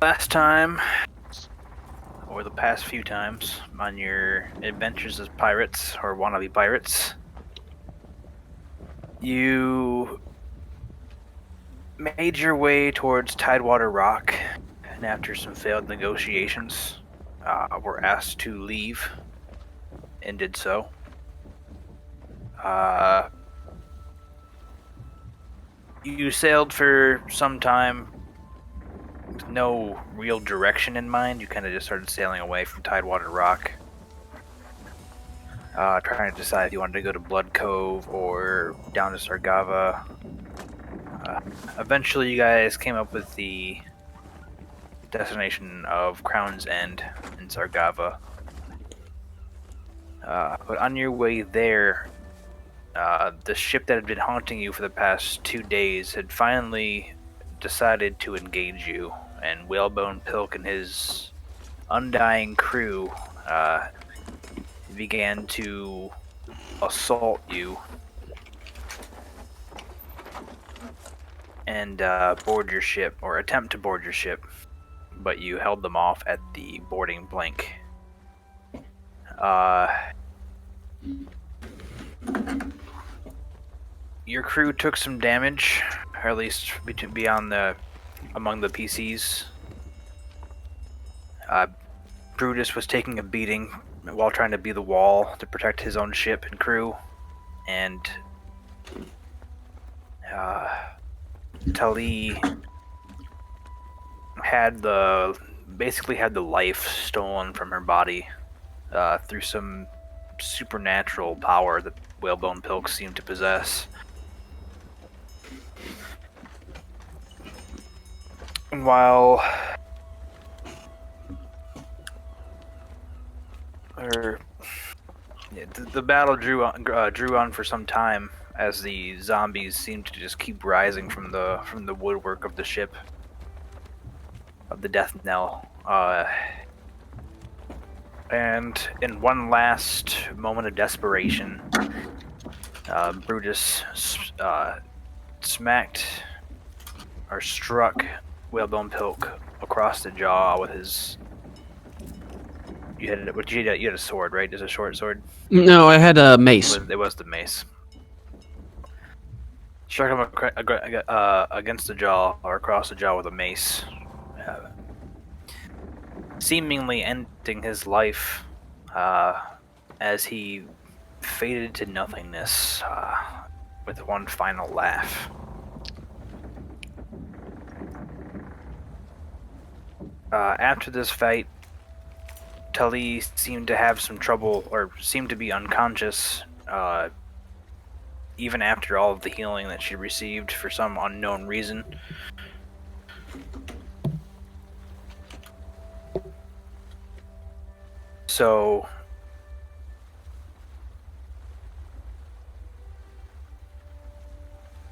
last time, or the past few times, on your adventures as pirates, or wannabe pirates, you made your way towards Tidewater Rock, and after some failed negotiations, were asked to leave, and did so. You sailed for some time with no real direction in mind. You kind of just started sailing away from Tidewater Rock, trying to decide if you wanted to go to Blood Cove or down to Sargava. Eventually, you guys came up with the destination of Crown's End in Sargava. But on your way there, the ship that had been haunting you for the past 2 days had finally decided to engage you, and Whalebone Pilk and his undying crew began to assault you and board your ship, or attempt to board your ship, but you held them off at the boarding blank. Your crew took some damage, or at least among the PCs. Brutus was taking a beating while trying to be the wall to protect his own ship and crew, and Tali basically had the life stolen from her body through some supernatural power that Whalebone Pilk seemed to possess. And while the battle drew on for some time, as the zombies seemed to just keep rising from the woodwork of the ship, of the death knell. And in one last moment of desperation, Brutus struck Whalebone Pilk across the jaw with his. You had a sword, right? Is it a short sword? No, I had a mace. It was the mace. Struck him against the jaw, or across the jaw with a mace, seemingly ending his life as he faded to nothingness with one final laugh. After this fight, Tali seemed to have some trouble, or seemed to be unconscious, even after all of the healing that she received for some unknown reason. So,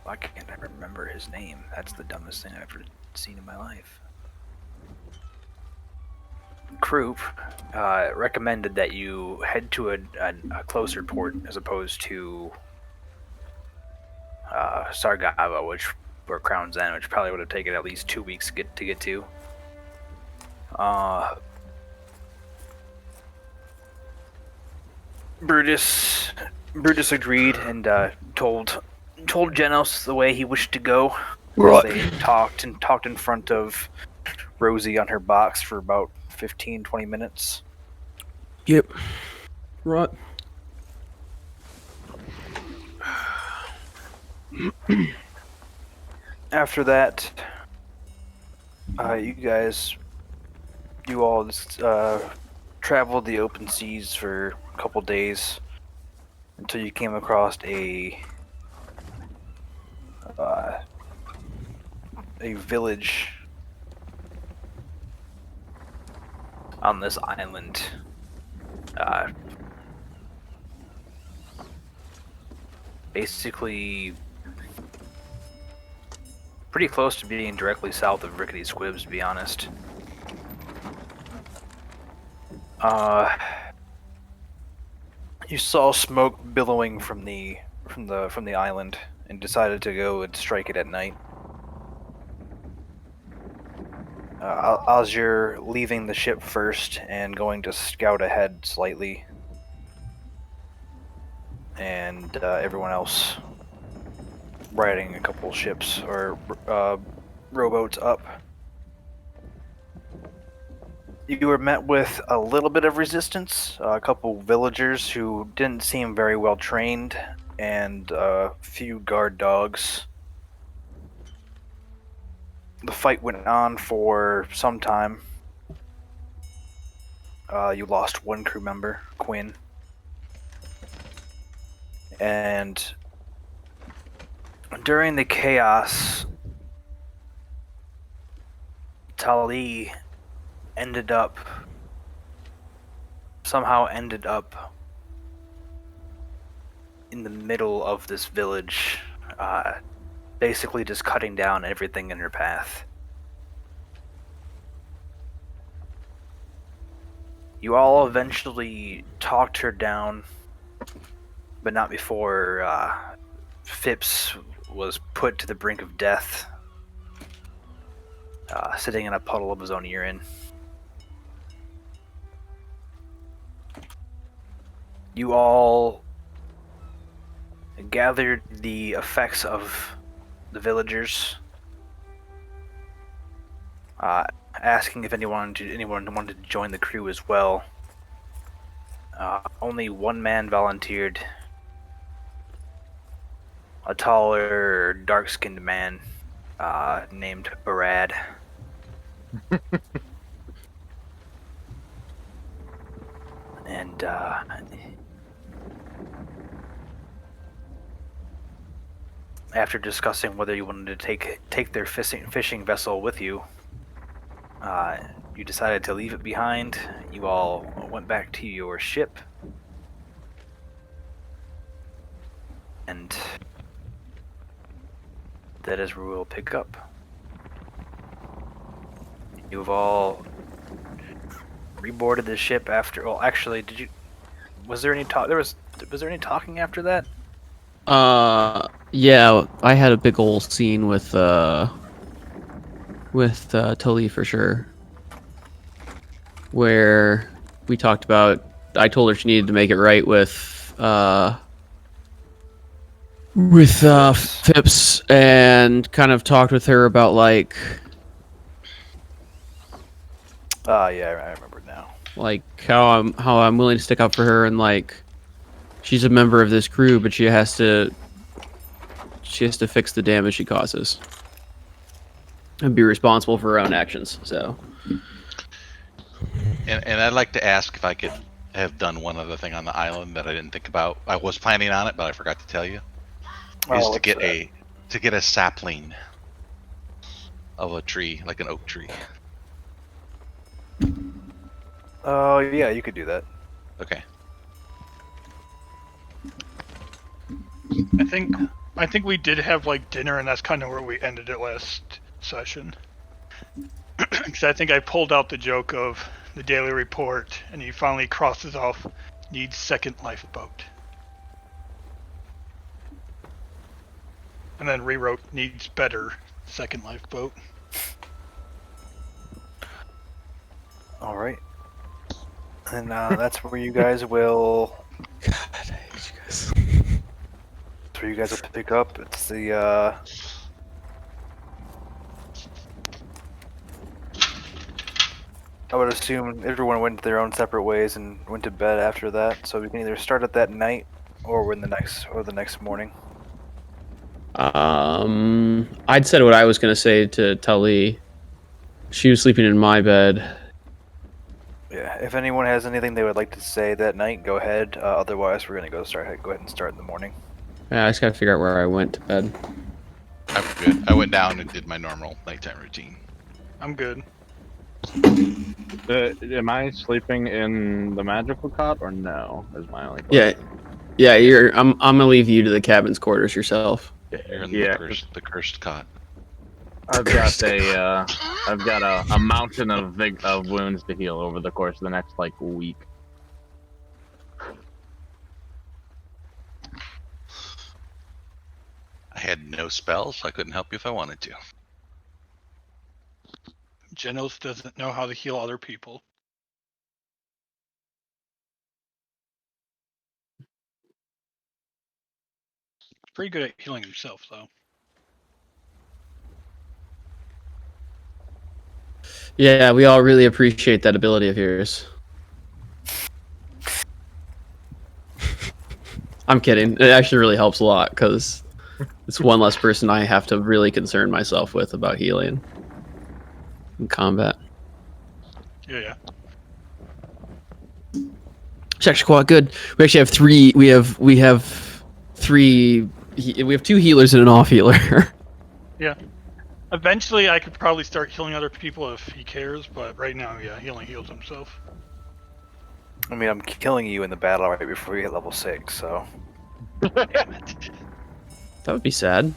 why can't I remember his name? That's the dumbest thing I've ever seen in my life. Croup recommended that you head to a closer port as opposed to Sargava, or Crown's End, which probably would have taken at least 2 weeks to get to. Brutus agreed and told Genos the way he wished to go. Right. They talked in front of Rosie on her box for about 15-20 minutes. Yep. Right. After that, you all just traveled the open seas for a couple days until you came across a village on this island. Basically, pretty close to being directly south of Rickety Squibs, to be honest. You saw smoke billowing from the island and decided to go and strike it at night. As you're leaving the ship first and going to scout ahead slightly, and everyone else riding a couple ships or rowboats up. You were met with a little bit of resistance, a couple villagers who didn't seem very well trained, and a few guard dogs. The fight went on for some time. You lost one crew member, Quinn, and during the chaos, Tali somehow ended up in the middle of this village, basically just cutting down everything in her path. You all eventually talked her down, but not before Phipps was put to the brink of death, sitting in a puddle of his own urine. You all gathered the effects of the villagers, asking if anyone wanted to join the crew as well. Only one man volunteered, a taller, dark-skinned man named Barad. And after discussing whether you wanted to take their fishing vessel with you, you decided to leave it behind. You all went back to your ship, and that is where we'll pick up. You've all reboarded the ship after. Well, actually, did you? Was there any talk? Was there any talking after that? Yeah, I had a big old scene with Tali for sure, where we talked about. I told her she needed to make it right with Phipps, and kind of talked with her about like. Yeah, I remember now. Like how I'm willing to stick up for her, and like she's a member of this crew, but she has to fix the damage she causes and be responsible for her own actions. So, and I'd like to ask if I could have done one other thing on the island that I didn't think about. I was planning on it, but I forgot to tell you. Is to get a sapling of a tree, like an oak tree. Oh, yeah, you could do that. Okay. I think we did have like dinner, and that's kind of where we ended it last session. Because I think I pulled out the joke of the daily report, and he finally crosses off needs second lifeboat, and then rewrote needs better second lifeboat. All right. And that's where you guys will. God, I hate you guys. That's where you guys will pick up. It's the. I would assume everyone went their own separate ways and went to bed after that. So we can either start at that night, or the next morning. I'd said what I was gonna say to Tali. She was sleeping in my bed. Yeah. If anyone has anything they would like to say that night, go ahead. Otherwise, we're gonna go ahead and start in the morning. Yeah, I just gotta figure out where I went to bed. I'm good. I went down and did my normal nighttime routine. I'm good. Am I sleeping in the magical cot or no? Is my only question. Yeah. I'm gonna leave you to the cabin's quarters yourself. You're in Yeah, the cursed cot. I've got a mountain of wounds to heal over the course of the next like week. I had no spells, so I couldn't help you if I wanted to. Genos doesn't know how to heal other people. He's pretty good at healing himself, though. Yeah, we all really appreciate that ability of yours. I'm kidding. It actually really helps a lot because it's one less person I have to really concern myself with about healing in combat. Yeah. It's actually quite good. We actually have three. We have three. We have 2 healers and an off healer. Yeah. Eventually, I could probably start healing other people if he cares, but right now, yeah, he only heals himself. I mean, I'm killing you in the battle right before you hit level 6, so. Damn it. That would be sad.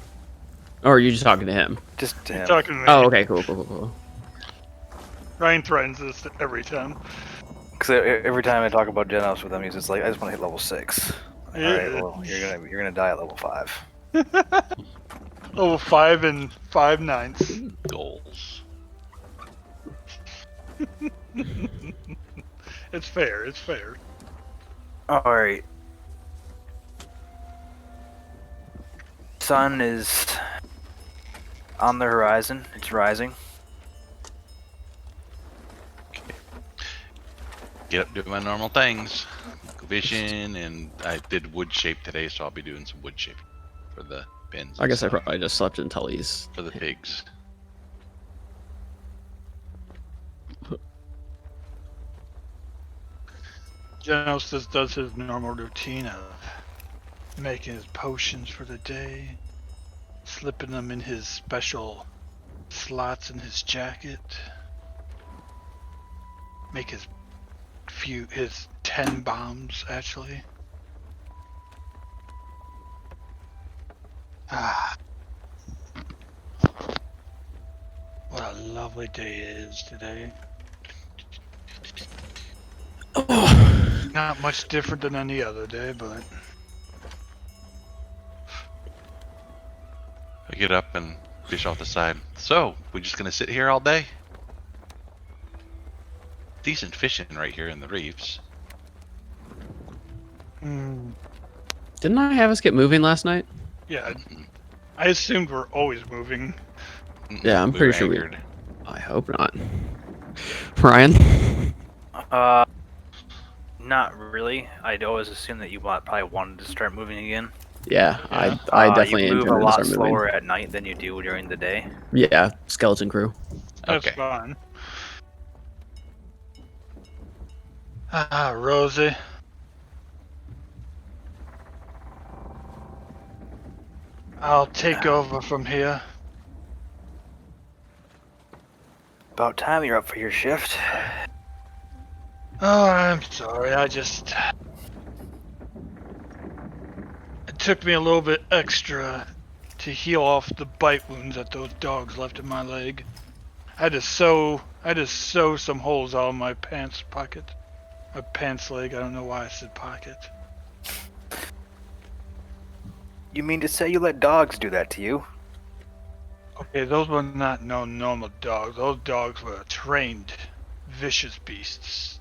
Or are you just talking to him? Just to He's him. talking to me. Oh, okay, cool. Ryan threatens this every time. Because every time I talk about Genos with him, he's just like, I just want to hit level 6. Like, alright, well, you're gonna die at level 5. Level 5 and 5/9. Goals. It's fair. Alright. Sun is on the horizon. It's rising. Get up, do my normal things. Vision, and I did wood shape today, so I'll be doing some wood shape for the pins. I guess I stuff, probably just slept until he's. for the pigs. Genos just does his normal routine of making his potions for the day, slipping them in his special slots in his jacket, make his 10 bombs actually. Ah, what a lovely day it is today. Not much different than any other day, but I get up and fish off the side. So, we just gonna sit here all day? Decent fishing right here in the reefs. Didn't I have us get moving last night? yeah, I assumed we're always moving. Yeah, I'm We pretty were sure we. anchored. I hope not. Ryan. Not really. I'd always assume that you probably wanted to start moving again. Yeah, Yeah. I definitely you move a intended to lot start moving. slower at night than you do during the day. Yeah, skeleton crew. That's Okay. fine. Ah, Rosie. I'll take over from here. About time you're up for your shift. Oh, I'm sorry. It took me a little bit extra to heal off the bite wounds that those dogs left in my leg. I had to sew some holes out of my pants pocket. My pants leg. I don't know why I said pocket. You mean to say you let dogs do that to you? Okay, those were not no normal dogs. Those dogs were trained, vicious beasts.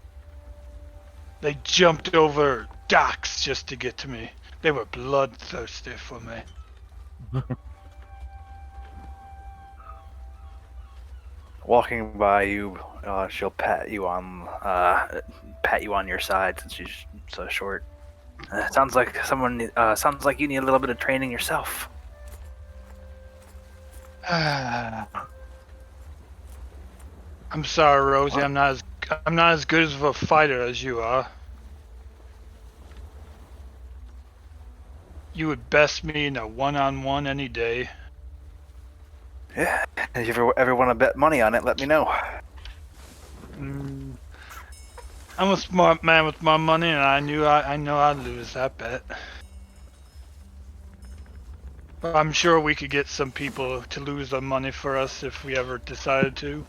They jumped over docks just to get to me. They were bloodthirsty for me. Walking by you, she'll pat you on your side since she's so short. Sounds like you need a little bit of training yourself. I'm sorry, Rosie. What? I'm not as good of a fighter as you are. You would best me in a one-on-one any day. Yeah. If you ever want to bet money on it, let me know. I'm a smart man with my money, and I know I'd lose that bet. But I'm sure we could get some people to lose their money for us if we ever decided to.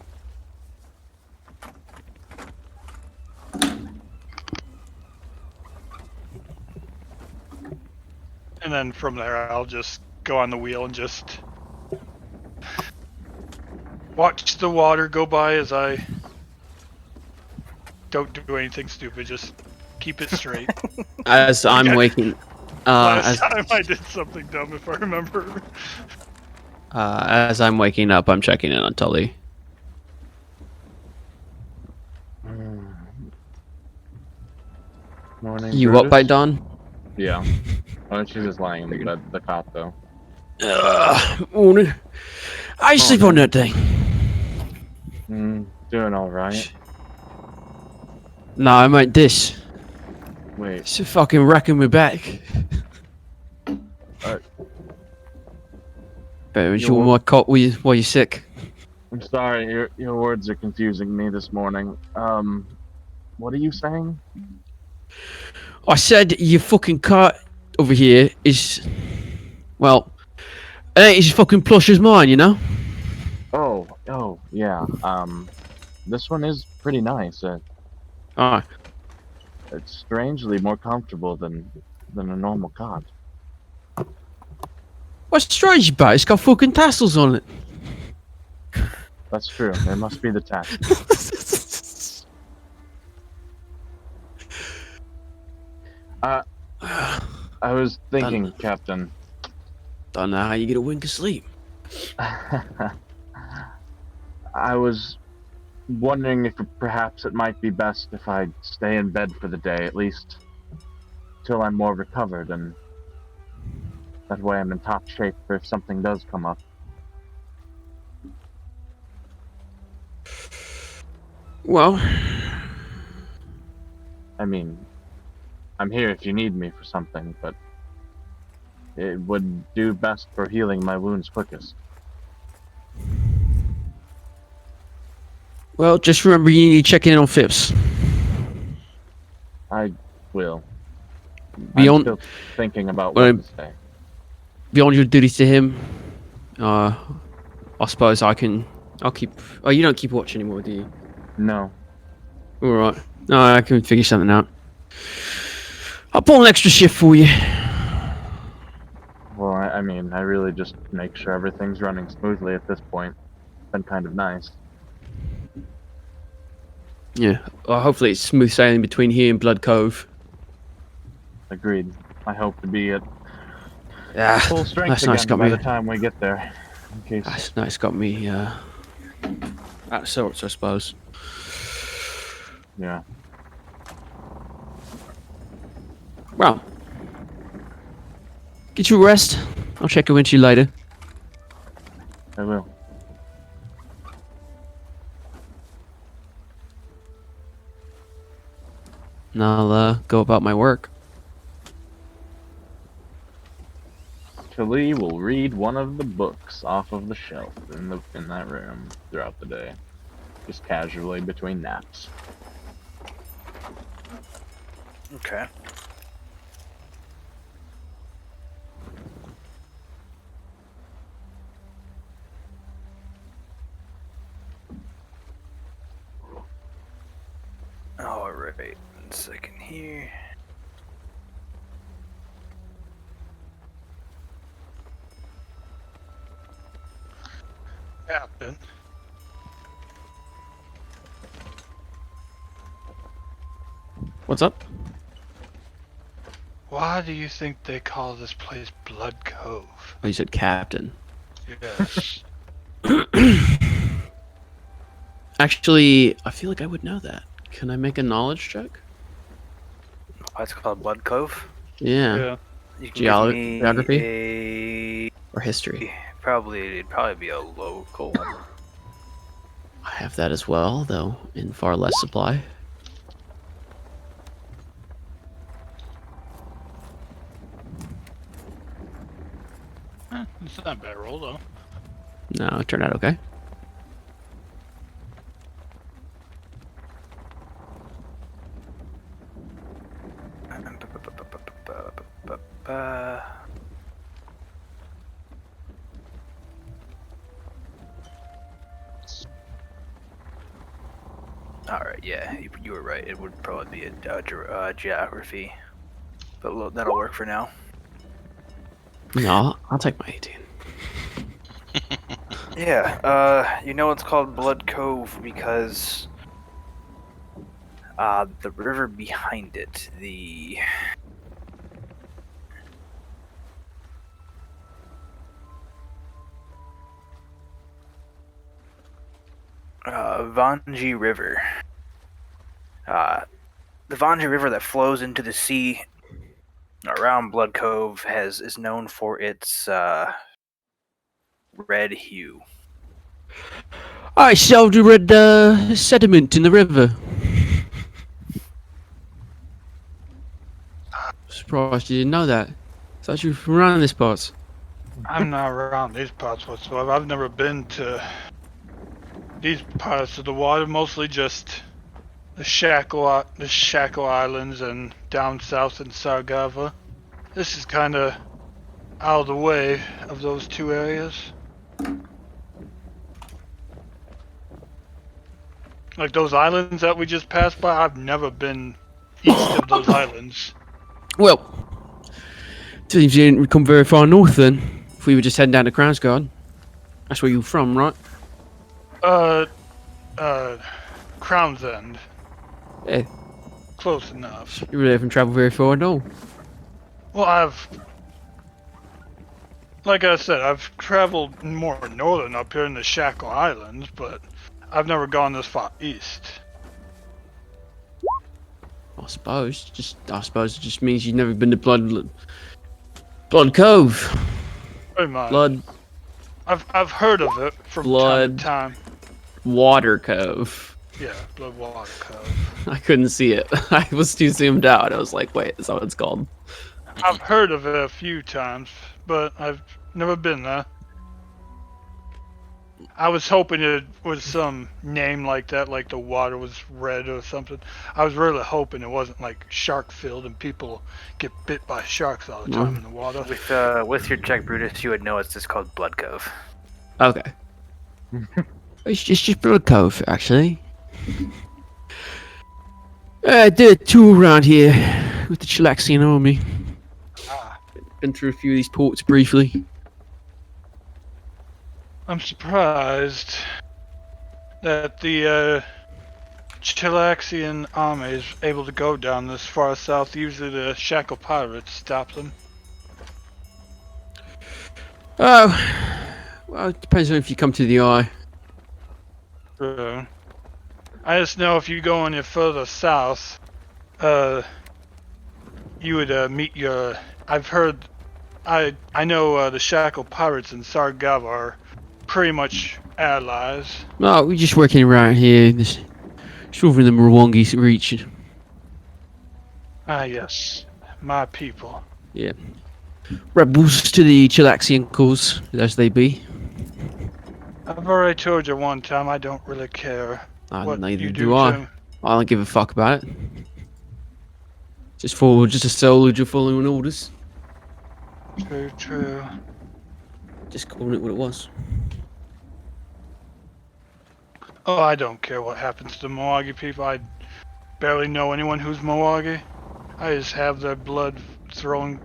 And then from there, I'll just go on the wheel and just Watch the water go by as I don't do anything stupid. Just keep it straight. As I'm Okay. waking, Last as time I did something dumb, if I remember. as I'm waking up, I'm checking in on Tully. Morning, You Brutus. up by dawn? Yeah. Oh, she's just lying in the bed, the cot, though. Morning. I sleep on Morning. that thing. Doing all right. No, I meant this. Wait. It's fucking wrecking me back. Uh, Better Your you wo- my cot while you're sick. I'm sorry, your words are confusing me this morning. What are you saying? I said your fucking cot over here is, well, it ain't as fucking plush as mine, you know? Oh, yeah. This one is pretty nice. Alright. It's strangely more comfortable than a normal cot. What's strange about it? It's got fucking tassels on it. That's true. There must be the tassels. I was thinking, Captain. Don't know how you get a wink of sleep. I was wondering if perhaps it might be best if I stay in bed for the day, at least till I'm more recovered, and that way I'm in top shape for if something does come up. Well, I mean, I'm here if you need me for something, but it would do best for healing my wounds quickest. just remember you need to check in on Phipps. I will. Beyond, I'm still thinking about what to say. beyond your duties to him, I suppose I'll keep. Oh, you don't keep watch anymore, do you? No. Alright. No, I can figure something out. I'll pull an extra shift for you. Well, I mean, I really just make sure everything's running smoothly at this point. It's been kind of nice. Yeah. Well, hopefully it's smooth sailing between here and Blood Cove. Agreed. I hope to be at Yeah. full strength That's again nice. Got by me. the time we get there. In case. That's nice. Got me. Out of sorts, I suppose. Yeah. Well, get you a rest. I'll check in with you later. I will. And I'll go about my work. Tilly will read one of the books off of the shelf in that room throughout the day, just casually between naps. Okay. Alright, 1 second here. Captain. What's up? Why do you think they call this place Blood Cove? Oh, you said captain. Yes. Actually, I feel like I would know that. Can I make a knowledge check? Why it's called Blood Cove? Yeah. You can Geography? give me Or history? it'd probably be a local. I have that as well, though in far less supply. It's not a bad roll, though. No, it turned out okay. Alright, yeah, you were right. It would probably be a geography. But that'll work for now. No, I'll take my 18. Yeah, you know it's called Blood Cove because the river behind it, the Vanji River. The Vanji River that flows into the sea around Blood Cove is known for its red hue. I saw the red sediment in the river. Surprised you didn't know that. Thought you were from around this part. I'm not around these parts whatsoever. I've never been to these parts of the water. Mostly just the Shackle Islands and down south in Sargava. This is kind of out of the way of those two areas. Like those islands that we just passed by, I've never been east of those islands. Well, seems you didn't come very far north then. If we were just heading down to Crown's Guard. That's where you're from, right? Crown's End. Yeah. Close enough. You really haven't travelled very far at all. Well, like I said, I've traveled more northern up here in the Shackle Islands, but I've never gone this far east. I suppose it just means you've never been to Blood Cove. Pretty much. Blood I've heard of it from Blood. time to time. Water Cove. Yeah, Blood Water Cove. I couldn't see it. I was too zoomed out. I was like, wait, that's what it's called. I've heard of it a few times, but I've never been there. I was hoping it was some name like that, like the water was red or something. I was really hoping it wasn't like shark filled and people get bit by sharks all the time in the water. With your check, Brutus, you would know it's just called Blood Cove. Okay. It's just Blood Cove, actually. I did a tour around here with the Chilaxian army. Been through a few of these ports briefly. I'm surprised that the Chilaxian army is able to go down this far south. Usually the Shackle pirates stop them. Oh, well, it depends on if you come to the eye. I just know if you go any further south, you would meet your. I've heard. I know the Shackle pirates in Sargava are pretty much allies. No, we're just working around here, just over in the Murwangi reach. Ah, yes, my people. Yeah. Rebels to the Chilaxian cause, as they be. I've already told you one time I don't really care what Neither you do I. to- I don't give a fuck about it. Just a soldier following orders. True. Just calling it what it was. Oh, I don't care what happens to the Moagi people. I barely know anyone who's Moagi. I just have their blood flowing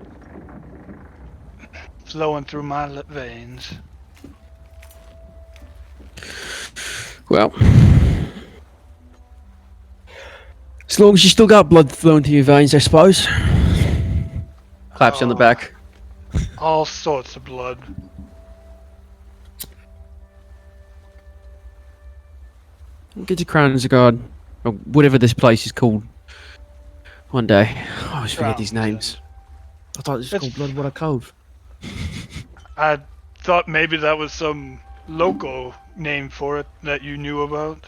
through my veins. Well, as long as you still got blood flowing through your veins, I suppose. Claps you on the back. All sorts of blood. Get to Crown's Guard, or whatever this place is called. One day, I always forget these names. I thought it was called Bloodwater Cove. I thought maybe that was some local name for it that you knew about.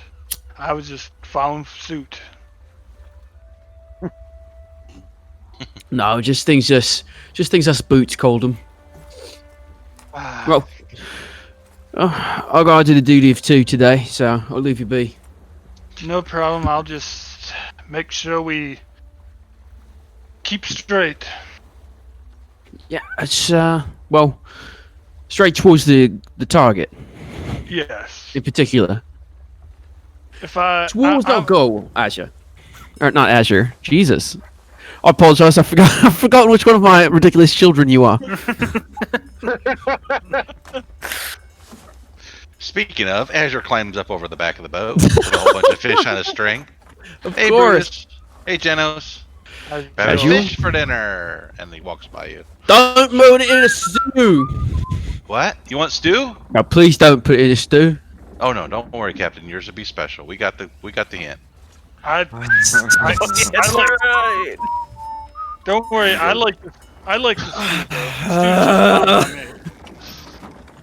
I was just following suit. No, just things us boots called them. Well, I gotta do the duty of two today, so I'll leave you be. No problem. I'll just make sure we keep straight. Yeah, it's well, straight towards the target Yes. in particular. If I Towards our goal, Azure, or not Azure. Jesus, I apologize. I forgot. I've forgotten which one of my ridiculous children you are. Speaking of, Azure climbs up over the back of the boat with a whole bunch of fish on a string. Of Hey, course. Brutus. Hey, Genos. How's it Having Azure? going? fish for dinner. And he walks by you. Don't put it in a stew. What? You want stew? Now, please don't put it in a stew. Oh no, don't worry, Captain. Yours will be special. We got the hint. I That's like. right. Don't worry. I like the stew though. Stew's just fine by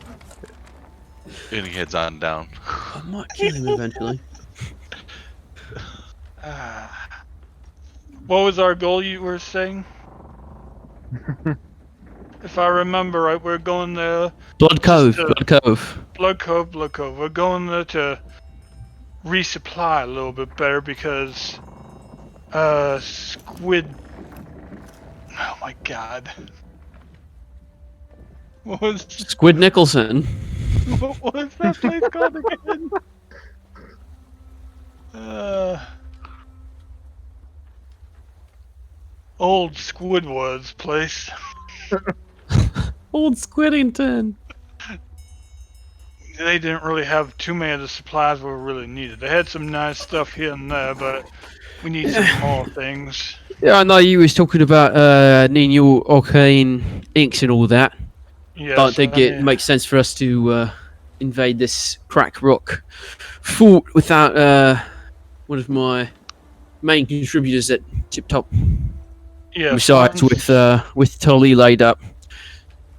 me. And he heads on down. I might kill him eventually. What was our goal you were saying? If I remember right, we're going there. Blood Cove. to- Blood Cove. Blood Cove. We're going there to resupply a little bit better because squid. Oh my god. What was Squid Nicholson. what was that place called again? Old Squidward's place. Old Squidington. They didn't really have too many of the supplies we really needed. They had some nice stuff here and there, but we need some more things. Yeah, I know you was talking about needing your arcane inks and all that. Yes, Don't think it makes sense for us to invade this crack rock fort without one of my main contributors at Tip Top. Yeah. Besides, with Tully laid up,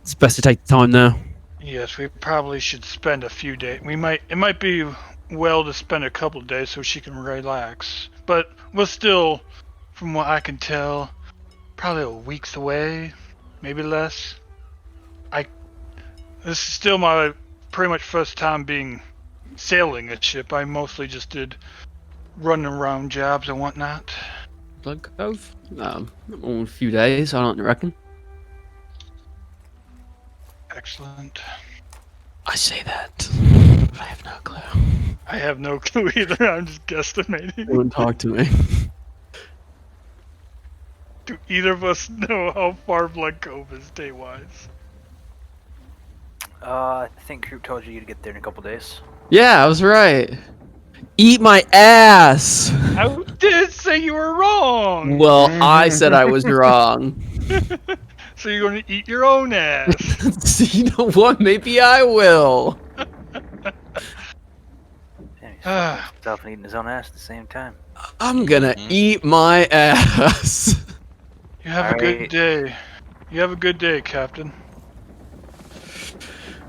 it's best to take the time now. Yes, we probably should spend a few days. It might be well to spend a couple of days so she can relax. But we're still, from what I can tell, probably a week's away, maybe less. This is still my pretty much first time sailing a ship. I mostly just did running around jobs and whatnot. Blood Cove? Only a few days, I don't reckon. Excellent. I say that, but I have no clue. I have no clue either. I'm just guesstimating. Don't talk to me. Do either of us know how far Blood Cove is day-wise? I think Group told you to get there in a couple days. Yeah, I was right. Eat my ass! I did say you were wrong! Well, I said I was wrong. So you're going to eat your own ass. You know what? Maybe I will. Yeah, he's himself and eating his own ass at the same time. I'm gonna eat my ass. You have a good Alright. day. You have a good day, Captain.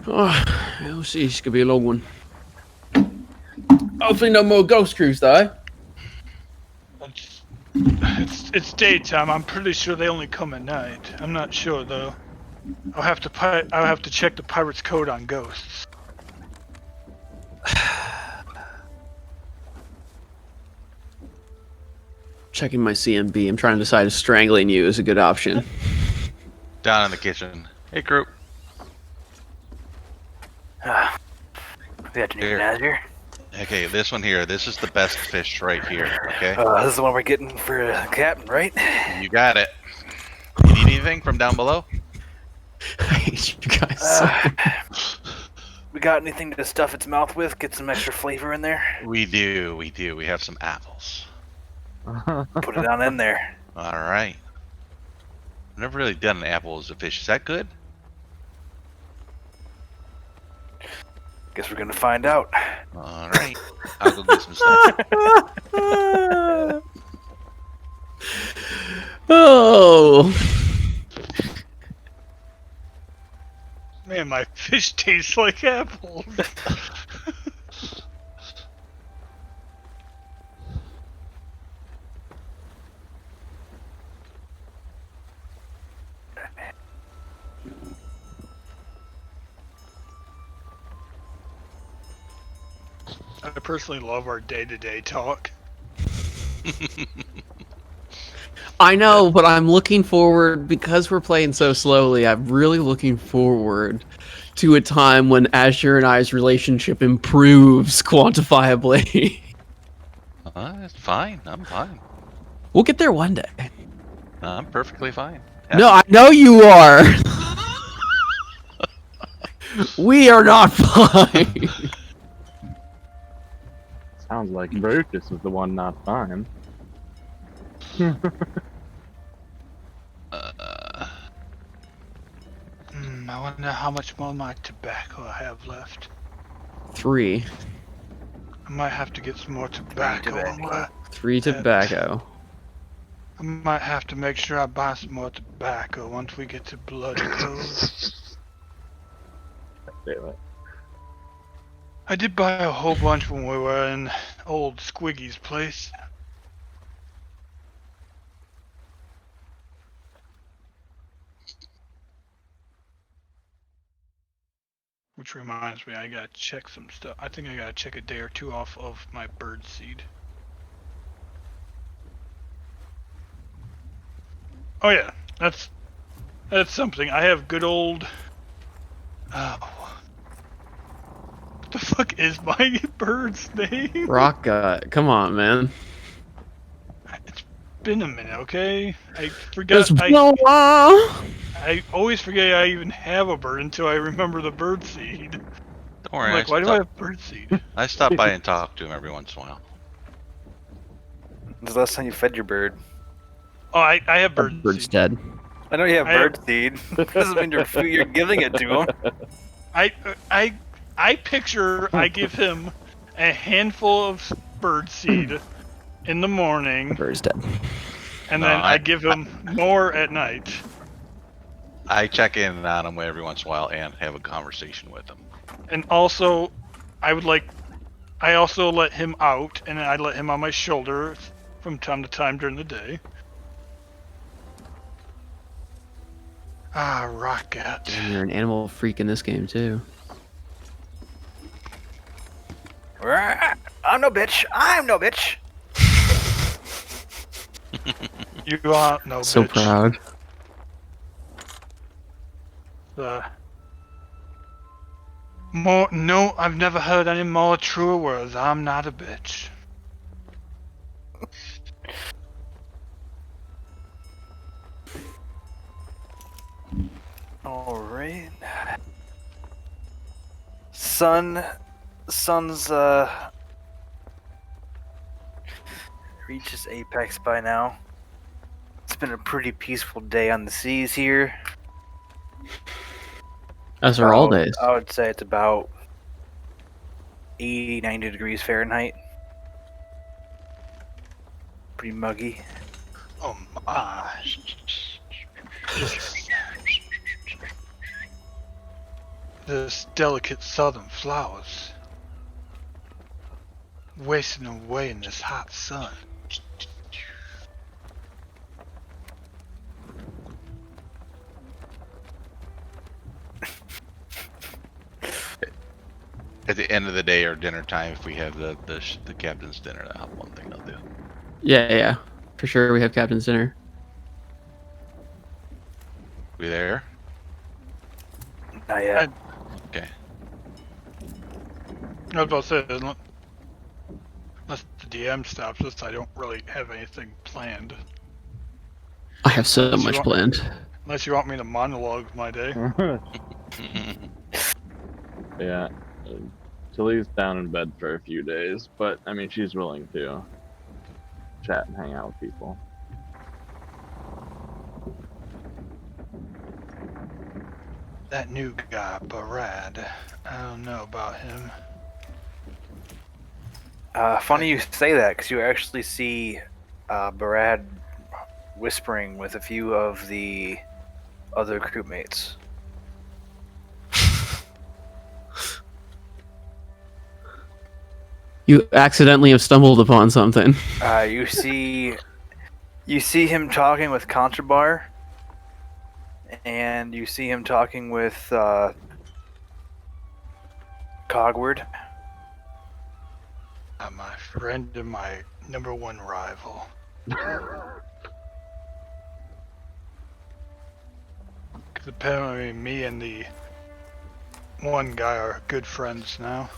Oh, we'll see. It's gonna be a long one. Hopefully, no more ghost crews, though. It's daytime. I'm pretty sure they only come at night. I'm not sure though. I'll have to check the pirate's code on ghosts. Checking my CMB. I'm trying to decide if strangling you is a good option. Down in the kitchen. Hey, group. We got to Here. new Azure. Okay, this one here. This is the best fish right here. Okay, This is the one we're getting for Captain, right? you got it. You need anything from down below? I hate you guys so much. We got anything to stuff its mouth with? Get some extra flavor in there? We do. We have some apples. Put it on in there. All right. I've never really done an apple as a fish. Is that good? Guess we're gonna find out. All right. I'll go get some stuff. Oh. Man, my fish tastes like apples. I personally love our day-to-day talk. I know, but I'm looking forward, because we're playing so slowly, I'm really looking forward to a time when Azure and I's relationship improves quantifiably. That's fine. I'm fine. We'll get there one day. I'm perfectly fine. No, I know you are. We are not fine. Sounds like Brutus is the one not fine. I wonder how much more of my tobacco I have left. 3. I might have to get some more tobacco. tobacco. 3 tobacco. I might have to make sure I buy some more tobacco once we get to Bloody Cove. Damn it. I did buy a whole bunch when we were in old Squiggy's place. Which reminds me, I gotta check some stuff. I think I gotta check a day or two off of my bird seed. Oh yeah, that's something. I have good old. What the fuck is my bird's name? Rock gut. Come on, man. It's been a minute, okay? I forgot. It's I always forget I even have a bird until I remember the bird seed. Don't worry. I'm like, why do I have bird seed? I stop by and talk to him every once in a while. When's the last time you fed your bird? Oh, I have The bird bird's seed. dead. I know you have I have- bird seed. Doesn't mean you're giving it to him. I picture I give him a handful of bird seed in the The morning, bird's dead. and No, then I I- give him more at night. I check in on him every once in a while and have a conversation with him. And also, I also let him out, and I let him on my shoulder from time to time during the day. Ah, Rocket. Damn, you're an animal freak in this game too. I'm no bitch. I'm no bitch. You are no So bitch. proud. No, I've never heard any more truer words. I'm not a bitch. All right. Sun's reaches apex by now. It's been a pretty peaceful day on the seas here. As are all days. I would say it's about 80, 90 degrees Fahrenheit. Pretty muggy. Oh my. This delicate southern flowers wasting away in this hot sun. At the end of the day or dinner time, if we have the captain's dinner, that's one thing I'll do. Yeah. For sure, we have captain's dinner. We there? Not yet. Okay. I was about to say, unless the DM stops us, I don't really have anything planned. I have so Unless you much want- planned. Unless you want me to monologue my day. Yeah. Tilly's down in bed for a few days, but I mean, she's willing to chat and hang out with people. That new guy, Barad. I don't know about him. Funny you say that, because you actually see Barad whispering with a few of the other crewmates. You accidentally have stumbled upon something. You see him talking with Contrabar, and you see him talking with Cogward. My friend and my number one rival. Because apparently me and the one guy are good friends now.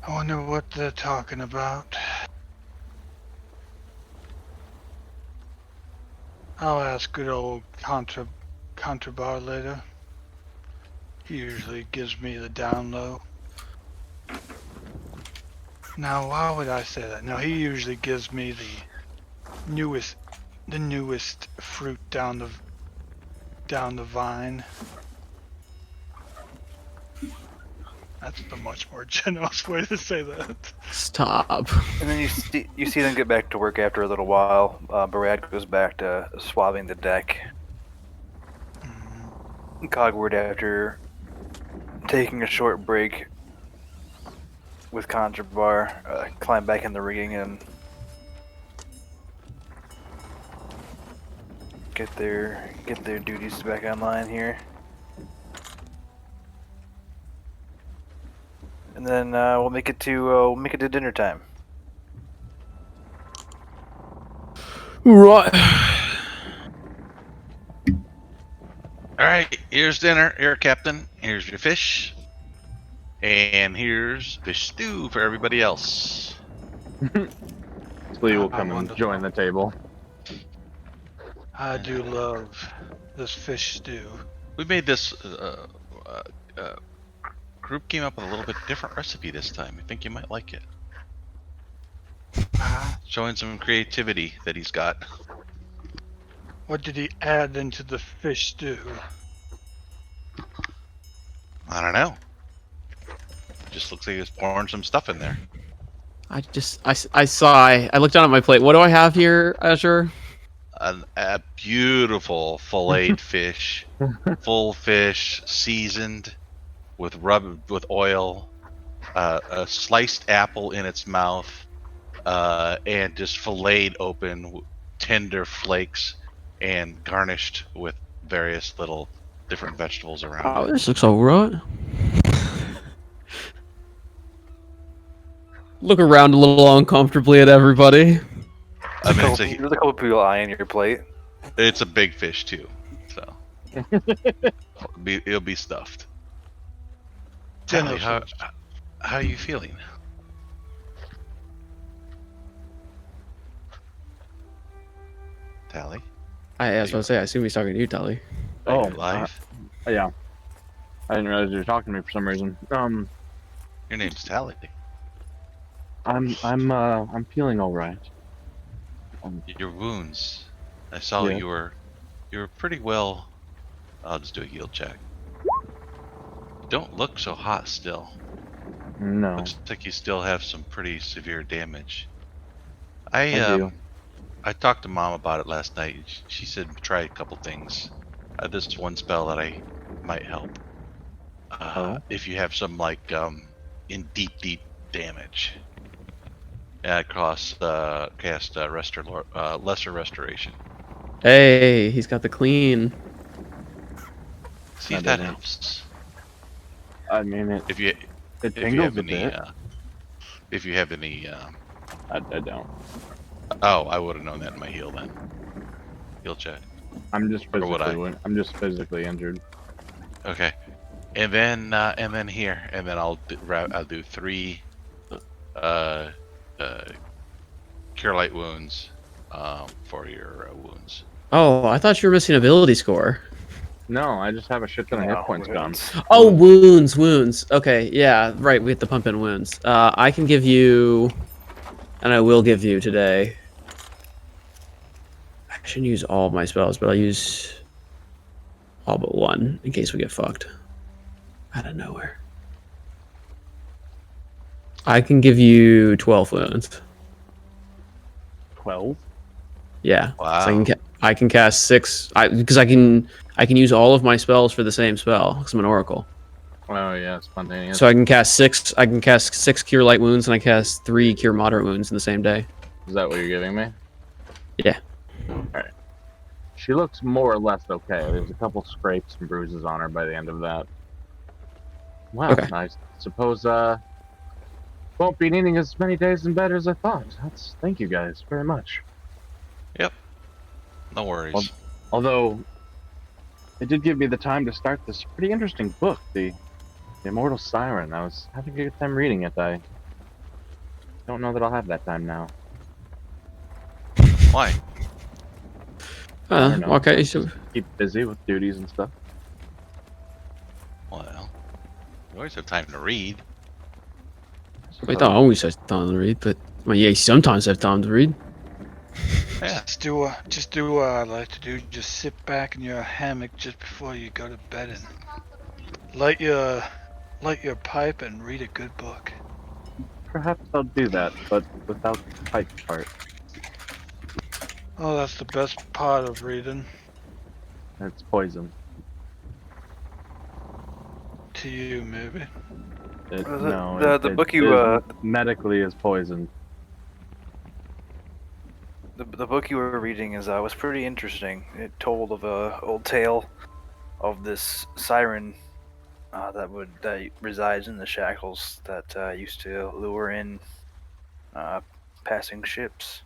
I wonder what they're talking about. I'll ask good old Contrabar later. He usually gives me the down low. Now, why would I say that? No, he usually gives me the newest fruit down the vine. That's a much more generous way to say that. Stop. And then you see them get back to work after a little while. Barad goes back to swabbing the deck. Cogward, after taking a short break with Conjurbar, climb back in the rigging and get their duties back online here. And then we'll make it to dinner time. Right. All right, here's dinner. Here, Captain. Here's your fish. And here's fish stew for everybody else. Slee will Ah, come and wonderful. join the table. I do love this fish stew. We made this group came up with a little bit different recipe this time. I think you might like it. Showing some creativity that he's got. What did he add into the fish stew? I don't know. Just looks like he's pouring some stuff in there. I sigh. I look down at my plate. What do I have here, Azure? A beautiful filleted fish, full fish, seasoned with oil, a sliced apple in its mouth, and just filleted open, tender flakes, and garnished with various little different vegetables around Oh, it. this looks alright. Look around a little uncomfortably at everybody. I mean, There's a couple people eyeing your plate. it's a big fish too, so it'll be stuffed. Tally, how are you feeling? Tally, I was about to say, I assume he's talking to you, Tully. are Oh, you live? Yeah. I didn't realize you were talking to me for some reason. Your name's Tally. I'm feeling all right. Your wounds. I saw Yeah. you were pretty well. I'll just do a heal check. You don't look so hot still. No, Looks like you still have some pretty severe damage. I do. I talked to Mom about it last night. She said try a couple things. This one spell that I might help. If you have some like in deep damage. Cast lesser restoration. Hey, he's got the clean. See if That that doesn't- helps. I mean, it If you tingles have a any, bit. if you have any, I don't. oh, I would have known that in my heal then. Heal check. I'm just Or would I? physically injured. Okay, and then here, and then I'll do 3, cure light wounds, for your wounds. Oh, I thought you were missing ability score. No, I just have a shit ton of hit points gone. Oh, wounds. Okay, yeah, right. We have to pump in wounds. I can give you, and I will give you today. I shouldn't use all of my spells, but I'll use all but one in case we get fucked out of nowhere. I can give you 12 wounds. 12? Yeah. Wow. So I can cast 6. Because I can use all of my spells for the same spell. Because I'm an oracle. Oh yeah, spontaneous. So I can cast 6. I can cast 6 cure light wounds, and I cast 3 cure moderate wounds in the same day. Is that what you're giving me? Yeah. Alright. She looks more or less okay. There's a couple scrapes and bruises on her by the end of that. Wow, Okay. I suppose won't be needing as many days in bed as I thought. Thank you guys very much. Yep. No worries. Although it did give me the time to start this pretty interesting book, the Immortal Siren. I was having a good time reading it. I don't know that I'll have that time now. Why? I don't know. Okay. So Keep busy with duties and stuff. Well, You always have time to read. I don't always have time to read, but well, yeah, sometimes I have time to read. Yeah. Just do what I like to do. Just sit back in your hammock just before you go to bed and light your pipe and read a good book. Perhaps I'll do that, but without the pipe part. Oh, that's the best part of reading. It's poison. To you, maybe. No, The it book is medically is poison. the book you were reading was pretty interesting. It told of a old tale of this siren that resides in the Shackles that used to lure in passing ships.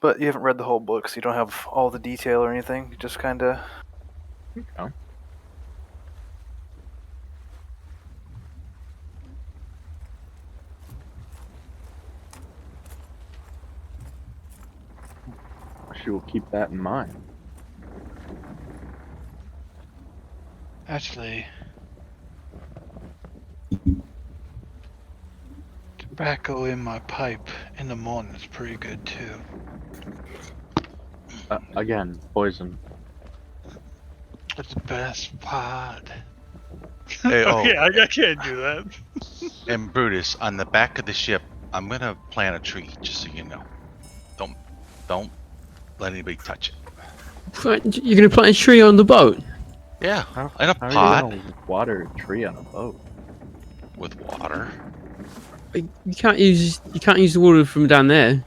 But you haven't read the whole book, so you don't have all the detail or anything. You just kind of. Okay. She will keep that in mind. Actually, tobacco in my pipe in the morning is pretty good too. Again, poison. That's the best part. Hey, Okay, I can't do that. and Brutus, on the back of the ship, I'm gonna plant a tree, just so you know. Don't let anybody touch it. You're gonna plant a tree on the boat Yeah, How in a are you pot gonna water a tree on a boat? with water. you can't use the water from down there.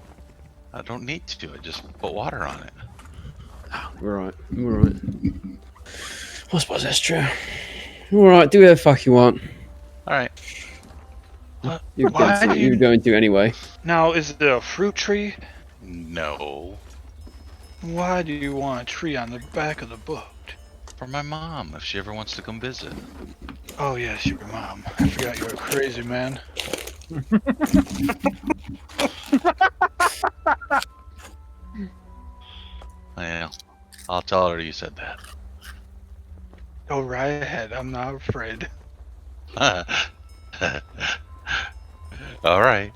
I don't need to. I just put water on it. We're right. I suppose that's true. All right, do whatever the fuck you want. All right. You're Why do you- going to anyway. Now, is it a fruit tree? No, Why do you want a tree on the back of the boat? for my mom, if she ever wants to come visit. Oh yes, your mom. I forgot you're a crazy man. Yeah, I'll tell her you said that. Go right ahead. I'm not afraid. All right.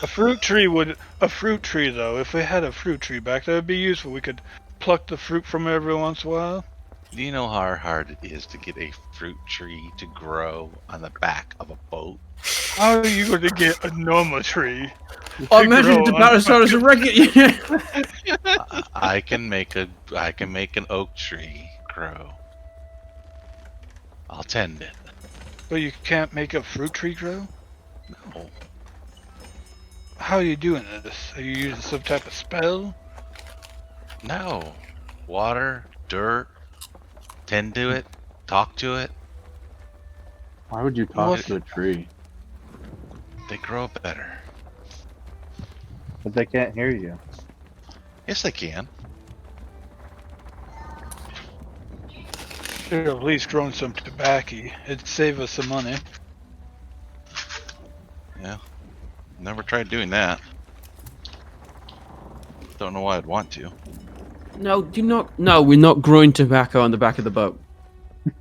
A fruit tree though. If we had a fruit tree back there, it'd be useful. We could pluck the fruit from every once in a while. Do you know how hard it is to get a fruit tree to grow on the back of a boat? How are you going to get a normal tree? Oh, to imagine grow the on Batasaurus a record. I can make an oak tree grow. I'll tend it. But you can't make a fruit tree grow? No. How are you doing this? Are you using some type of spell? No. Water, dirt, tend to it, talk to it. Why would you talk What? to a tree? They grow better. But they can't hear you. Yes, they can. Should have at least grown some tobacco. It'd save us some money. Yeah. Never tried doing that. Don't know why I'd want to. No, do not. No, we're not growing tobacco on the back of the boat.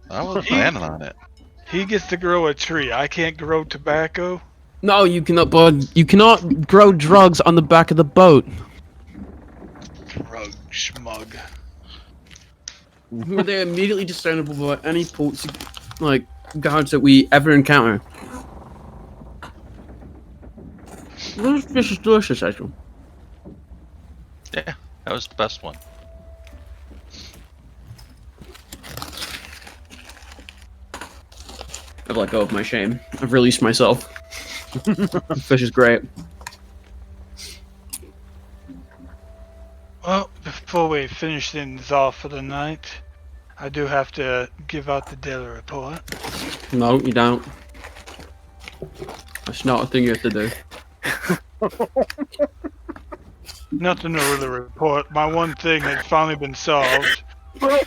I was planning on it. He gets to grow a tree. I can't grow tobacco. No, you cannot. But you cannot grow drugs on the back of the boat. Drug schmug. They're immediately discernible by any ports, like guards that we ever encounter. This fish is delicious, actually. Yeah, that was the best one. I've let go of my shame. I've released myself. Fish is great. Well, before we finish things off for the night, I do have to give out the daily report. No, you don't. That's not a thing you have to do. Nothing to really report. My one thing has finally been solved.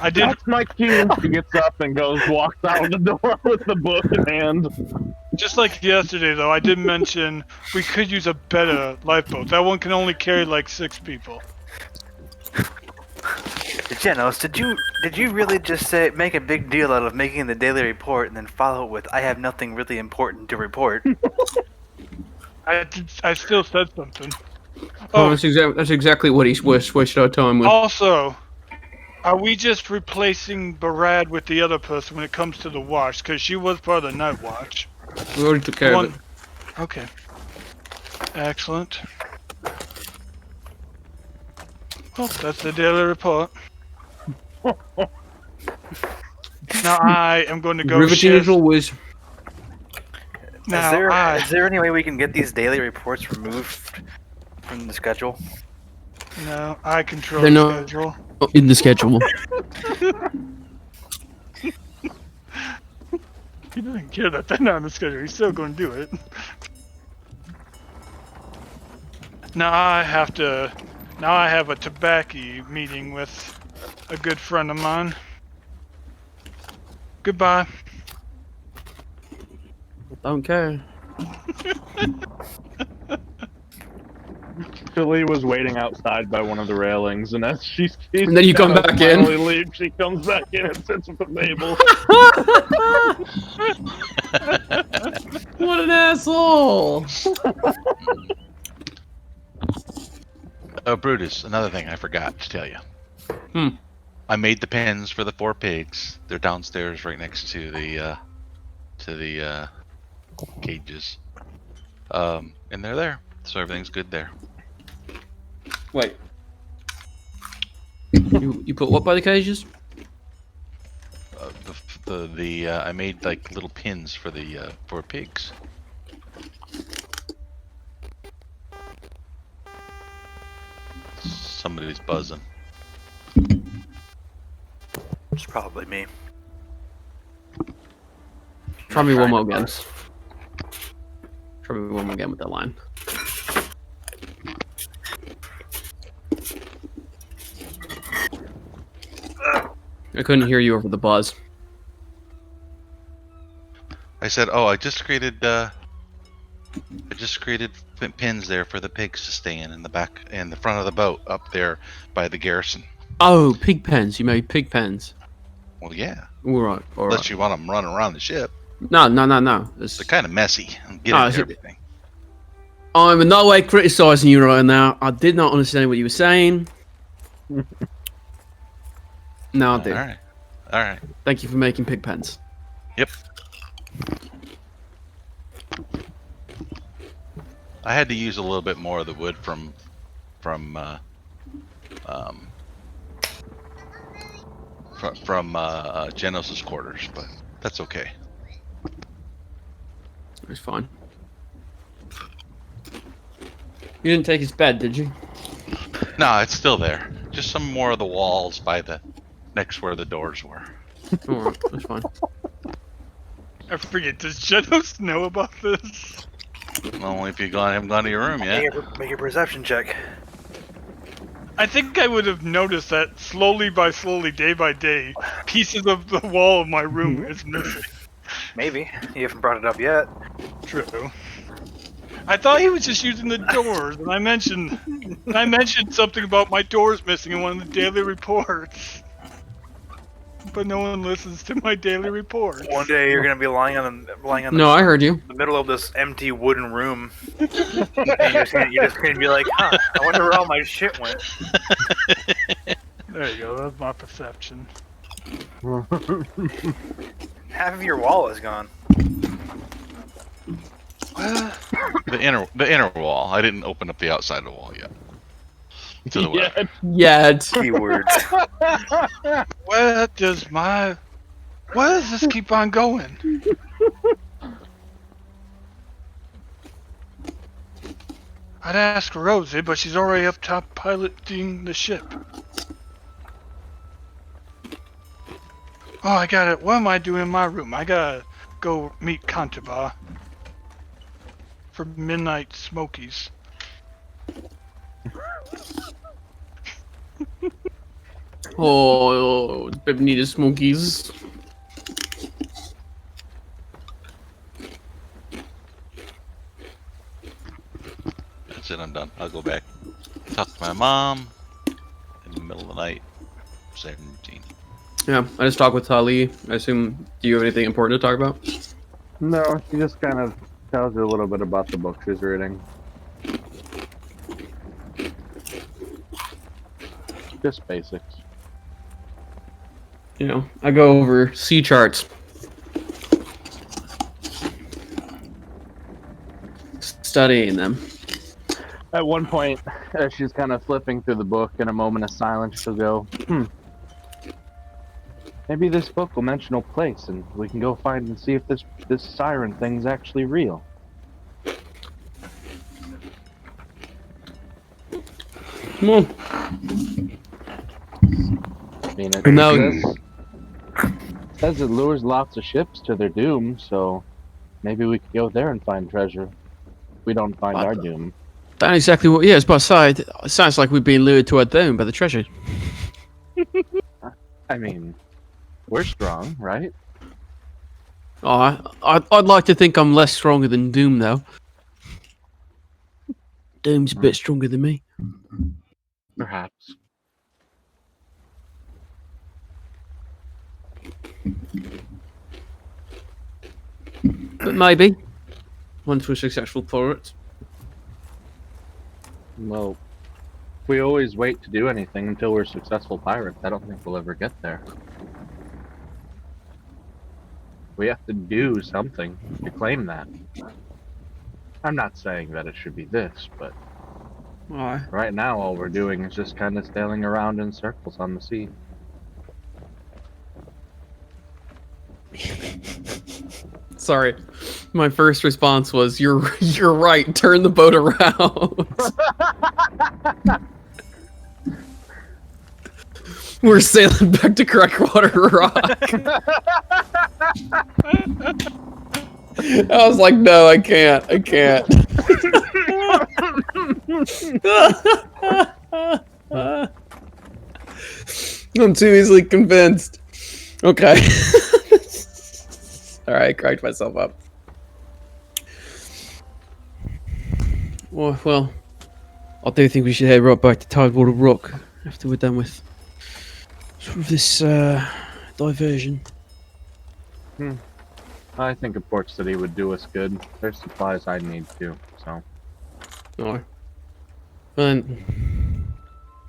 I did. That's my cue. She gets up and walks out the door with the book in hand. Just like yesterday, though, I did mention we could use a better lifeboat. That one can only carry like 6 people. Genos, did you really just make a big deal out of making the daily report and then follow it with "I have nothing really important to report"? I still said something. Oh, Oh, that's exactly what he's wasted our time with. also, are we just replacing Barad with the other person when it comes to the watch? Because she was part of the night watch. We already took care of it. Okay. Excellent. Well, that's the daily report. Now I am going to go Riveting as always. Now Is there any way we can get these daily reports removed from the schedule? No, I control They're the not schedule. in the schedule. He doesn't care that they're not on the schedule. He's still going to do it. Now I have a tobacco meeting with a good friend of mine. Goodbye. Don't care. Billy was waiting outside by one of the railings, and as she sees And then you come Shadow back in. finally leave, she comes back in and sits at the table. What an asshole! Oh, Brutus, another thing I forgot to tell you. Hmm. I made the pens for the 4 pigs. They're downstairs right next to the cages. And they're there. So everything's good there. Wait. You put what by the cages? I made like little pins for the 4 pigs. Somebody's buzzing. It's probably me. Try me one more Trying to again. buzz. Try me one more again with that line. I couldn't hear you over the buzz. I said, "Oh, I just created pins there for the pigs to stay in the back and the front of the boat up there by the garrison." Oh, pig pens. You made pig pens. Well, yeah. All right. Unless you want them running around the ship. No. They're kind of messy. Get into everything. I'm in no way criticizing you right now. I did not understand what you were saying. Now I do. All right. Thank you for making pig pens. Yep. I had to use a little bit more of the wood from Genos's quarters, but that's okay. It's fine. You didn't take his bed, did you? No, it's still there. Just some more of the walls by the next where the doors were. Alright, that's fine. I forget, does Genos know about this? Only if you haven't gone to your room yet. Make a perception check. I think I would have noticed that slowly, day by day, pieces of the wall of my room is missing. Maybe. You haven't brought it up yet. True. I thought he was just using the doors, and I mentioned something about my doors missing in one of the daily reports. But no one listens to my daily reports. One day you're gonna be lying on No, I heard you. the middle of this empty wooden room. And you're just gonna be like, huh, I wonder where all my shit went. There you go, that's my perception. Half of your wall is gone. The inner wall. I didn't open up the outside of the wall yet. To the west. Yeah. Keywords. Where does this keep on going? I'd ask Rosie, but she's already up top piloting the ship. Oh, I got it. What am I doing in my room? I gotta go meet Cantabar for midnight smokies. Oh, baby needed smokies. That's it. I'm done. I'll go back. Talk to my mom in the middle of the night. same routine. Yeah, I just talked with Tali. I assume, do you have anything important to talk about? No, she just kind of tells you a little bit about the book she's reading. Just basics. You know, I go over sea charts. Studying them. At one point, as she's kind of flipping through the book, in a moment of silence, she'll go, maybe this book will mention a place, and we can go find and see if this siren thing's actually real. Come on. I mean, No. says it lures lots of ships to their doom, so maybe we could go there and find treasure. We don't find our doom. That's exactly what. Yeah, it's by side. It sounds like we've been lured to our doom by the treasure. I mean, we're strong, right? Oh, I'd like to think I'm less stronger than Doom, though. Doom's a bit stronger than me. Perhaps. But maybe. Once we're successful for it. Well, if we always wait to do anything until we're successful pirates, I don't think we'll ever get there. We have to do something to claim that. I'm not saying that it should be this, but Aye. right now all we're doing is just kind of sailing around in circles on the sea. Sorry. My first response was, you're right, turn the boat around. We're sailing back to Crackwater Rock. I was like, no, I can't. I'm too easily convinced. Okay. Alright, I cracked myself up. Well, I do think we should head right back to Tidewater Rock after we're done with sort of this diversion. I think a port city would do us good. There's supplies I need too, so. No. And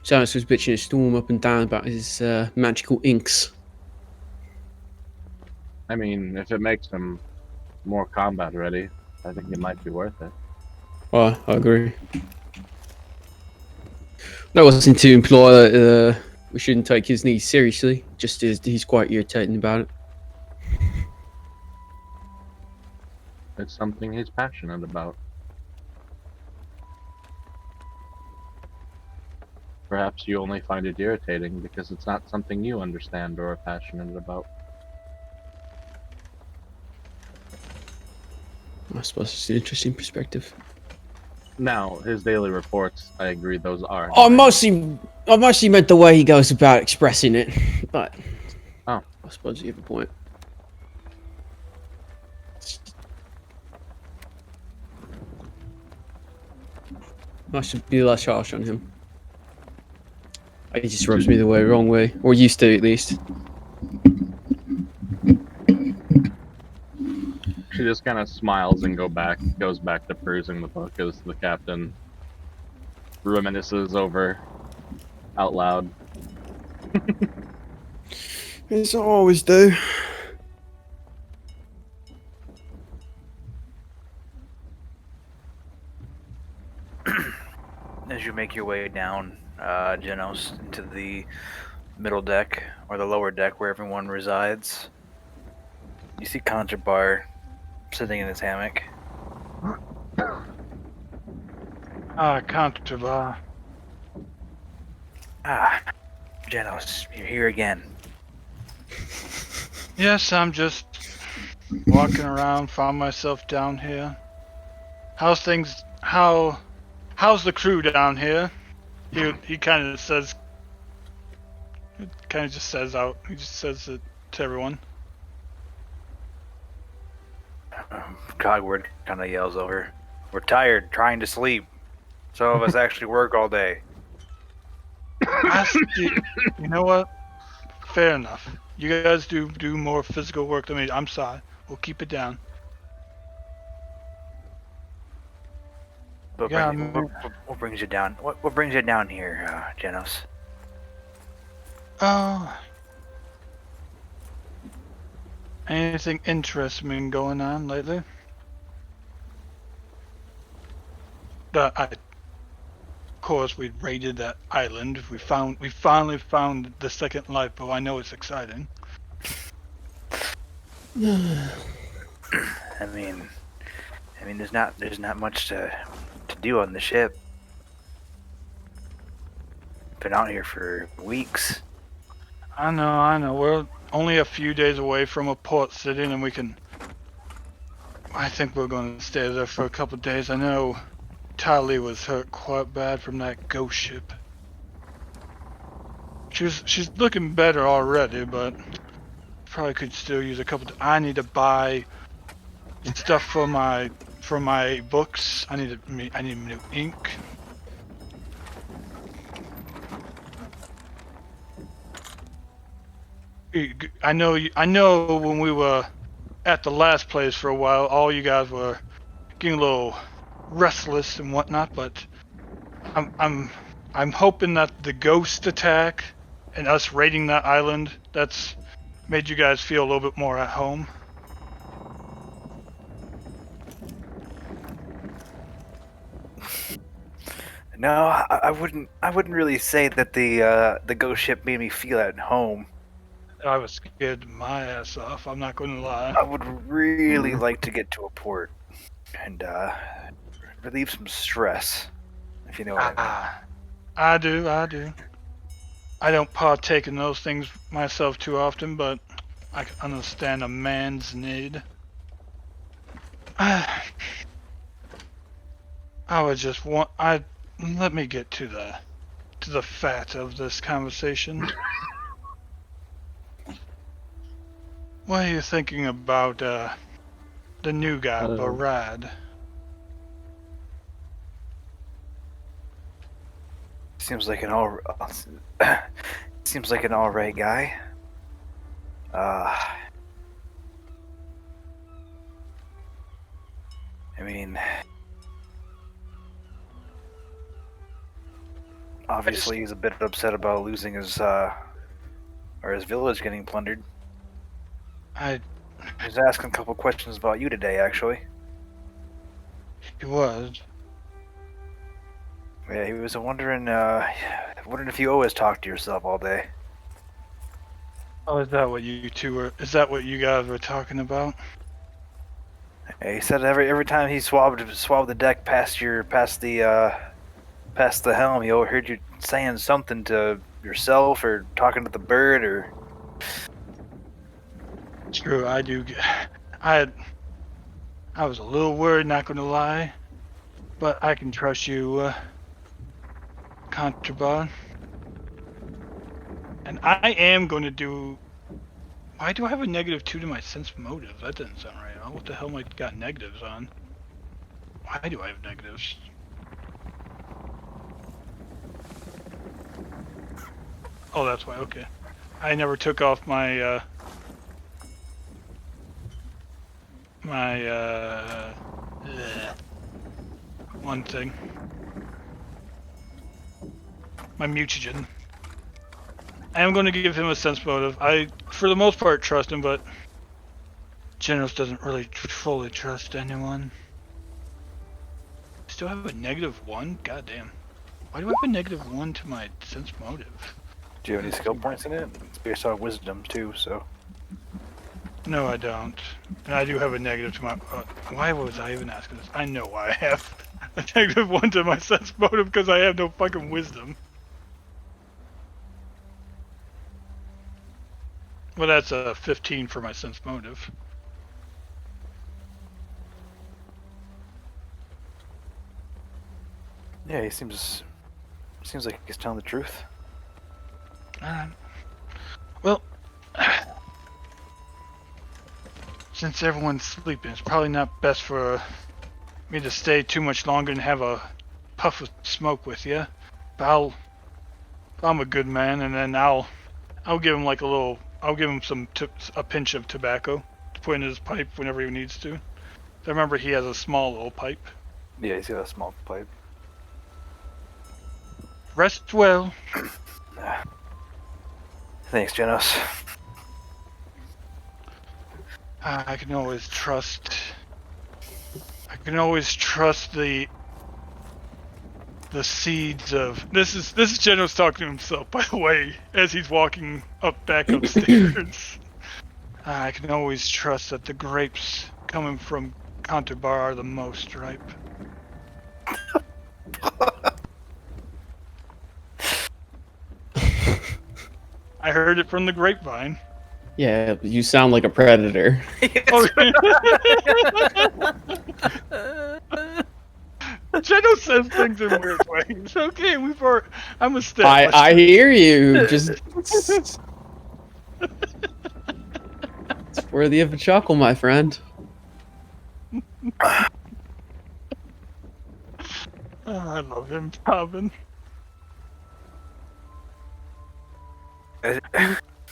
Silas was bitching a storm up and down about his magical inks. I mean, if it makes them more combat ready, I think it might be worth it. Oh, I agree. That wasn't to imply that we shouldn't take his needs seriously, just as he's quite irritating about it. It's something he's passionate about. Perhaps you only find it irritating because it's not something you understand or are passionate about. I suppose it's an interesting perspective. Now, his daily reports, I agree, those are. I mostly meant the way he goes about expressing it, but Oh. I suppose you have a point. I should be less harsh on him. He just rubs me the wrong way, or used to at least. She just kind of smiles and goes back to perusing the book as the captain reminisces over out loud. As I always do. As you make your way down, Genos, into the middle deck, or the lower deck where everyone resides, you see Contrabar sitting in his hammock. Contrabar. Ah, Genos, you're here again. Yes, I'm just walking around, found myself down here. How's things? How's the crew down here? He kind of says, he just says it to everyone. Cogward kind of yells over. We're tired, trying to sleep. Some of us actually work all day. You know what? Fair enough. You guys do more physical work than me. I'm sorry. We'll keep it down. What, Yeah, what brings you down? What brings you down here, Genos? oh. Anything interesting going on lately? Of course, we raided that island. We finally found the second lifeboat. I know it's exciting. I mean, there's not much to do on the ship. Been out here for weeks. I know. We're only a few days away from a port city, and I think we're going to stay there for a couple of days. I know Tali was hurt quite bad from that ghost ship. She's looking better already, but probably could still use a couple. I need to buy stuff for my books. I need new ink. I know when we were at the last place for a while, all you guys were getting a little restless and whatnot, but I'm hoping that the ghost attack and us raiding that island, that's made you guys feel a little bit more at home. No, I wouldn't. I wouldn't really say that the ghost ship made me feel at home. I was scared my ass off. I'm not going to lie. I would really like to get to a port and relieve some stress, if you know what I mean. I do. I don't partake in those things myself too often, but I can understand a man's need. I let me get to the fat of this conversation. What are you thinking about the new guy, Barad? Seems like an all right guy. I mean, obviously he's a bit upset about losing his village getting plundered. He was asking a couple questions about you today, actually. He was. Yeah, he was wondering if you always talk to yourself all day. Oh, is that what you guys were talking about? Yeah, he said every time he swabbed the deck past the helm, he overheard you saying something to yourself or talking to the bird or. True, I do. I was a little worried, not gonna lie, but I can trust you, Contraband. And I am going to do. Why do I have a -2 to my sense motive? That doesn't sound right. What the hell am I got negatives on? Why do I have negatives? Oh, that's why. Okay, I never took off my one thing. My mutagen. I am going to give him a sense motive. I, for the most part, trust him, but Genos doesn't really fully trust anyone. Still have a -1? God damn. Why do I have a -1 to my sense motive? Do you have any skill points in it? It's based on wisdom too, so. No, I don't. And I do have a negative to my. Why was I even asking this? I know why I have a -1 to my sense motive because I have no fucking wisdom. Well, that's a 15 for my sense motive. Yeah, he seems like he's telling the truth. Well, since everyone's sleeping, it's probably not best for me to stay too much longer and have a puff of smoke with you. But I'm a good man, and then I'll I'll give him like a little. I'll give him a pinch of tobacco to put in his pipe whenever he needs to. I remember he has a small little pipe. Yeah, he's got a small pipe. Rest well. Thanks, Genos. I can always trust. I can always trust the seeds of this is Genos talking to himself, by the way, as he's walking back upstairs. I can always trust that the grapes coming from Canterbar are the most ripe. I heard it from the grapevine. Yeah, you sound like a predator. Genos says things in weird ways. Okay, I'm a step. I hear you. Just it's worthy of a chuckle, my friend. I love him, Robin.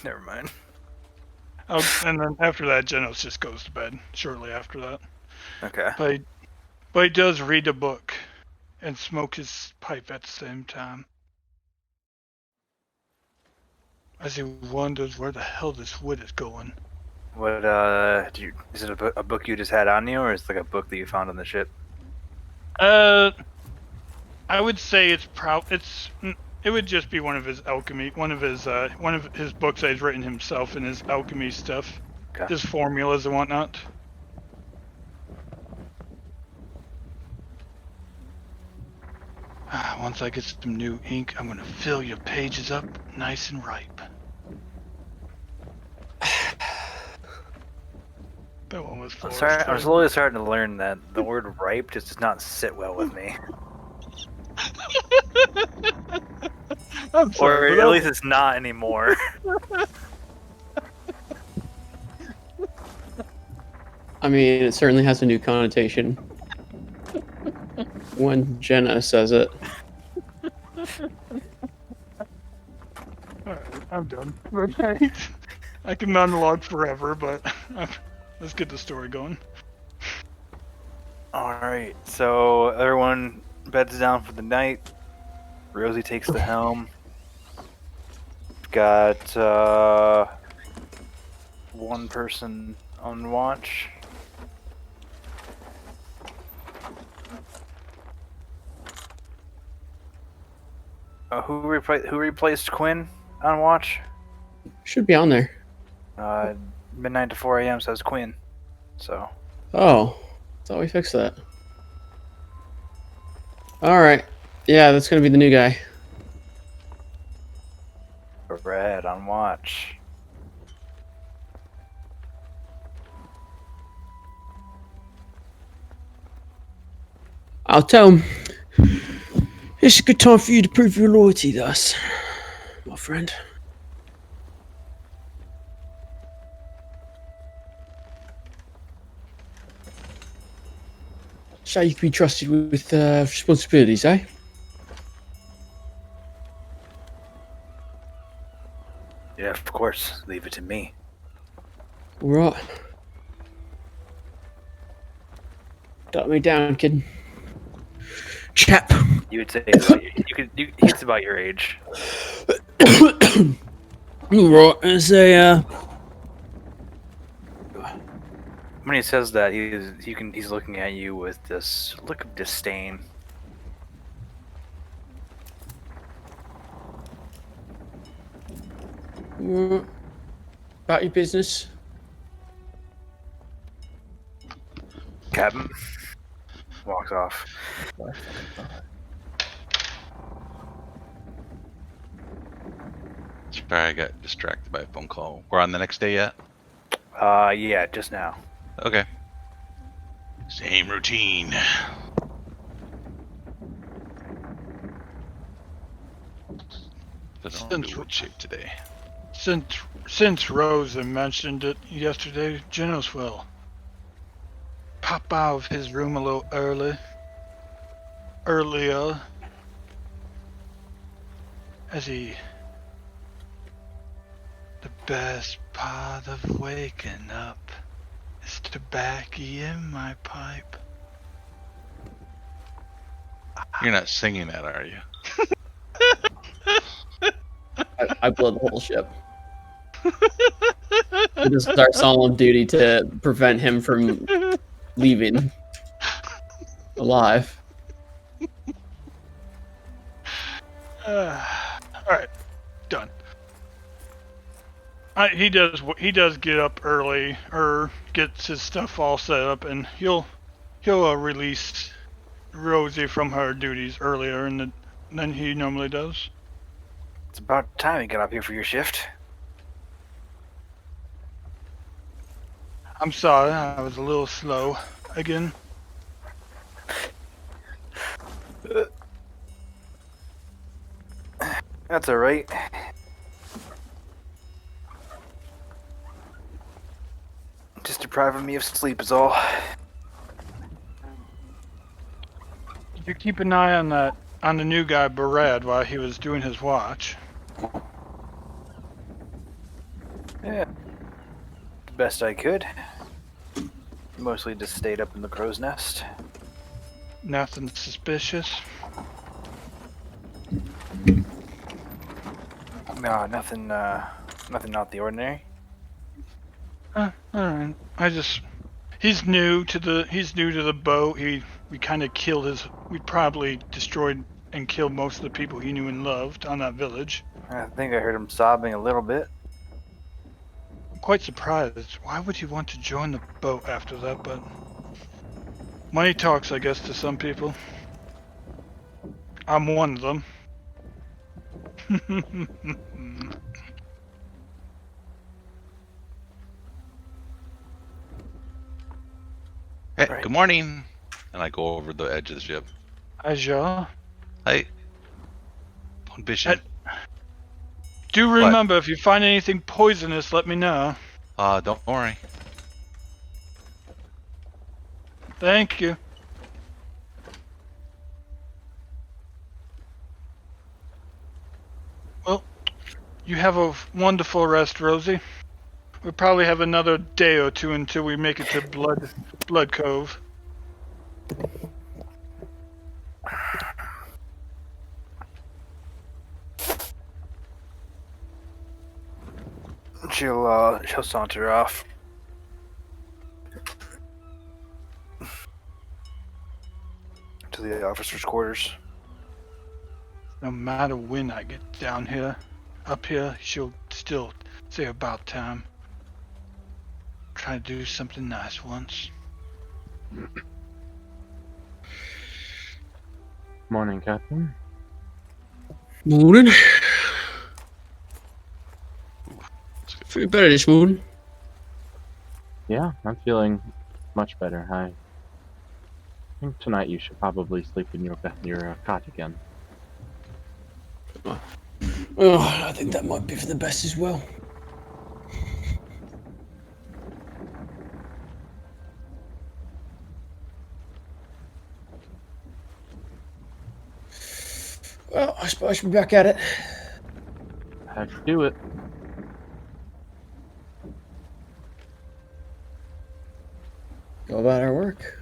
Never mind. And then after that, Genos just goes to bed. Shortly after that, Okay. but he does read a book and smoke his pipe at the same time, as he wonders where the hell this wood is going. What is it a book you just had on you, or is it like a book that you found on the ship? I would say it would just be one of his alchemy, one of his books that he's written himself in his alchemy stuff, Okay. his formulas and whatnot. Once I get some new ink, I'm gonna fill your pages up nice and ripe. That one was I'm sorry, I'm slowly starting to learn that the word ripe just does not sit well with me. I'm sorry, Or at least it's not anymore. I mean, it certainly has a new connotation when Jenna says it. Alright, I'm done. Okay. I can monologue forever, but let's get the story going. Alright, so everyone beds down for the night. Rosie takes the helm. Got one person on watch. Who replaced Quinn on watch? Should be on there. Midnight to 4 a.m. says Quinn. So. Oh, thought we fixed that. All right. Yeah, that's gonna be the new guy. Red on watch. I'll tell him. It's a good time for you to prove your loyalty to us, my friend. So you can be trusted with responsibilities, eh? Yeah, of course. Leave it to me. All right. Duck me down, kid. Chap. You would say he's about your age. Right, as a When he says that, he's looking at you with this look of disdain. about your business. Captain walks off. Sorry, I got distracted by a phone call. We're on the next day yet? Yeah, just now. Okay. Same routine. But I'm in good shape today. Since Rosa mentioned it yesterday, Genos will pop out of his room a little earlier, as he best part of waking up is tobacco in my pipe. You're not singing that, are you? I blow the whole ship. It is our solemn duty to prevent him from leaving alive. Alright, done. He does get up early, or gets his stuff all set up, and he'll release Rosie from her duties earlier than he normally does. It's about time you got up here for your shift. I'm sorry, I was a little slow again. That's alright. Just depriving me of sleep is all. You keep an eye on the new guy Barad while he was doing his watch. Yeah. The best I could. Mostly just stayed up in the crow's nest. Nothing suspicious. No, nothing out the ordinary. Alright. He's new to the boat. We kind of we probably destroyed and killed most of the people he knew and loved on that village. I think I heard him sobbing a little bit. I'm quite surprised. Why would he want to join the boat after that? But money talks, I guess, to some people. I'm one of them. Hey, Right. good morning. And I go over the edge of the ship. Aja. Hey. Bishop. Do remember, if you find anything poisonous, let me know. Don't worry. Thank you. Well, you have a wonderful rest, Rosie. We'll probably have another day or two until we make it to Blood Cove. She'll saunter off. To the officers' quarters. No matter when I get up here, she'll still say about time. Try to do something nice once. Morning, Captain. Morning. Feel better this morning. Yeah, I'm feeling much better. I think tonight you should probably sleep in your cot again. Oh, I think that might be for the best as well. Well, I suppose I should be back at it. Let's do it. Go about our work.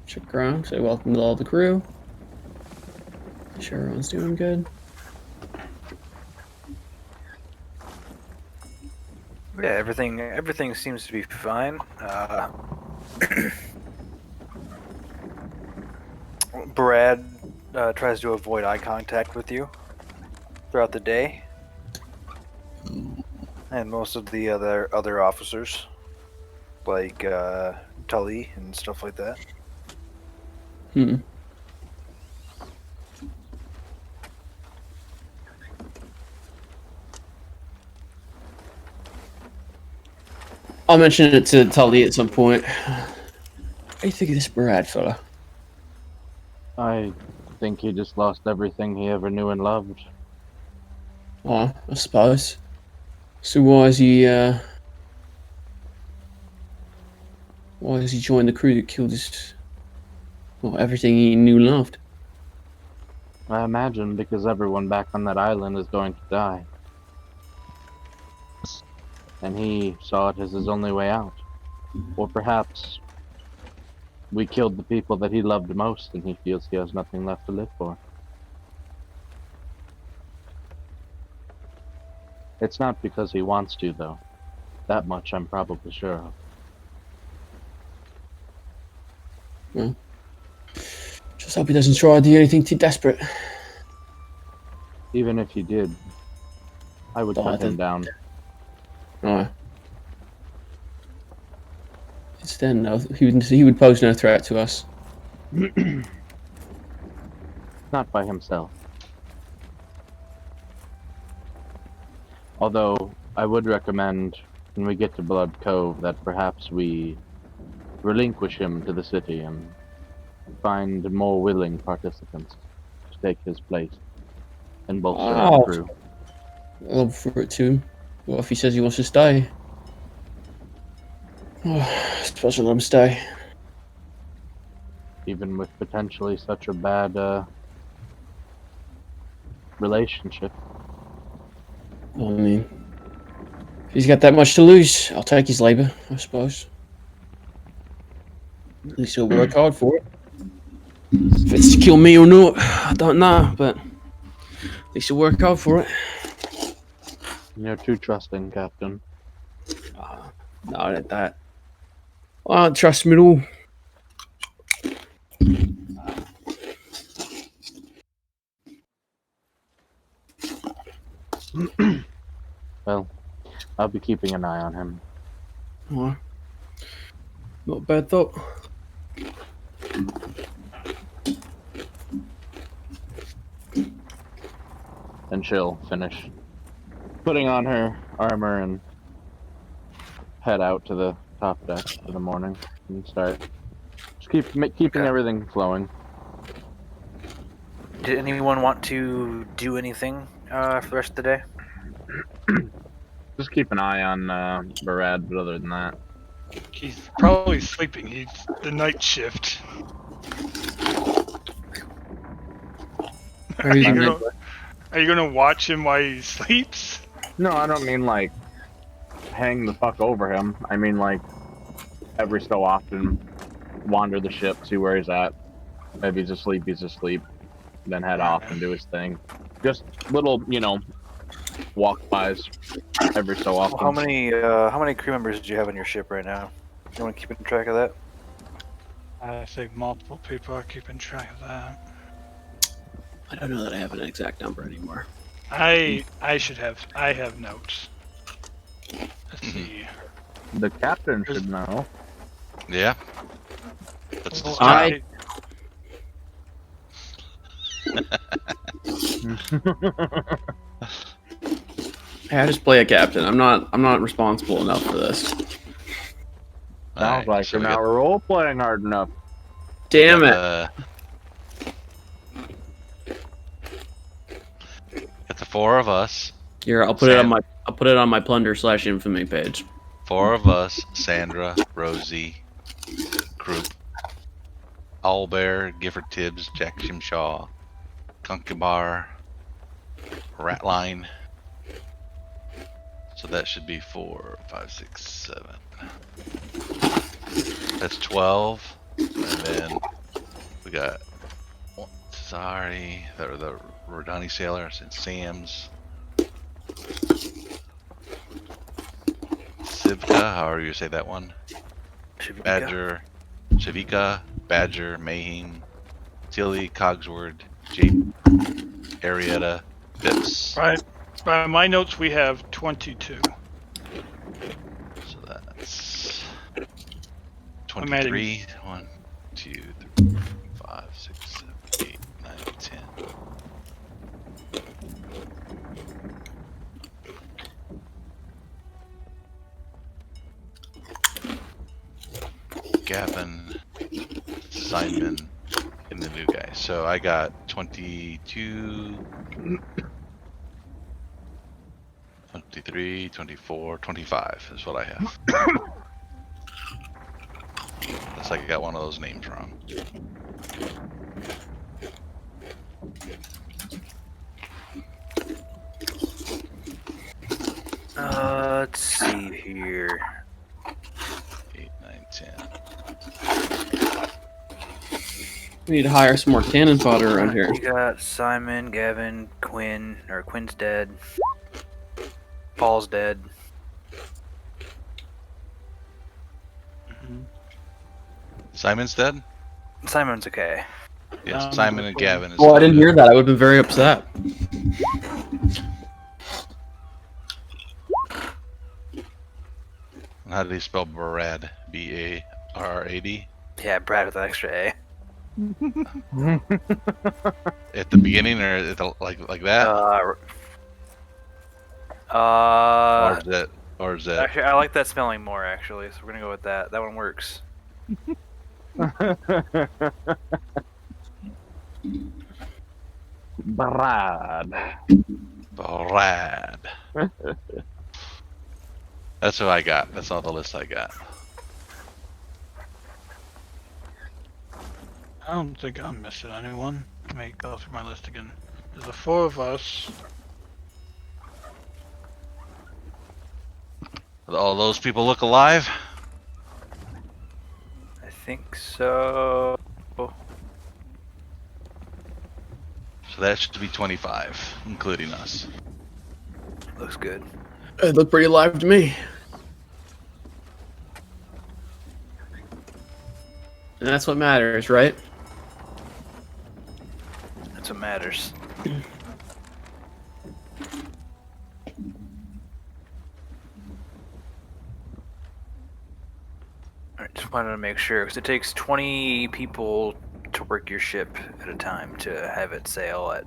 Check around, say welcome to all the crew. Make sure everyone's doing good. Yeah, everything seems to be fine. Brad tries to avoid eye contact with you throughout the day, and most of the other officers, like Tully and stuff like that. I'll mention it to Tully at some point. What do you think of this Brad fella? I think he just lost everything he ever knew and loved. Oh, I suppose. So why has he joined the crew that killed his everything he knew and loved? I imagine because everyone back on that island is going to die. And he saw it as his only way out. Or perhaps we killed the people that he loved most and he feels he has nothing left to live for. It's not because he wants to, though. That much I'm probably sure of. Well, just hope he doesn't try to do anything too desperate. Even if he did, I would cut him down. No. Instead, no, he would pose no threat to us. Not by himself. Although, I would recommend, when we get to Blood Cove, that perhaps we relinquish him to the city and find more willing participants to take his place and bolster our crew. I'll offer it to him. What if he says he wants to stay? Oh, I suppose I'll let him stay. Even with potentially such a bad relationship. I mean, if he's got that much to lose, I'll take his labor, I suppose. At least he'll work hard for it. If it's to kill me or not, I don't know, but at least he'll work hard for it. You're too trusting, Captain. No, not that. I don't trust him at all. Well, I'll be keeping an eye on him. Alright. Not a bad thought. And she'll finish putting on her armor and head out to the top deck for the morning and start just keeping everything flowing. Did anyone want to do anything for the rest of the day? Just keep an eye on Barad, but other than that, He's probably sleeping. He's the night shift. Are you gonna watch him while he sleeps? no, I don't mean like hang the fuck over him. I mean like every so often wander the ship, see where he's at. If he's asleep, then head off and do his thing. Just little, walk-bys every so often. Well, how many crew members do you have on your ship right now? You want to keep track of that? I think multiple people are keeping track of that. I don't know that I have an exact number anymore. I have notes. Let's see. The captain should know. Yeah. That's the I just play a captain. I'm not responsible enough for this. Sounds like you're not role playing hard enough. Damn it! Got the four of us. Here, I'll put it on my plunder/infamy page. Four of us: Sandra, Rosie, Croup, Owlbear, Gifford Tibbs, Jack Shimshaw, Conkabar, Ratline. So that should be 4, 5, 6, 7. That's 12. And then we got Cesari, the Rodani sailors, and Sam's. Sivka, however you say that one. Badger, Shavika, Badger, Mayhem, Tilly, Cogsword, Jape, Arietta, Pips. Right. By my notes, we have 22. So that's I'm adding- 23. 1, 2, 3, 4, 5, 6, 7, 8, 9, 10. Gavin, Simon, and the new guy. So I got 22, 23, 24, 25 is what I have. Looks like I got one of those names wrong. Let's see here. 8, 9, 10. We need to hire some more cannon fodder around here. You got Simon, Gavin, Quinn, or Quinn's dead. Paul's dead. Simon's dead? Simon's okay. Yes, Simon and Gavin is Oh, I didn't hear that. I would have been very upset. How do you spell Barad? B-A-R-R-A-D? Yeah, Brad with an extra A. At the beginning, or at the, like that? Or is that? Actually, I like that spelling more, actually, so we're gonna go with that. That one works. Brad. Barad. That's what I got. That's all the list I got. I don't think I'm missing anyone. Let me go through my list again. There's the 4 of us. All those people look alive? I think so. So that should be 25, including us. Looks good. It looked pretty alive to me. And that's what matters, right? That's what matters. Alright, just wanted to make sure, because it takes 20 people to work your ship at a time to have it sail at...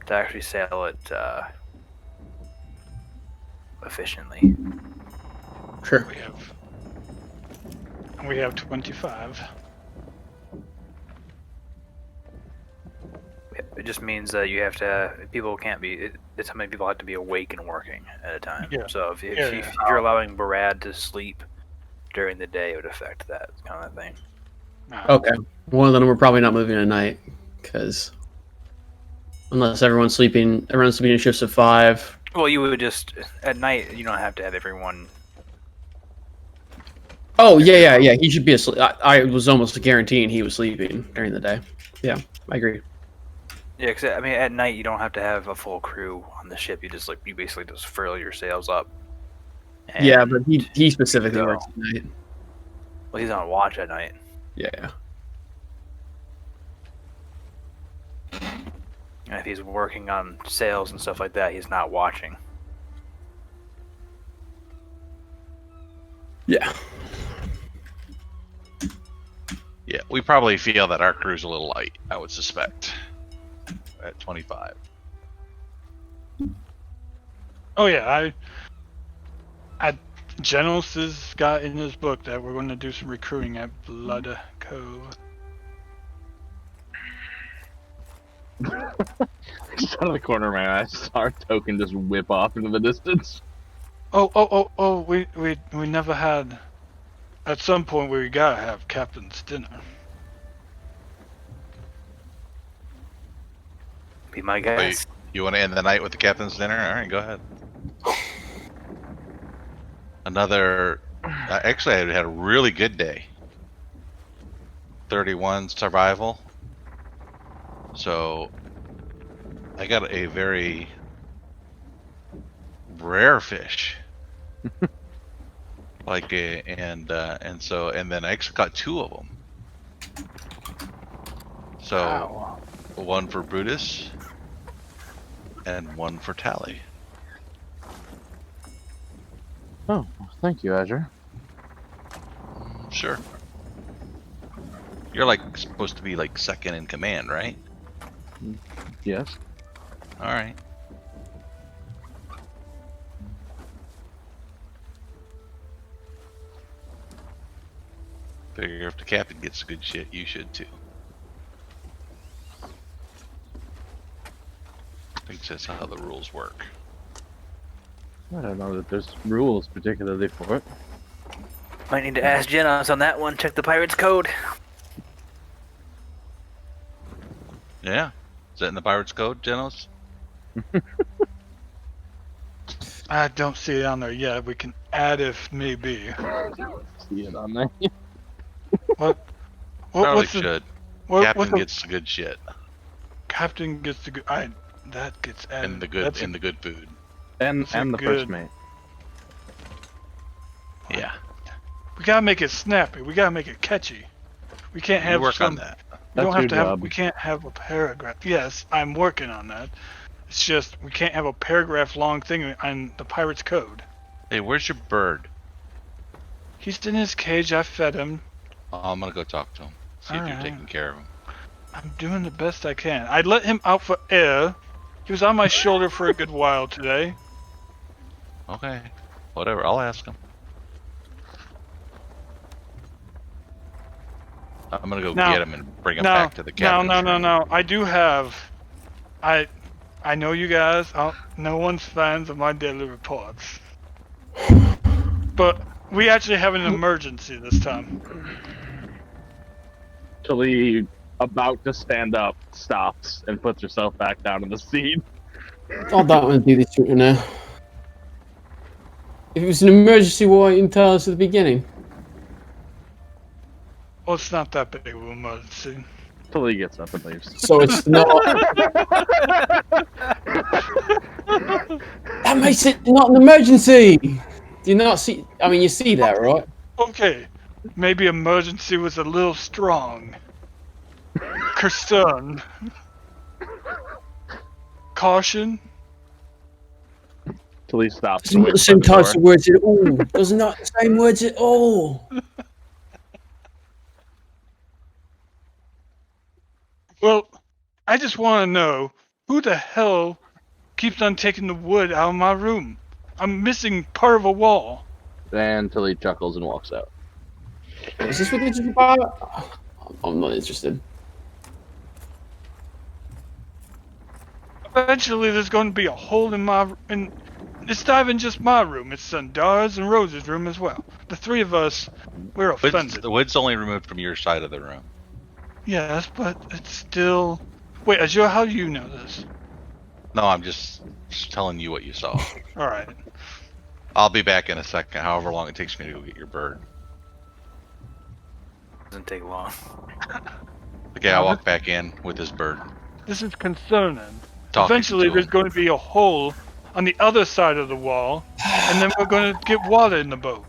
to actually sail it, efficiently. Sure. We have 25. It just means that you have to... people can't be... it's how many people have to be awake and working at a time. Yeah. So if you're allowing Barad to sleep during the day, it would affect that kind of thing. Okay. Well, then we're probably not moving at night, because unless everyone's sleeping in shifts of 5. Well, you would just... at night, you don't have to have everyone... Oh, yeah. He should be asleep. I was almost guaranteeing he was sleeping during the day. Yeah, I agree. Yeah, because I mean, at night you don't have to have a full crew on the ship. You just you basically just furl your sails up. Yeah, but he specifically works at night. Well, he's on watch at night. Yeah. And if he's working on sails and stuff like that, he's not watching. Yeah. Yeah, we probably feel that our crew's a little light, I would suspect. At 25. Oh yeah, Genos has got in his book that we're going to do some recruiting at Blood Cove. Just out of the corner of my eye, I saw our token just whip off into the distance. Oh, we never had... At some point we gotta have captain's dinner. Be my guest. You want to end the night with the captain's dinner? Alright, go ahead. Another... actually, I had a really good day. 31 survival. So, I got a very rare fish. And then I actually got 2 of them. So, Wow. one for Brutus and one for Tally. Oh, thank you, Azure. Sure. You're supposed to be second in command, right? Yes. Alright. Figure if the captain gets good shit, you should too. I think that's how the rules work. I don't know that there's rules particularly for it. Might need to ask Genos on that one. Check the pirate's code. Yeah. Is that in the Pirates Code, Genos? I don't see it on there yet. We can add if maybe. See it on there. What? Probably What's the should. what's Captain the gets the good shit captain gets the good? That gets added. and the good That's and the good food. And That's a the first good- mate. Yeah. we gotta make it snappy. We gotta make it catchy. We can't You have work some. on that. We don't That's have your to job. have. We can't have a paragraph. Yes, I'm working on that. It's just we can't have a paragraph long thing on the pirate's code. Hey, where's your bird? He's in his cage. I fed him. Oh, I'm gonna go talk to him. See if you're Alright. taking care of him. I'm doing the best I can. I let him out for air. He was on my shoulder for a good while today. Okay. Whatever. I'll ask him. I'm gonna go Now- get him and bring him No, back to the cabin. no. I do have. I know you guys. No one's fans of my daily reports. But we actually have an emergency this time. Actually, about to stand up, stops and puts herself back down in the seat. I don't want to do this right now. If it was an emergency, why didn't tell us at the beginning? Well, it's not that big of an emergency. Till he gets up and leaves. So it's not. That makes it not an emergency. Do you not see? I mean, you see that, right? Okay, maybe emergency was a little strong. Concern. Caution. Till he stops. It's not the same types of words at all. Those are not the same words at all. Well, I just want to know who the hell keeps on taking the wood out of my room. I'm missing part of a wall. And till he chuckles and walks out. Is this what this is about? I'm not interested. Eventually, there's going to be a hole in my. It's not even just my room. It's Sandara's and Rose's room as well. The three of us, we're offended. The wood's only removed from your side of the room. Yes, but it's still. Wait, Azure, how do you know this? No, I'm just telling you what you saw. All right. I'll be back in a second, however long it takes me to go get your bird. Doesn't take long. Okay, I walk back in with his bird. This is concerning. Talking Eventually, to there's him. going to be a hole on the other side of the wall, and then we're going to get water in the boat.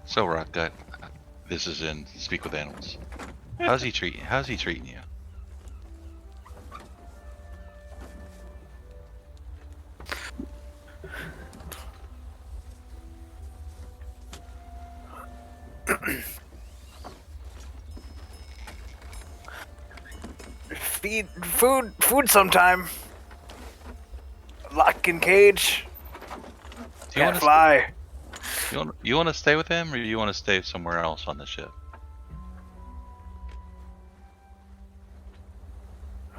So, Rockgut, this is in Speak with Animals. How's he treating you? Feed food sometime. Lock in cage. Do you Can't want to fly. you want to stay with him, or do you want to stay somewhere else on the ship?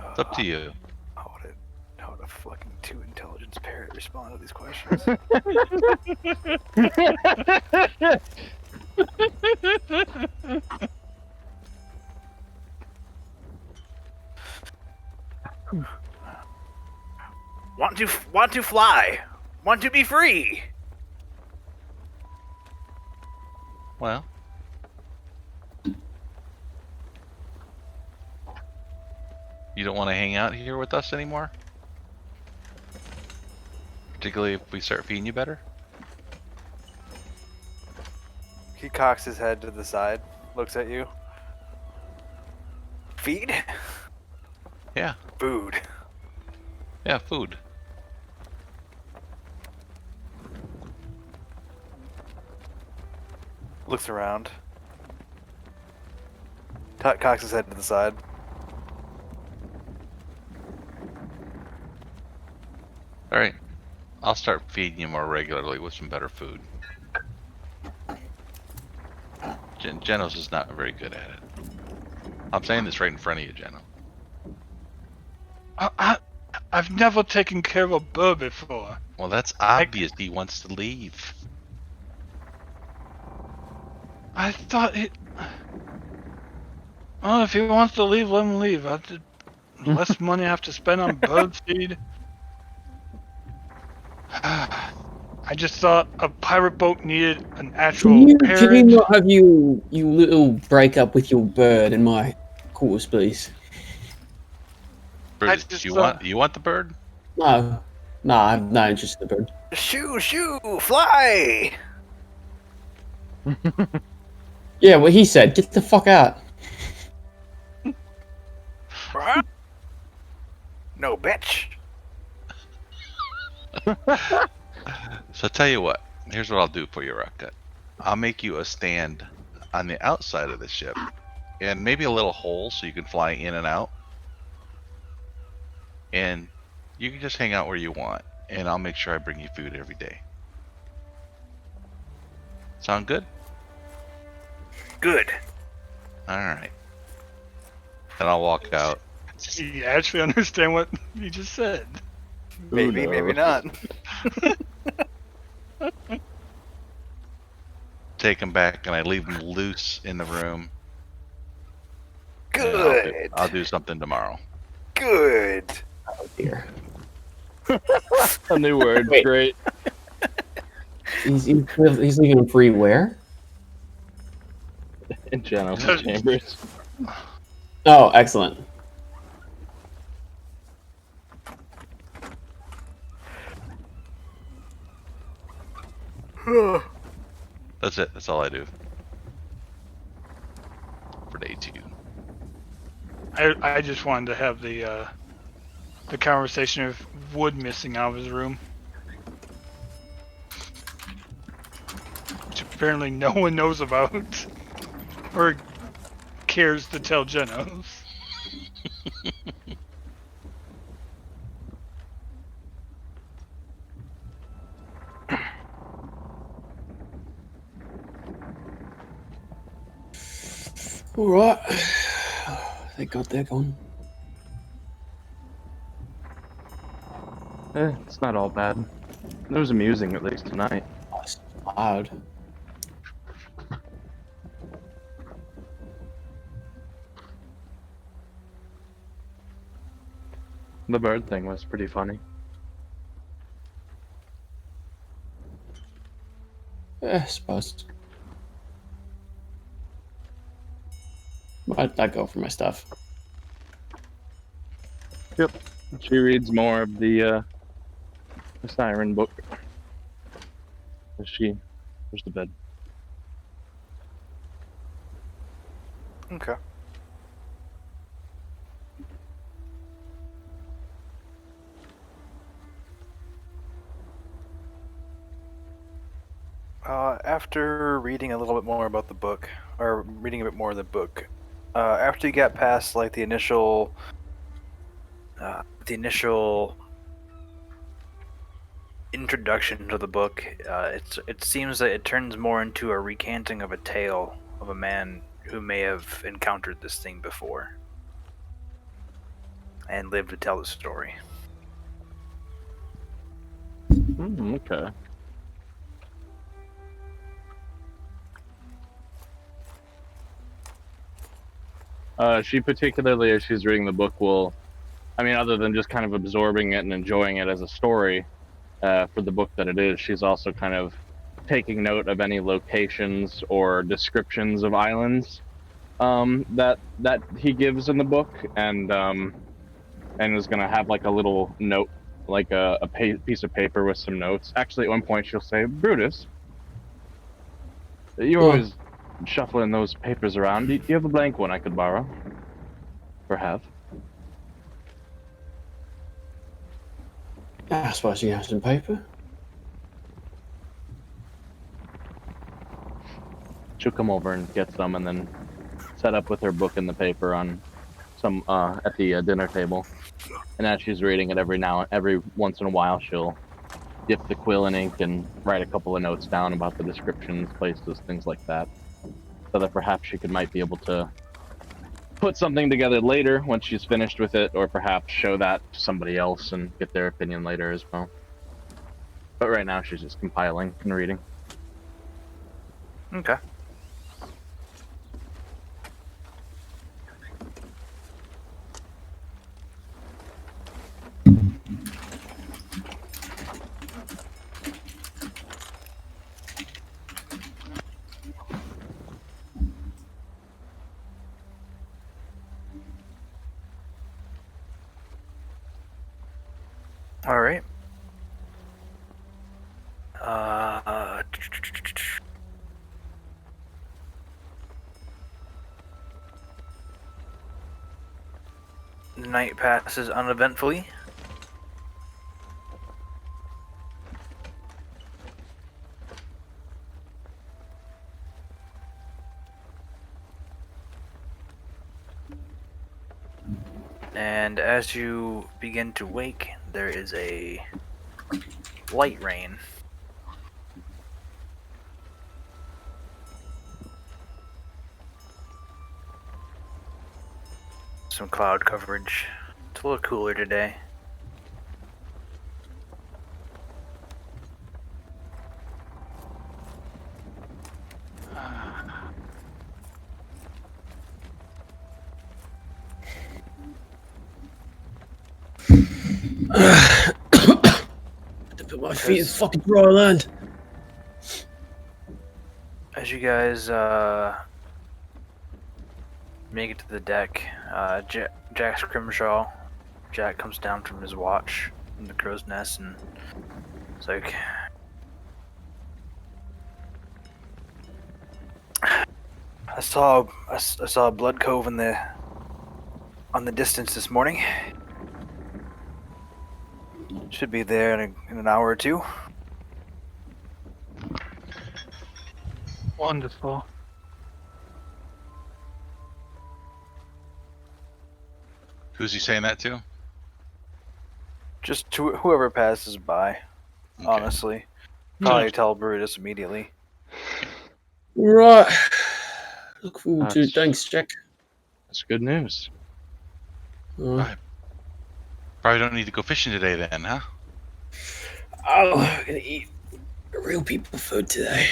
It's up to you. How would a fucking two intelligence parrot respond to these questions? Want to fly. Want to be free. Well, you don't want to hang out here with us anymore? Particularly if we start feeding you better? He cocks his head to the side, looks at you. Feed? Yeah. Food. Yeah, food. Looks around. Cocks his head to the side. Alright. I'll start feeding you more regularly with some better food. Genos is not very good at it. I'm saying this right in front of you, Geno. I've never taken care of a bird before. Well, that's obvious. He wants to leave. I thought it. Well, if he wants to leave, let him leave. Less money I have to spend on bird seed. I just thought a pirate boat needed an actual Can you carriage. not have you little break up with your bird in my quarters, please? Brutus, just you want the bird? No, no, I have no interest in the bird. Shoo, shoo, fly! Yeah, what he said. Get the fuck out. Right? No, bitch. So I tell you what. Here's what I'll do for you, Rocket. I'll make you a stand on the outside of the ship, and maybe a little hole so you can fly in and out. And you can just hang out where you want, and I'll make sure I bring you food every day. Sound good? Good. All right. Then I'll walk out. Do you actually understand what you just said? Maybe, maybe not. Take him back, and I leave him loose in the room. Good. I'll do something tomorrow. Good. Oh dear. A new word. Wait. Great. He's leaving him free where? In general So- chambers. Oh, excellent. That's it. That's all I do for day 2. I just wanted to have the conversation of Wood missing out of his room, which apparently no one knows about or cares to tell Genos. All right. Thank God they're gone. It's not all bad. It was amusing, at least tonight. That's loud. The bird thing was pretty funny. I suppose. I'd go for my stuff. Yep. She reads more of the siren book. As she goes to bed. Okay. After reading a little bit more about the book, or reading a bit more of the book, after you got past like the initial introduction to the book, it seems that it turns more into a recanting of a tale of a man who may have encountered this thing before and lived to tell the story. Okay. She particularly, as she's reading the book, will, I mean, other than just kind of absorbing it and enjoying it as a story, for the book that it is, she's also kind of taking note of any locations or descriptions of islands that he gives in the book, and is gonna have like a little note, like a piece of paper with some notes. Actually, at one point she'll say, "Brutus, you're always shuffling those papers around. Do you have a blank one I could borrow? Or have?" I suppose you have some paper. She'll come over and get some, and then set up with her book and the paper on some at the dinner table. And as she's reading it, every once in a while, she'll dip the quill in ink and write a couple of notes down about the descriptions, places, things like that, so that perhaps she might be able to put something together later when she's finished with it, or perhaps show that to somebody else and get their opinion later as well. But right now, she's just compiling and reading. Okay. All right. The night passes uneventfully. And as you begin to wake, there is a light rain. Some cloud coverage. It's a little cooler today. To put my feet in fucking dry land. As you guys make it to the deck, Jack Scrimshaw, Jack comes down from his watch in the crow's nest, and it's like, I saw a blood cove on the distance this morning. Should be there in an hour or two. Wonderful. Who's he saying that to? Just to whoever passes by. Okay. Honestly, probably tell Brutus immediately. Right. Look forward to it. That's- Thanks, Jack. That's good news. Right. Probably don't need to go fishing today then, huh? Oh, I'm gonna eat real people food today.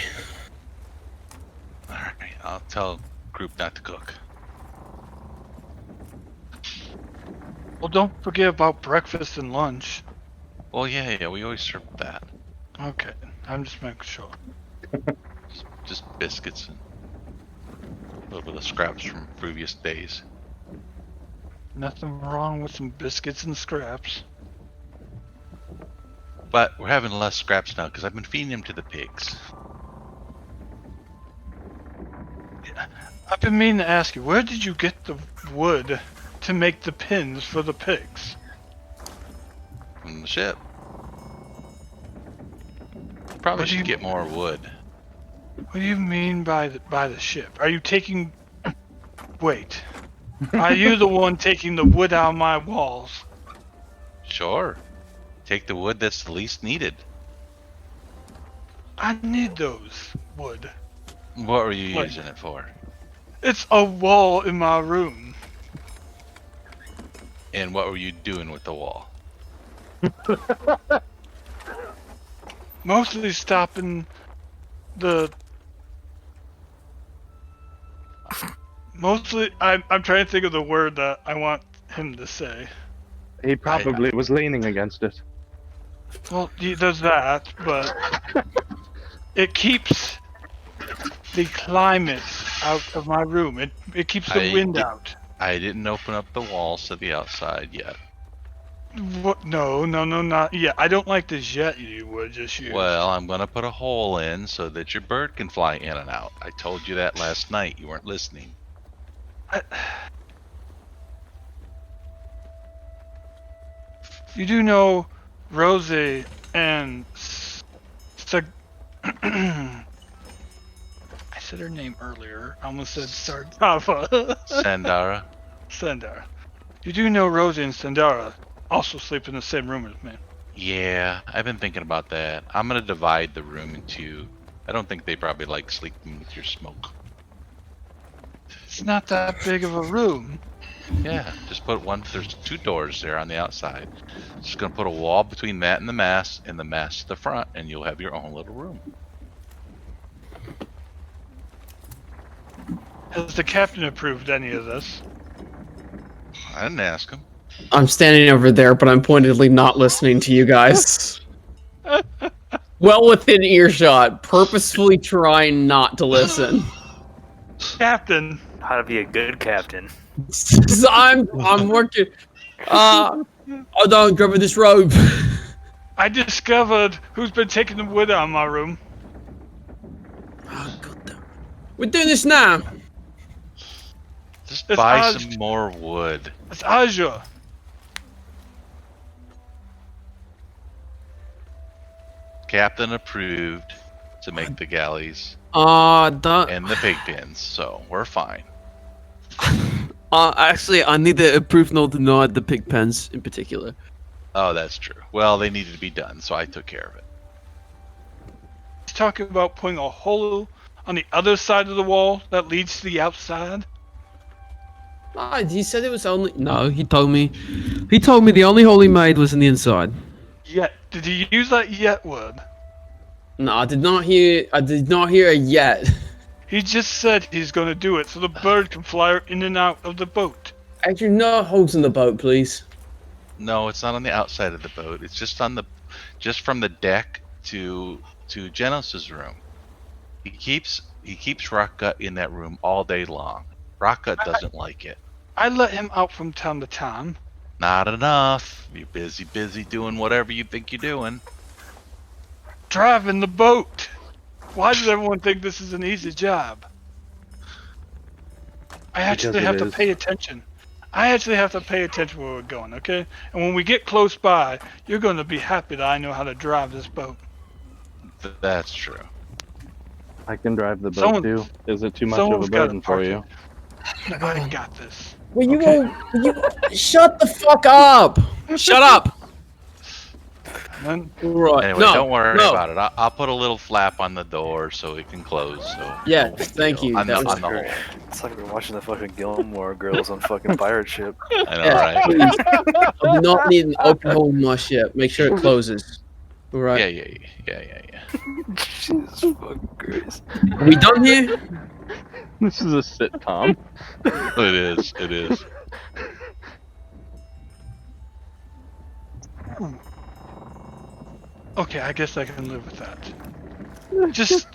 Alright, I'll tell group not to cook. Well, don't forget about breakfast and lunch. Well, yeah, we always serve that. Okay, I'm just making sure. Just biscuits and a little bit of scraps from previous days. Nothing wrong with some biscuits and scraps. But we're having less scraps now because I've been feeding them to the pigs. I've been meaning to ask you, where did you get the wood to make the pins for the pigs? From the ship. Probably What do should you- get more wood. What do you mean by the ship? Are you taking... Wait. Are you the one taking the wood out of my walls? Sure. Take the wood that's the least needed. I need those wood. What were you What? using it for? It's a wall in my room. And what were you doing with the wall? Mostly stopping the... Mostly, I'm trying to think of the word that I want him to say. He probably was leaning against it. Well, he does that, but it keeps the climate out of my room. It keeps the wind out. I didn't open up the walls to the outside yet. What? No, not yet. I don't like this yet. You would just use. Well, I'm gonna put a hole in so that your bird can fly in and out. I told you that last night. You weren't listening. You do know Rose and I said her name earlier. I almost said Sardava. Sandara? Sandara. You do know Rose and Sandara also sleep in the same room as me. Yeah, I've been thinking about that. I'm gonna divide the room in two. I don't think they probably like sleeping with your smoke. It's not that big of a room. Yeah, just put one. There's two doors there on the outside. Just gonna put a wall between that and the mast to the front, and you'll have your own little room. Has the captain approved any of this? I didn't ask him. I'm standing over there, but I'm pointedly not listening to you guys. Well within earshot, purposefully trying not to listen. Captain, How to be a good captain. I'm working. Hold on, grab this rope. I discovered who's been taking the wood out of my room. Oh, God damn. We're doing this now. Just It's buy Aj. some more wood. It's Aja. Captain approved to make the galleys Don't. and the pig pens, so we're fine. Actually, I neither approve nor deny the pig pens in particular. Oh, that's true. Well, they needed to be done, so I took care of it. He's talking about putting a hole on the other side of the wall that leads to the outside. He said it was only. No, he told me. He told me the only hole he made was in the inside. Yet. Did he use that yet word? No, I did not hear. I did not hear a yet. He just said he's gonna do it so the bird can fly in and out of the boat. Actually, no holes in the boat, please. No, it's not on the outside of the boat. It's just on the, just from the deck to Genos's room. He keeps Rockgut in that room all day long. Rockgut doesn't like it. I let him out from time to time. Not enough. You're busy doing whatever you think you're doing. Driving the boat. Why does everyone think this is an easy job? I actually have to pay attention. I actually have to pay attention where we're going, okay? And when we get close by, you're going to be happy that I know how to drive this boat. That's true. I can drive the boat too. Is it too much of a Someone's gotta burden for you? I got this. Will you shut the fuck up? Shut up. And then, Right. Anyway, no, don't worry no. about it. I'll put a little flap on the door so it can close. So Yeah, no big thank deal. you. On the, That was on the whole. It's like we're watching the fucking Gilmore Girls on fucking pirate ship. I know, Yeah, right? please. I do not need an open hole in my ship. Make sure it closes. All right. Yeah. Jesus fucking Christ. Are we done here? This is a sitcom. It is. okay, I guess I can live with that. Just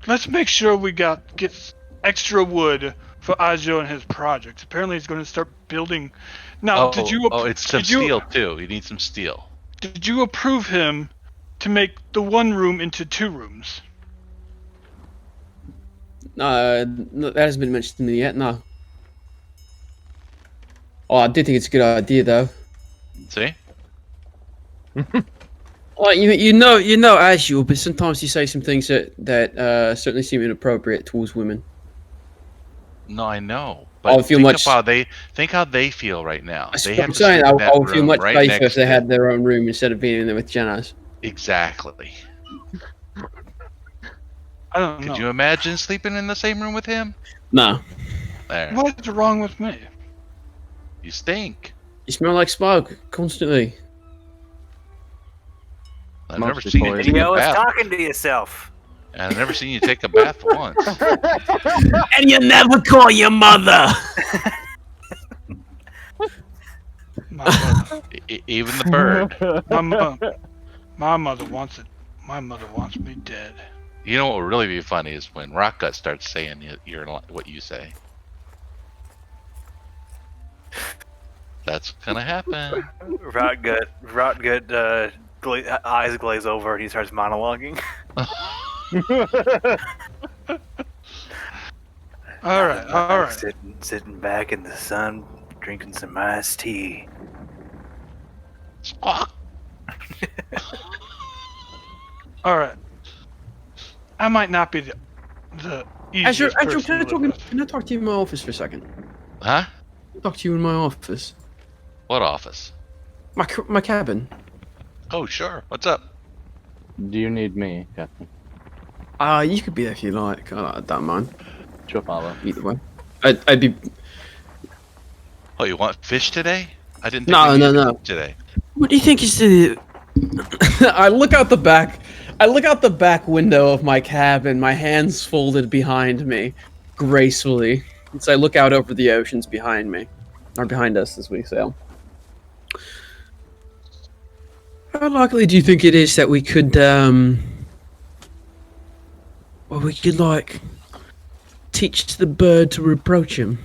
let's make sure we get extra wood for Ajo and his project. Apparently, he's going to start building. Now, did you? It's some steel too. You need some steel. Did you approve him to make the one room into 2 rooms? No, that hasn't been mentioned to me yet. No. Oh, I do think it's a good idea, though. See? Like you know, as you, but sometimes you say some things that certainly seem inappropriate towards women. No, I know. I would But feel think how they feel right now. That's They what have I'm to saying. sleep in I that would feel room much right safer if next they to- had their own room instead of being in there with Janas. Exactly. I don't know. Could you imagine sleeping in the same room with him? No, There. What's wrong with me? You stink. you smell like smoke constantly. I've Mostly never seen you poison. take You a always bath. talking to yourself. And I've never seen you take a bath once. And you never call your mother. My mother, Even the bird. my mother wants it. My mother wants me dead. You know what would really be funny is when Rockgut starts saying what you say. That's gonna happen. Rotgut, eyes glaze over and he starts monologuing. All right. Sitting back in the sun, drinking some iced tea. Squawk. All right. I might not be the easiest Andrew, person to live with. can I talk to you in my office for a second? Huh? Talk to you in my office. What office? My cabin. Oh, sure. What's up? Do you need me, Captain? You could be there if you like. I don't mind. She'll follow. Either way. I'd be. Oh, you want fish today? I didn't think No, we needed no. fish today. What do you think is the? I look out the back. I look out the back window of my cabin, my hands folded behind me, gracefully. As I look out over the oceans behind me, or behind us as we sail. How likely do you think it is that we could, like, teach the bird to reproach him?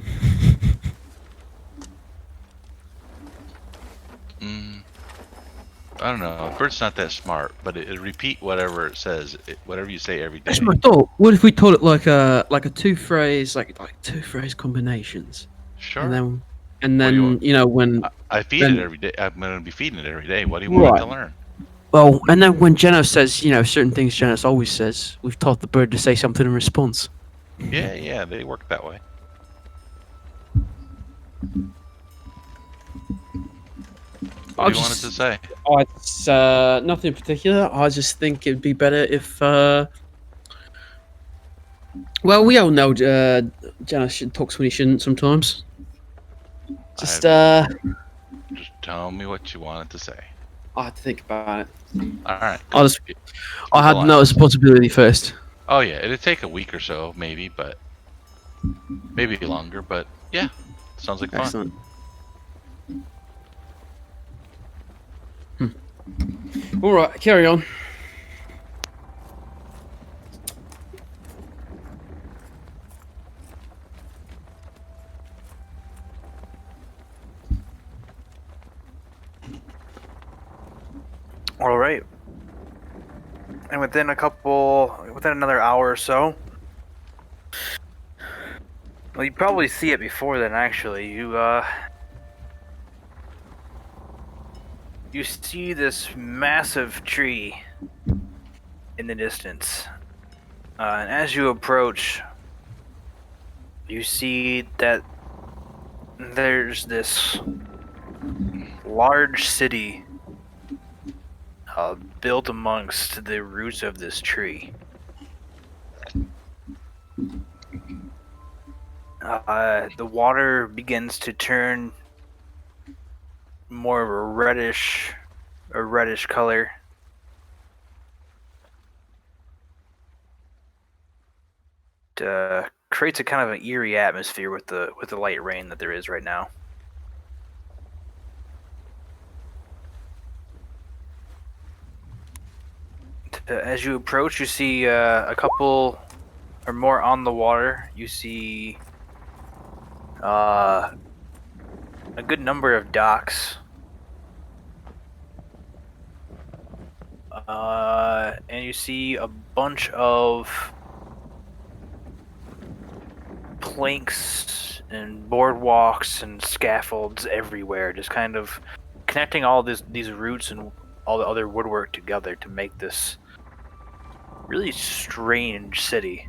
I don't know. A bird's not that smart, but it repeat whatever it says, whatever you say every That's day. my thought. What if we told it like a two phrase, like two phrase combinations, Sure. and What do you want? then when I feed it then every day. I'm going to be feeding it every day. What do you want it right. to learn? Well, and then when Jenna says certain things, Jenna always says we've taught the bird to say something in response. Yeah, they work that way. What do you want it to say? It's nothing in particular. I just think it'd be better if. Well, we all know Jenna talks when he shouldn't sometimes. Just Just tell me what you want it to say. I have to think about it. All right. I'll have to notice the possibility first. Oh yeah, it'd take a week or so, maybe, but maybe longer. But yeah, sounds like fun. Excellent. All right, carry on. All right. And within another hour or so, well, you probably see it before then. Actually, you see this massive tree in the distance, and as you approach, you see that there's this large city built amongst the roots of this tree. The water begins to turn more of a reddish color. It creates a kind of an eerie atmosphere with the light rain that there is right now. As you approach, you see a couple or more on the water. You see a good number of docks. And you see a bunch of planks and boardwalks and scaffolds everywhere, just kind of connecting all these roots and all the other woodwork together to make this really strange city.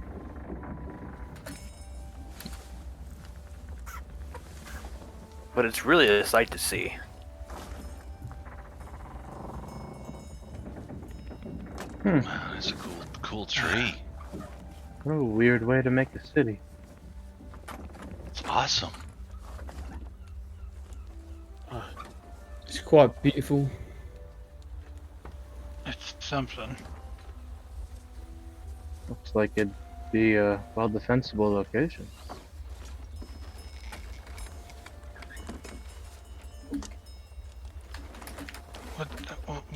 But it's really a sight to see. It's a cool tree. What a weird way to make a city. It's awesome. It's quite beautiful. It's something. Looks like it'd be a well-defensible location.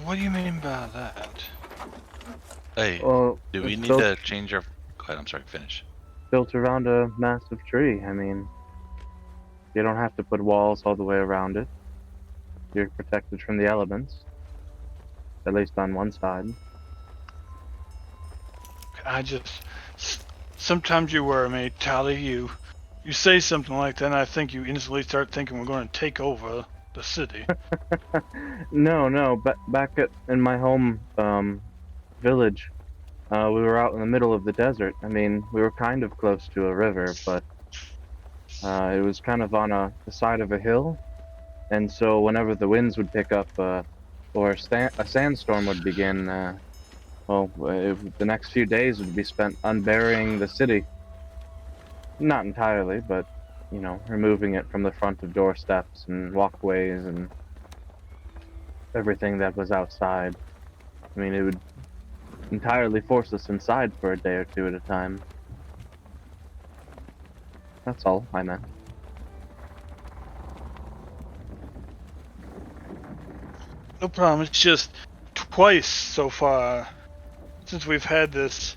What do you mean by that? Hey, Well, do we it's need built, to change our... Go ahead, I'm sorry, finish. built around a massive tree. I mean, you don't have to put walls all the way around it. You're protected from the elements, at least on one side. Sometimes you worry me, Tally. You say something like that, and I think you instantly start thinking we're going to take over the city. No. Back in my home village, we were out in the middle of the desert. I mean, we were kind of close to a river, but it was kind of on the side of a hill. And so whenever the winds would pick up, or a sandstorm would begin, the next few days would be spent unburying the city. Not entirely, but, removing it from the front of doorsteps and walkways and everything that was outside. I mean, it would entirely force us inside for a day or two at a time. That's all I meant. No problem. It's just twice so far since we've had this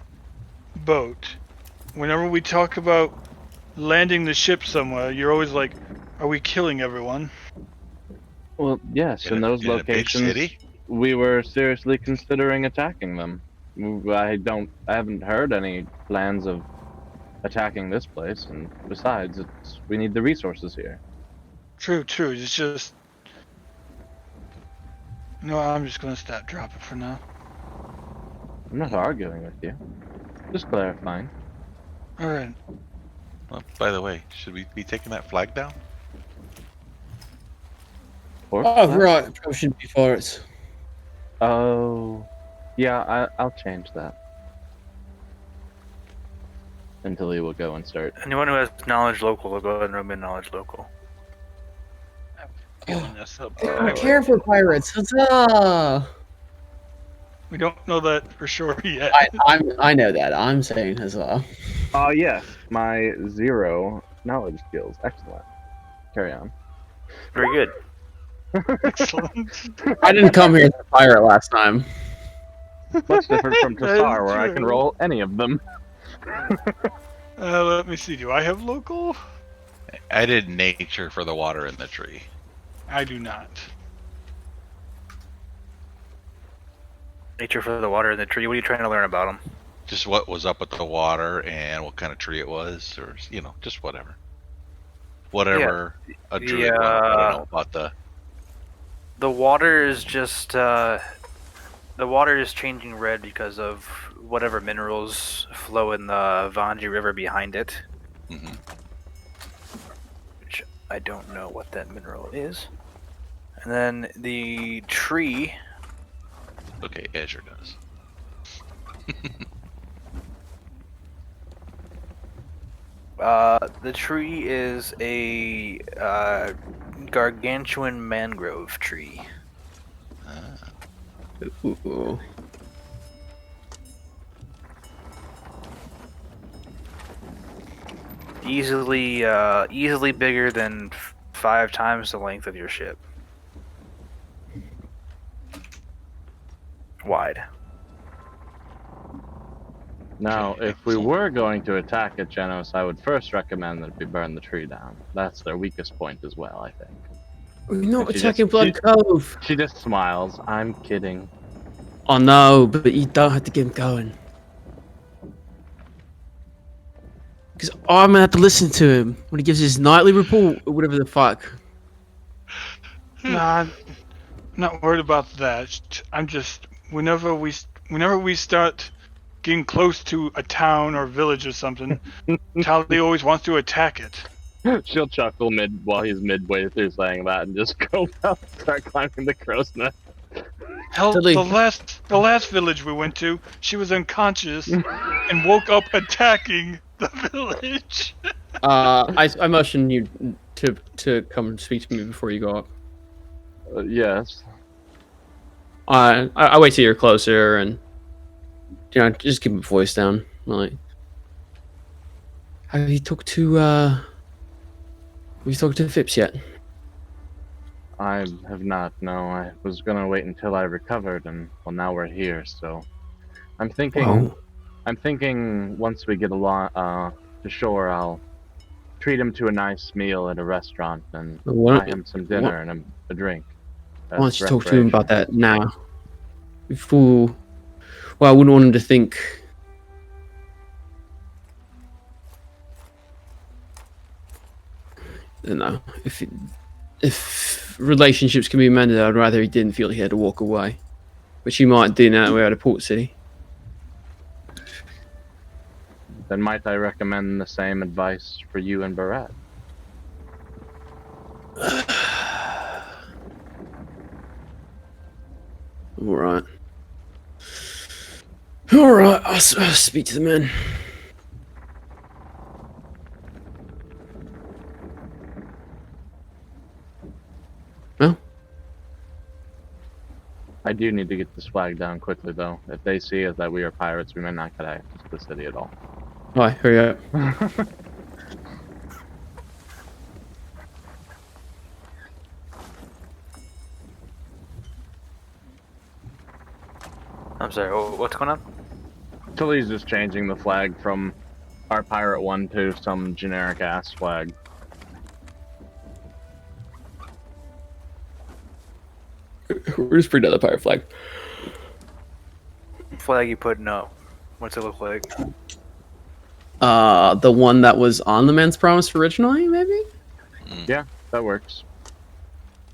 boat. Whenever we talk about landing the ship somewhere, you're always like, "Are we killing everyone?" Well, yes, in those a big locations, city? we were seriously considering attacking them. I haven't heard any plans of attacking this place, and besides, we need the resources here. True. It's just. No, I'm just gonna stop dropping for now. I'm not arguing with you, just clarifying. All right. Well, by the way, should we be taking that flag down? Oh, right. Probably shouldn't be pirates. Oh, yeah, I'll change that. Until he will go and start. Anyone who has knowledge local will go ahead and rub in knowledge local. Feeling us up. I don't care for pirates. Huzzah! We don't know that for sure yet. I know that. I'm saying huzzah. Oh, yes, my 0 knowledge skills. Excellent. Carry on. Very good. Excellent. I didn't come here as a pirate last time. Much different from That is Tassar, where I can true. roll any of them. Let me see. Do I have local? I did nature for the water in the tree. I do not. Nature for the water in the tree. What are you trying to learn about them? Just what was up with the water and what kind of tree it was, or just whatever. Whatever a druid wanted. I don't know about The water is just the water is changing red because of whatever minerals flow in the Vanji River behind it. Mhm. Which I don't know what that mineral is. And then the tree. Okay, Azure does. The tree is a gargantuan mangrove tree. Ooh. Easily bigger than 5 times the length of your ship. Wide. Now, Okay, if we excellent. were going to attack at Genos, I would first recommend that we burn the tree down. That's their weakest point as well, I think. We're not She attacking just- Blood Cove. She just smiles. I'm kidding. Oh no, but you don't have to get him going. Because I'm gonna have to listen to him when he gives his nightly report or whatever the fuck. Nah, I'm not worried about that. I'm just whenever we start getting close to a town or village or something, Tally always wants to attack it. She'll chuckle while he's midway through saying that and just go up, start climbing the crow's nest. Hell, Totally. the last village we went to, she was unconscious and woke up attacking the village. I motion you to come and speak to me before you go up. Yes. I wait till you're closer and just keep my voice down. Like, have you talked to Phipps yet? I have not, no. I was gonna wait until I recovered, and well, now we're here, so I'm thinking. Well, I'm thinking once we get along to shore, I'll treat him to a nice meal at a restaurant and Why buy don't- him some dinner and a drink. why don't you talk to him about that now? Before, well, I wouldn't want him to think. You know, if relationships can be mended, I'd rather he didn't feel he had to walk away, which he might do now that we're out of Port City. Then might I recommend the same advice for you and Barrett? All right. All right. I'll speak to the men. Well, I do need to get this flag down quickly, though. If they see us that we are pirates, we may not get access to the city at all. all right. Hurry up. I'm sorry. What's going on? Tully's just changing the flag from our pirate one to some generic ass flag. We're just bring down the pirate flag. Flag you putting up? What's it look like? The one that was on the Man's Promise originally, maybe? Yeah, that works.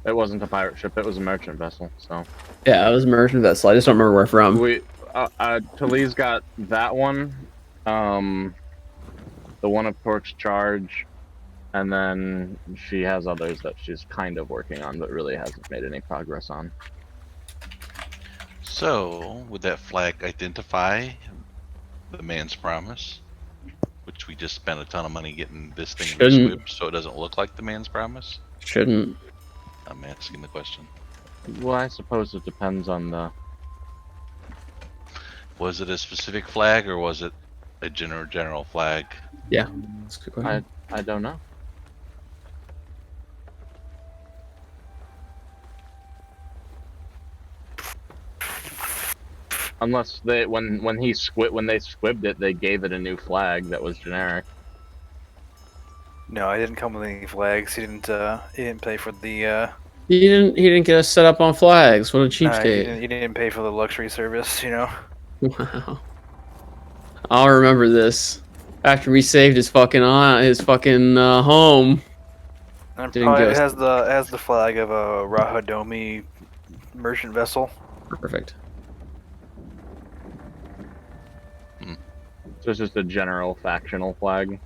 It wasn't a pirate ship; it was a merchant vessel. So Yeah, it was a merchant vessel. I just don't remember where from. Talie's got that one, the one of Torque's charge, and then she has others that she's kind of working on, but really hasn't made any progress on. So, would that flag identify the Man's Promise? Which we just spent a ton of money getting this thing Shouldn't. resquibbed, so it doesn't look like the Man's Promise? Shouldn't. I'm asking the question. Well, I suppose it depends on the. Was it a specific flag, or was it a general flag? Yeah, that's a good question. I don't know. Unless when they squibbed it, they gave it a new flag that was generic. No, I didn't come with any flags. He didn't pay for the. He didn't get us set up on flags. What a He cheapskate. didn't pay for the luxury service. You know. Wow. I'll remember this. After we saved his fucking home. And Didn't give it us- has the flag of a Rahadomi merchant vessel. Perfect. So it's just a general factional flag.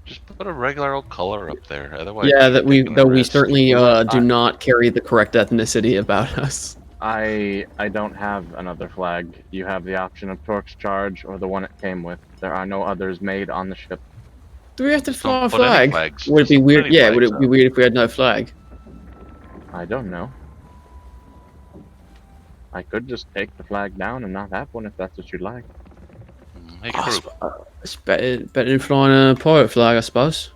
Just put a regular old color up there. Otherwise, Yeah, you're taking the we risk. certainly Look, do not carry the correct ethnicity about us. I don't have another flag. You have the option of Torque's charge or the one it came with. There are no others made on the ship. Do we have to Just fly a don't put any flag? flags. Would it be Just put weird? any Yeah, would flags it be up. weird if we had no flag? I don't know. I could just take the flag down and not have one if that's what you'd like. Hey, Oh, crew. it's better than flying a pirate flag, I suppose.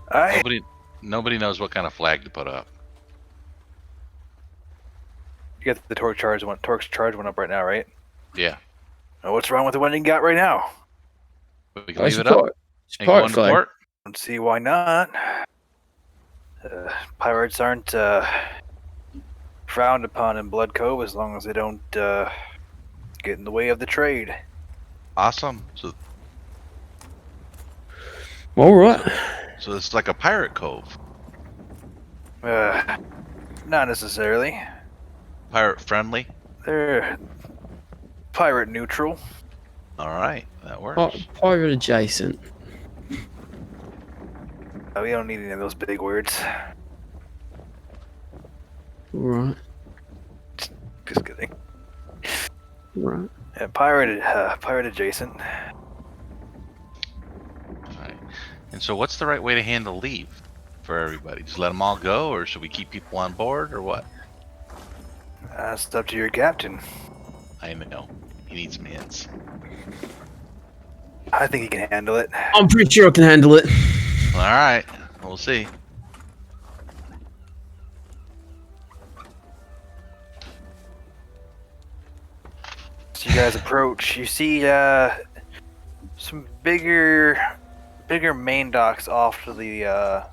Nobody knows what kind of flag to put up. You got the Torque's charge one up right now, right? Yeah, Oh, what's wrong with the one you got right now? we can leave it up It's and go pirate into flag. port. Don't see why not. Pirates aren't frowned upon in Blood Cove as long as they don't get in the way of the trade. Awesome. So All right. it's like a pirate cove. Not necessarily. Pirate friendly. They're pirate neutral. All right, that works. Pirate adjacent. We don't need any of those big words. All right. Just kidding. All right. Yeah, pirate adjacent. All right. And so, what's the right way to handle leave for everybody? Just let them all go, or should we keep people on board, or what? It's up to your captain. I know he needs mints. I think he can handle it. I'm pretty sure I can handle it. All right, we'll see. As you guys approach, you see some bigger main docks off to the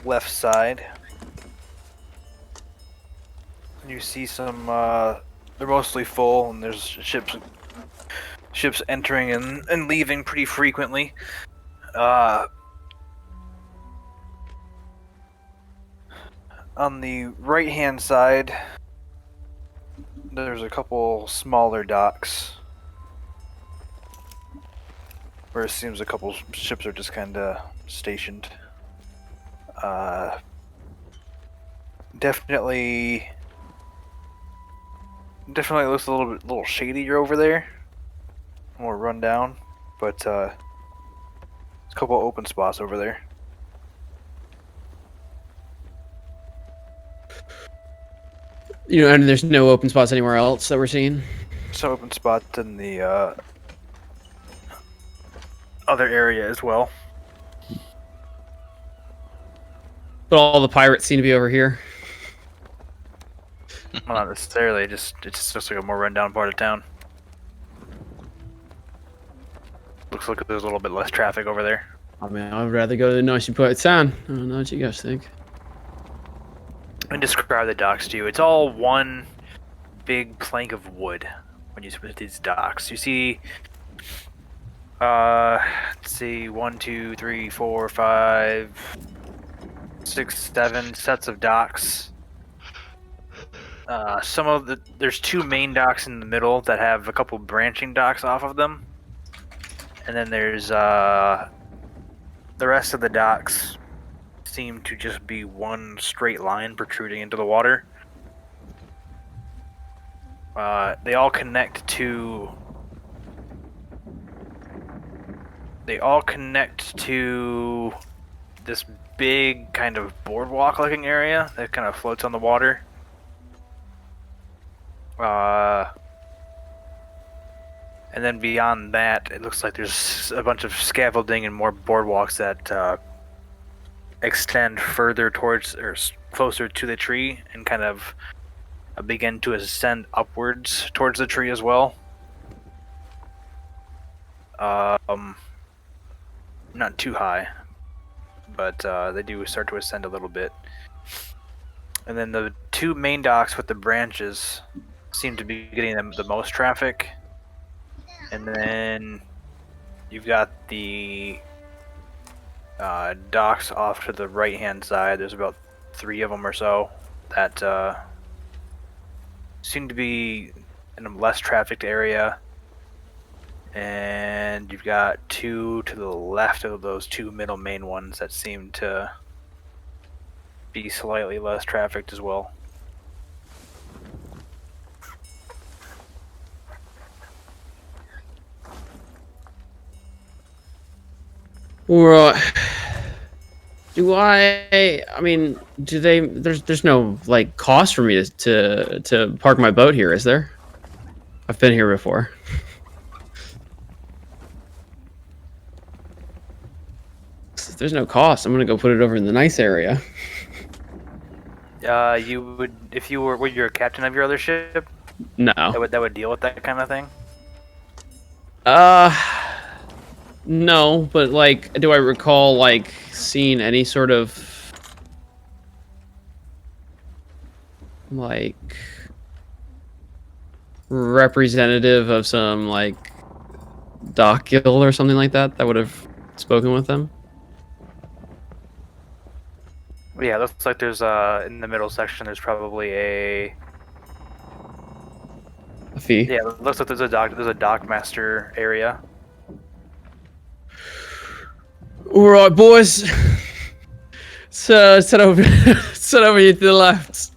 left side. You see some. They're mostly full, and there's ships entering and leaving pretty frequently. On the right-hand side, there's a couple smaller docks where it seems a couple ships are just kind of stationed. Definitely looks a little shadier over there, more run down, but there's a couple open spots over there. You know, and there's no open spots anywhere else that we're seeing. Some open spots in the other area as well. But all the pirates seem to be over here. Well, not necessarily. It just looks like a more rundown part of town. Looks like there's a little bit less traffic over there. I mean, I'd rather go to the nicely part of town. I don't know what you guys think. And describe the docks to you. It's all one big plank of wood when you switch these docks. You see, let's see, 1, 2, 3, 4, 5, 6, 7 sets of docks. There's 2 main docks in the middle that have a couple branching docks off of them, and then there's the rest of the docks seem to just be one straight line protruding into the water. They all connect to this big kind of boardwalk-looking area that kind of floats on the water. And then beyond that, it looks like there's a bunch of scaffolding and more boardwalks that extend further towards or closer to the tree and kind of begin to ascend upwards towards the tree as well. Not too high, but they do start to ascend a little bit. And then the 2 main docks with the branches seem to be getting the most traffic. And then you've got the docks off to the right-hand side. There's about 3 of them or so that seem to be in a less trafficked area. And you've got 2 to the left of those 2 middle main ones that seem to be slightly less trafficked as well. Right. I mean, do they? There's no like cost for me to park my boat here, is there? I've been here before. If there's no cost, I'm gonna go put it over in the nice area. You would, if you were a captain of your other ship, No. that would deal with that kind of thing. No, but like, do I recall like seeing any sort of like representative of some like dock guild or something like that would have spoken with them? Yeah, it looks like there's in the middle section there's probably a fee. Yeah, it looks like there's a dock master area. All right, boys. So set over here to the left.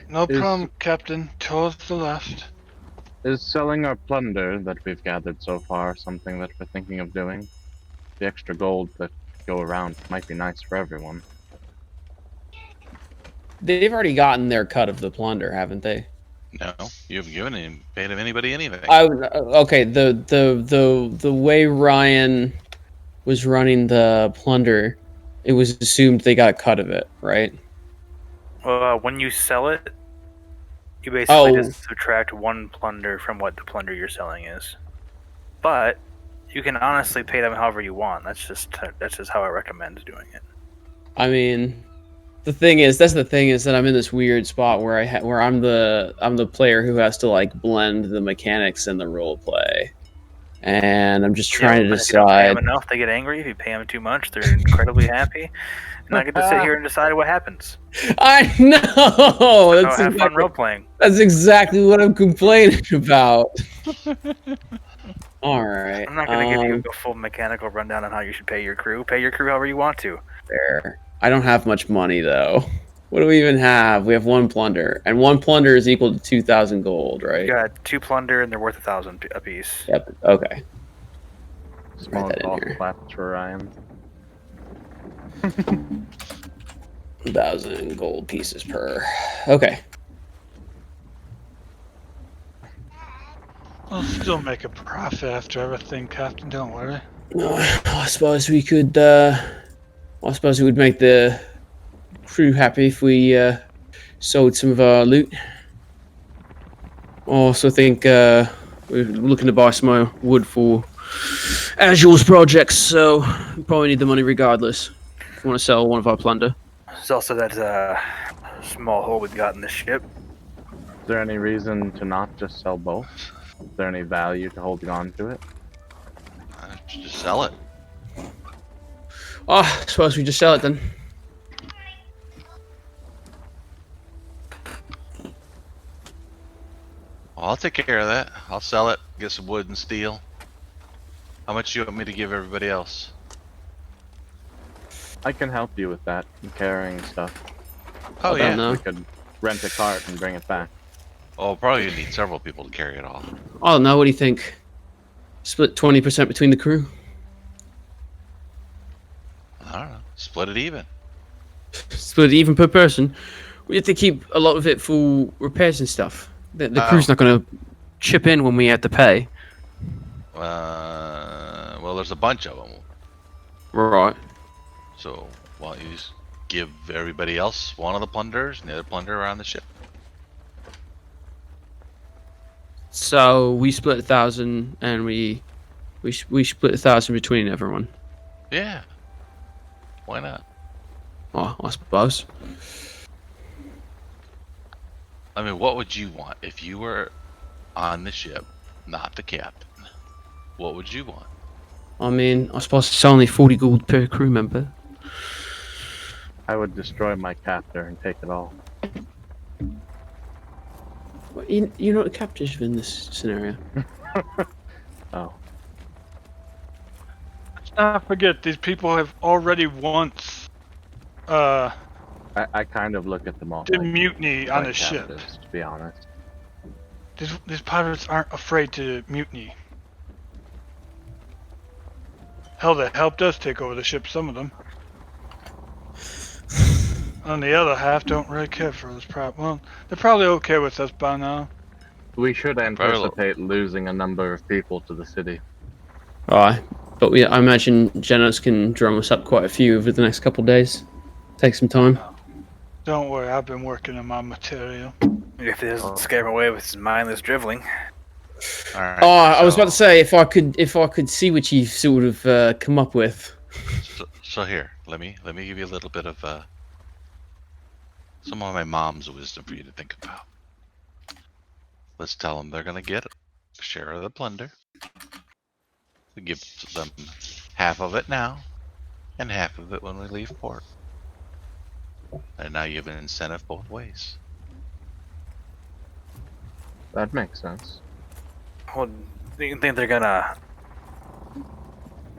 No problem, Captain. Towards the left. Is selling our plunder that we've gathered so far something that we're thinking of doing? The extra gold that go around might be nice for everyone. They've already gotten their cut of the plunder, haven't they? No, you've paid anybody anything. Okay. The way Ryan was running the plunder, it was assumed they got a cut of it, right? When you sell it, you basically just subtract 1 plunder from what the plunder you're selling is. But you can honestly pay them however you want. That's just how I recommend doing it. I mean, that's the thing is that I'm in this weird spot where I'm the player who has to like blend the mechanics and the role play, and I'm just trying to decide. If you don't pay them enough, they get angry. If you pay them too much, they're incredibly happy. And I get to sit here and decide what happens. I know. That's have fun role playing. That's exactly what I'm complaining about. All right. I'm not going to give you a full mechanical rundown on how you should pay your crew. Pay your crew however you want to. Fair. I don't have much money though. What do we even have? We have 1 plunder, and 1 plunder is equal to 2,000 gold, right? You got 2 plunder, and they're worth 1,000 apiece. Yep. Okay. Small golf claps for Ryan. 1,000 gold pieces per. Okay. I'll still make a profit after everything, Captain. Don't worry. I suppose we could. I suppose it would make the crew happy if we sold some of our loot. I also think we're looking to buy some more wood for Azure's projects, so we probably need the money regardless. If we want to sell one of our plunder. There's also that small hole we've got in the ship. Is there any reason to not just sell both? Is there any value to holding on to it? Just sell it. Oh, I suppose we just sell it then. Well, I'll take care of that. I'll sell it, get some wood and steel. How much do you want me to give everybody else? I can help you with that, carrying stuff. Oh, yeah. No. We could rent a cart and bring it back. Oh, probably you need several people to carry it all. I don't know. What do you think? Split 20% between the crew. I don't know. Split it even. Split it even per person. We have to keep a lot of it for repairs and stuff. The crew's not going to chip in when we have to pay. Well, there's a bunch of them. Right. So, why don't you just give everybody else one of the plunders and the other plunder around the ship? So we split 1,000, and we split 1,000 between everyone. Yeah. Why not? Oh, I suppose. I mean, what would you want if you were on the ship, not the captain? What would you want? I mean, I suppose it's only 40 gold per crew member. I would destroy my captor and take it all. Well, you're not a captive in this scenario. Oh. Let's not forget, these people have already once I kind of look at them all did mutiny on like a ship. captives, to be honest. These pirates aren't afraid to mutiny. Hell, they helped us take over the ship, some of them. On the other half, don't really care for us. Well, they're probably okay with us by now. We should anticipate losing a number of people to the city. Alright, but I imagine Genos can drum us up quite a few over the next couple of days. Take some time. Don't worry, I've been working on my material. If he doesn't scare him away with his mindless driveling. Alright. Oh, I was about to say if I could see what you sort of come up with. So here, let me give you a little bit of some of my mom's wisdom for you to think about. Let's tell them they're gonna get a share of the plunder. We give them half of it now, and half of it when we leave port. And now you have an incentive both ways. That makes sense. Well, do you think they're gonna?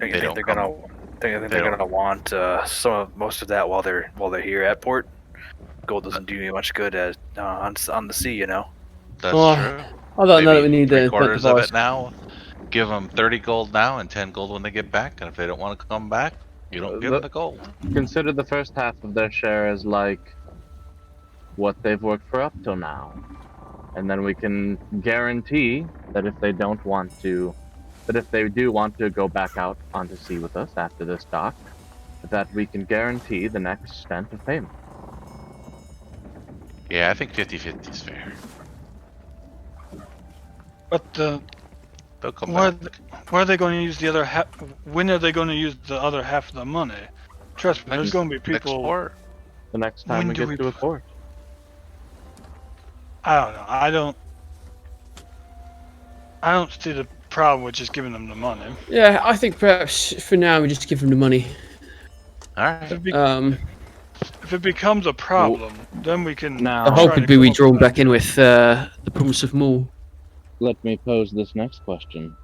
Think they're gonna want most of that while they're here at port? Gold doesn't do you much good on the sea, you know. That's Oh, true. I don't know that we Maybe need the 3/4 of it now. Give them 30 gold now and 10 gold when they get back. And if they don't want to come back, you don't give them the gold. Consider the first half of their share as like what they've worked for up till now. And then we can guarantee that if they don't want to, that if they do want to go back out onto sea with us after this dock, that we can guarantee the next stint of payment. Yeah, I think 50-50 is fair. But They'll come where back. are they going to use the other half? When are they going to use the other half of the money? Trust me, there's going to be Next people. port. The next time When we do get we- to a port. I don't know. I don't see the problem with just giving them the money. Yeah, I think perhaps for now we just give them the money. Alright. If it becomes a problem, then we can. Now, The try hope to would be we come draw up with back in with the promise of more. let me pose this next question.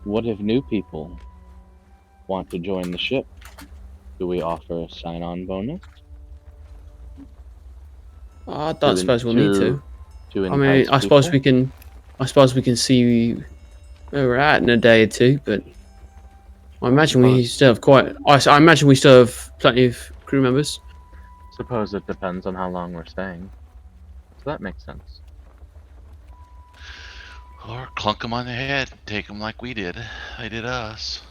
What if new people want to join the ship? Do we offer a sign-on bonus? I don't suppose we'll need to. To I mean, entice I suppose people? we can see where we're at in a day or two, but I imagine we still have I imagine we still have plenty of crew members. Suppose it depends on how long we're staying. So that makes sense. Or clunk them on the head. Take them like we did. They did us.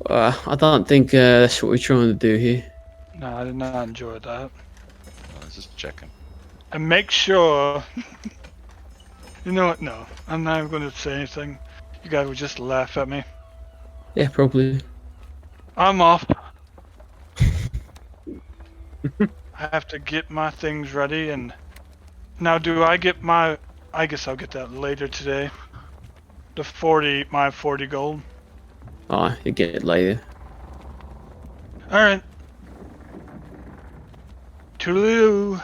I don't think that's what we're trying to do here. No, I did not enjoy that. I was just checking. And make sure. You know what? No, I'm not even going to say anything. You guys would just laugh at me. Yeah, probably. I'm off. I have to get my things ready, and now do I get my... I guess I'll get that later today. My 40 gold. Oh, you get it later. Alright. Toodaloo.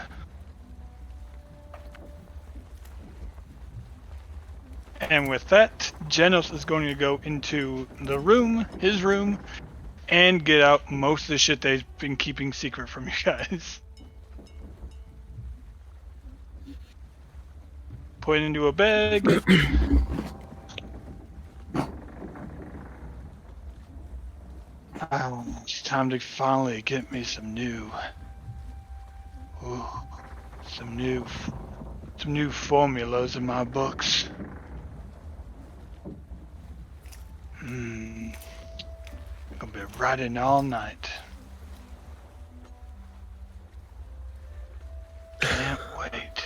And with that, Genos is going to go into his room, and get out most of the shit that he's been keeping secret from you guys. Put it into a bag. It's time to finally get me some new formulas in my books. I'm gonna be writing all night. Can't wait.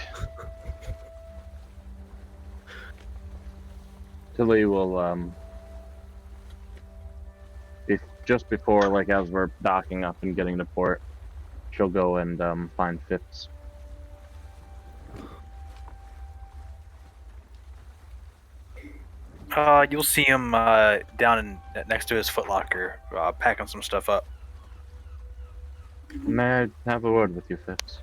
Tilly will just before, like, as we're docking up and getting to port, she'll go and find Phipps. You'll see him next to his footlocker, packing some stuff up. May I have a word with you, Phipps?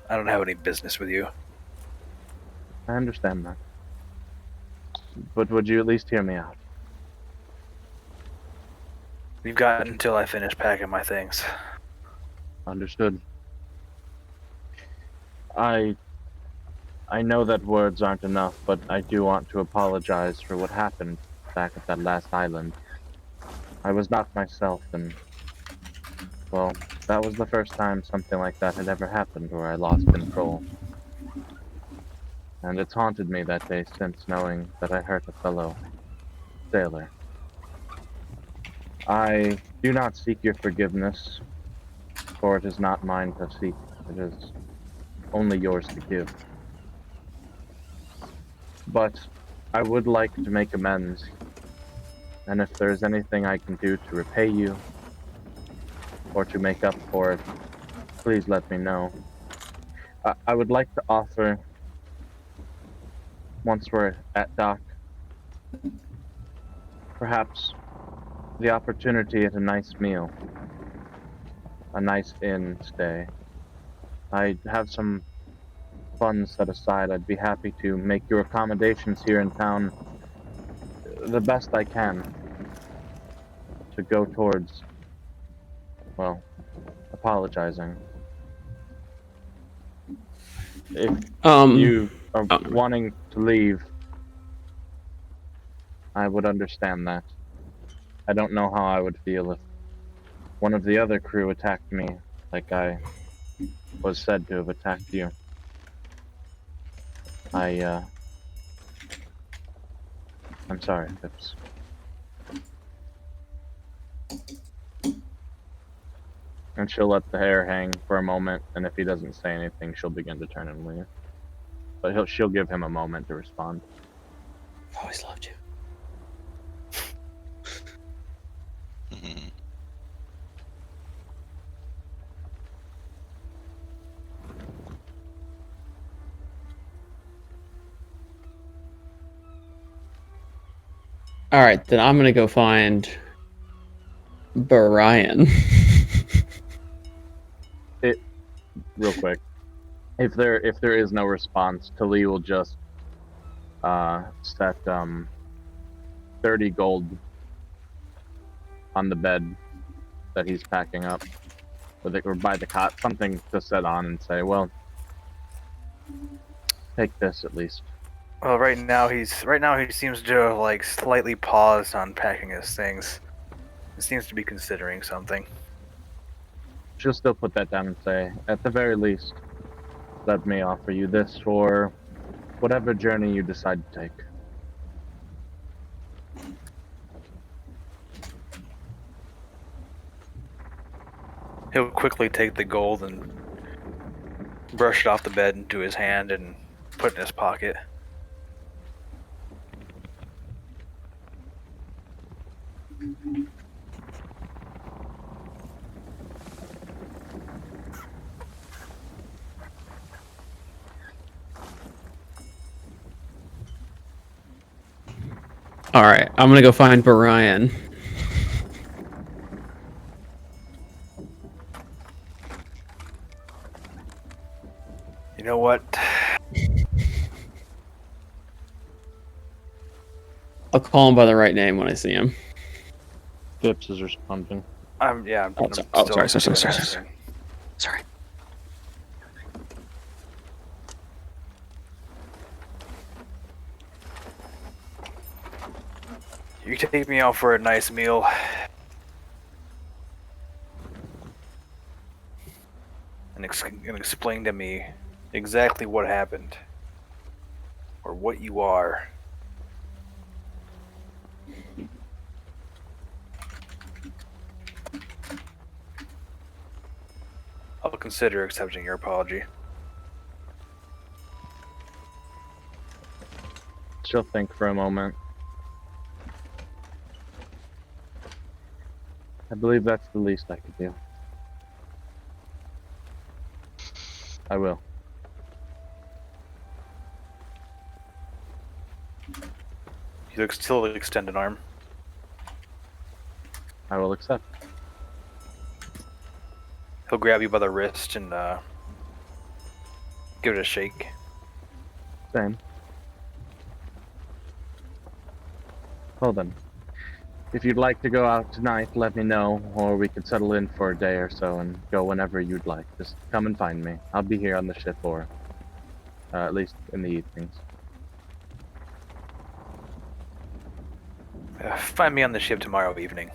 I don't have any business with you. I understand that. But would you at least hear me out? You've got until I finish packing my things. Understood. I know that words aren't enough, but I do want to apologize for what happened back at that last island. I was not myself, and, well, that was the first time something like that had ever happened where I lost control. And it's haunted me that day since, knowing that I hurt a fellow sailor. I do not seek your forgiveness, for it is not mine to seek. It is only yours to give. But I would like to make amends, and if there is anything I can do to repay you, or to make up for it, please let me know. I would like to offer, once we're at dock, perhaps the opportunity at a nice meal, a nice inn stay. I have some funds set aside. I'd be happy to make your accommodations here in town the best I can to go towards, well, apologizing. If you are wanting to leave, I would understand that. I don't know how I would feel if one of the other crew attacked me like I was said to have attacked you. I'm sorry, Phipps. And she'll let the hair hang for a moment, and if he doesn't say anything, she'll begin to turn and leave. But she'll give him a moment to respond. I've always loved you. All right, then I'm gonna go find Brian. Real quick. If there is no response, Tali will just set 30 gold on the bed that he's packing up, or by the cot, something to set on and say, well, take this at least. Well, right now he seems to have like slightly paused on packing his things. He seems to be considering something. She'll still put that down and say, at the very least, let me offer you this for whatever journey you decide to take. He'll quickly take the gold and brush it off the bed into his hand and put it in his pocket. All right, I'm gonna go find Brian. You know what? I'll call him by the right name when I see him. Phipps is responding. I'm sorry. Sorry. You take me out for a nice meal. And explain to me exactly what happened. Or what you are. I'll consider accepting your apology. She'll think for a moment. I believe that's the least I could do. I will. You still extend an arm. I will accept. He'll grab you by the wrist and give it a shake. Same. Well then, if you'd like to go out tonight, let me know, or we could settle in for a day or so and go whenever you'd like. Just come and find me. I'll be here on the ship, or at least in the evenings. Find me on the ship tomorrow evening.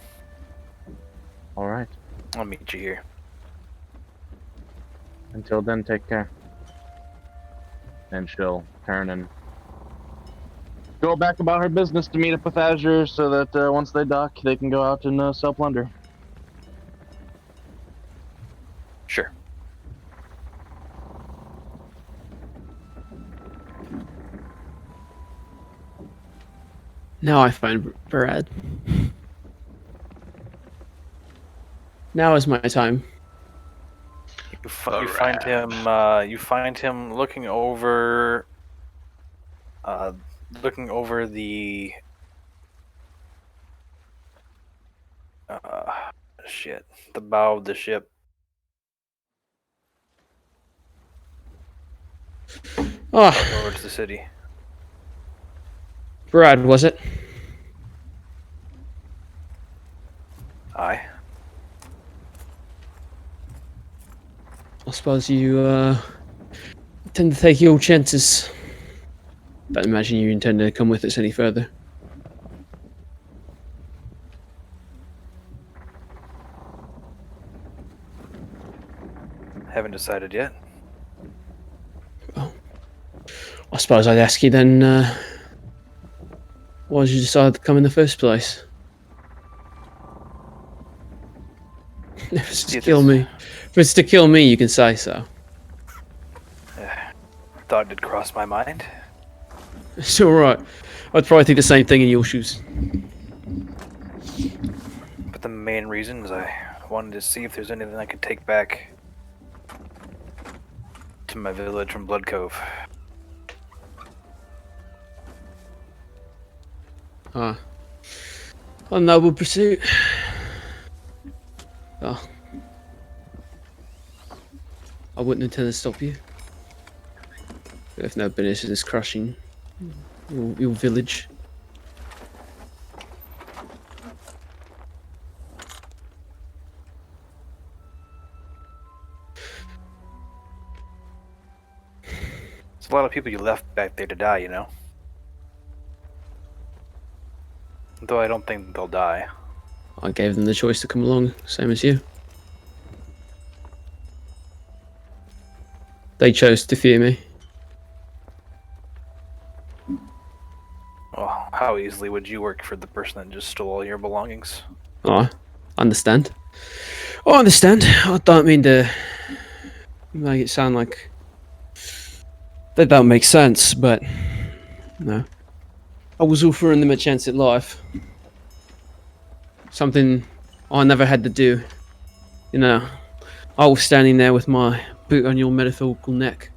All right. I'll meet you here. Until then, take care. And she'll turn and go back about her business to meet up with Azure so that once they dock, they can go out and sell plunder. Sure. Now I find Brad. Now is my time. You find him. You find him looking over the the bow of the ship. Oh, Towards the city. Brad, was it? Aye. I suppose you tend to take your chances. Don't imagine you intend to come with us any further. Haven't decided yet. Well, I suppose I'd ask you then, why did you decide to come in the first place? If it's to kill me. If it's to kill me, you can say so. Thought it'd cross my mind. It's alright. I'd probably think the same thing in your shoes. But the main reason is I wanted to see if there's anything I could take back to my village from Blood Cove. Ah. A noble pursuit. Oh. I wouldn't intend to stop you. You have no business crushing your village. There's a lot of people you left back there to die, you know? Though I don't think they'll die. I gave them the choice to come along, same as you. They chose to fear me. Well, how easily would you work for the person that just stole all your belongings? Oh, I understand. I understand. I don't mean to make it sound like That don't make sense, but no. I was offering them a chance at life. Something I never had to do. You know, I was standing there with my boot on your metaphorical neck,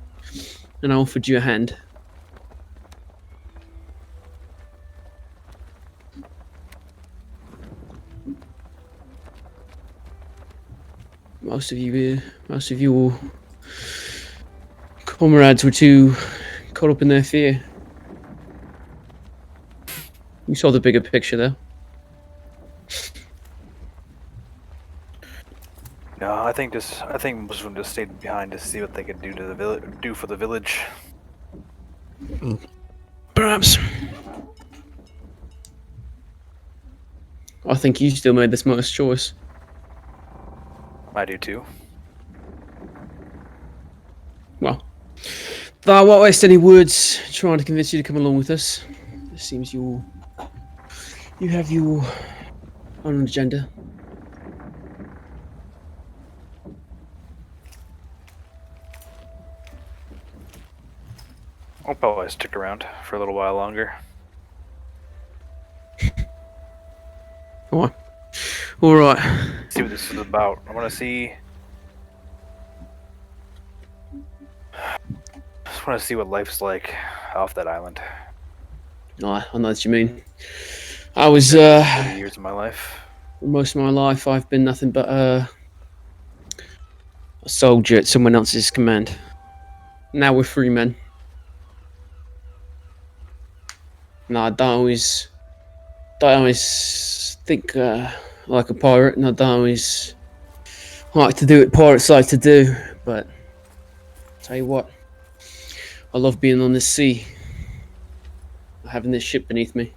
and I offered you a hand. Most of you comrades were too caught up in their fear. You saw the bigger picture, though. No, I think most of them just stayed behind to see what they could do to do for the village. Perhaps. I think you still made the smartest choice. I do too. Well, I won't waste any words trying to convince you to come along with us. It seems you have your own agenda. I'll probably stick around for a little while longer. All right. See what this is about. I want to see. Just want to see what life's like off that island. I know what you mean. I was 40 years of my life. most of my life I've been nothing but a soldier at someone else's command. Now we're free men. No, I don't always think like a pirate, and I don't always like to do what pirates like to do. But tell you what, I love being on this sea, having this ship beneath me,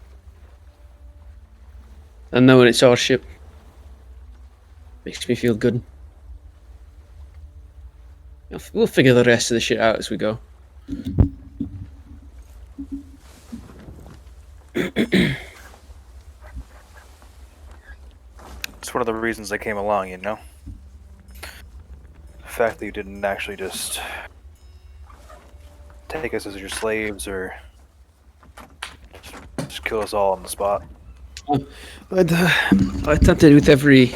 and knowing it's our ship makes me feel good. We'll figure the rest of the shit out as we go. It's one of the reasons I came along, you know? The fact that you didn't actually just take us as your slaves or just kill us all on the spot. I attempted with every.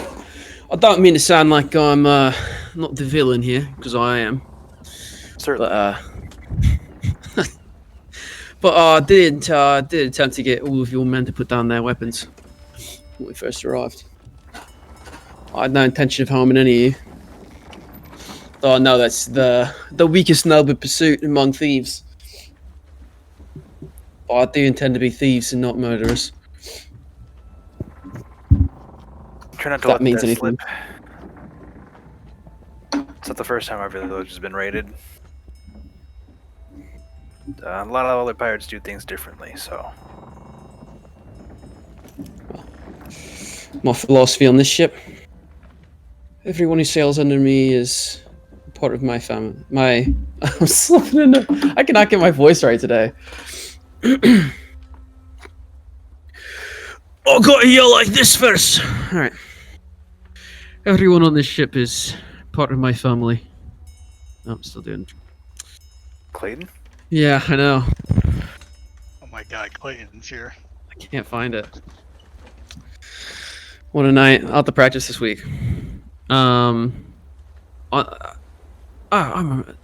I don't mean to sound like I'm not the villain here, because I am. Certainly. But I did attempt to get all of your men to put down their weapons when we first arrived. I had no intention of harming any of you. Though I know that's the weakest noble pursuit among thieves. But I do intend to be thieves and not murderers. Try not to That let means that anything. slip. It's not the first time our village has been raided. A lot of other pirates do things differently, so. My philosophy on this ship: everyone who sails under me is part of my family. I'm slipping into. I cannot get my voice right today. I gotta yell like this first. All right. Everyone on this ship is part of my family. Oh, I'm still doing. Clayton? Yeah, I know. Oh my god, Clayton's here. I can't find it. What a night! I'll have to practice this week. I remember.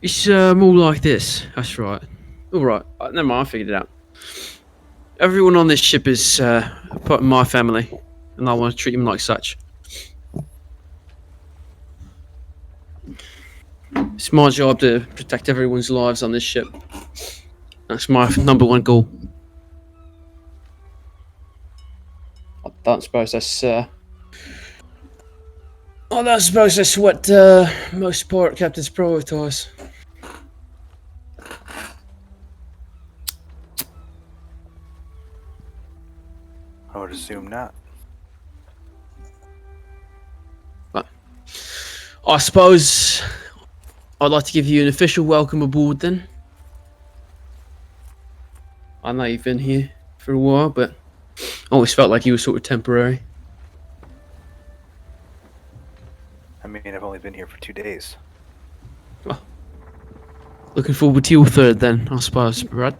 It's more like this. That's right. All right. Never mind. I figured it out. Everyone on this ship is part of my family, and I want to treat them like such. It's my job to protect everyone's lives on this ship. That's my number one goal. I don't suppose that's. I don't suppose that's what most pirate captains prioritise. I would assume not. I suppose I'd like to give you an official welcome aboard then. I know you've been here for a while, but I always felt like you were sort of temporary. I mean, I've only been here for 2 days. At Looking forward to your third then, I suppose, right?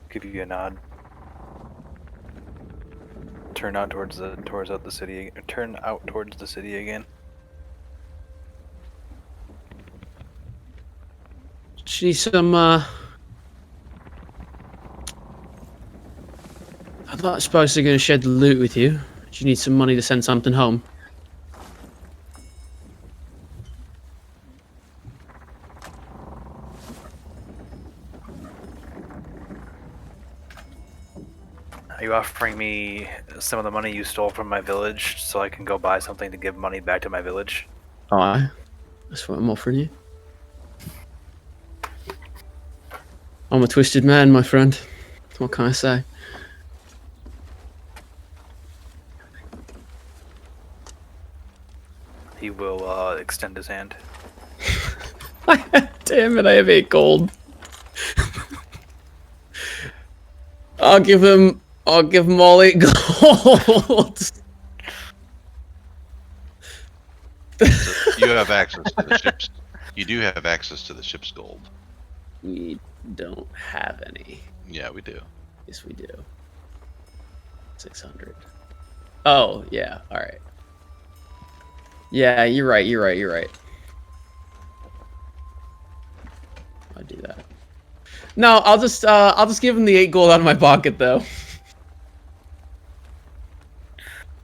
Give you a nod. Turn out towards the city. Turn out towards the city again. She needs some, I'm not supposed to go and share the loot with you. She needs some money to send something home. Are you offering me some of the money you stole from my village so I can go buy something to give money back to my village? Aye. That's what I'm offering you. I'm a twisted man, my friend. What can I say? He will extend his hand. Damn it, I have 8 gold. I'll give him all 8 gold. So you have access to the ships. You do have access to the ship's gold. We don't have any. Yeah, we do. Yes, we do. 600. Oh, yeah. All right. Yeah, you're right. I'll do that. No, I'll just give him the 8 gold out of my pocket, though.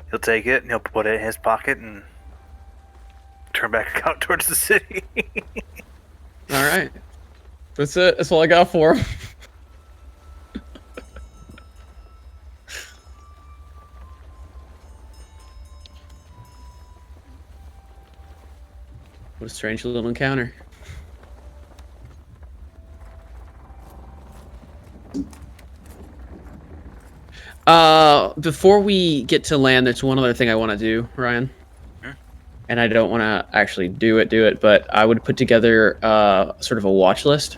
He'll take it and he'll put it in his pocket and turn back out towards the city. All right. That's it. That's all I got for him. What a strange little encounter. Before we get to land, there's one other thing I want to do, Ryan. And I don't want to actually do it, but I would put together sort of a watch list.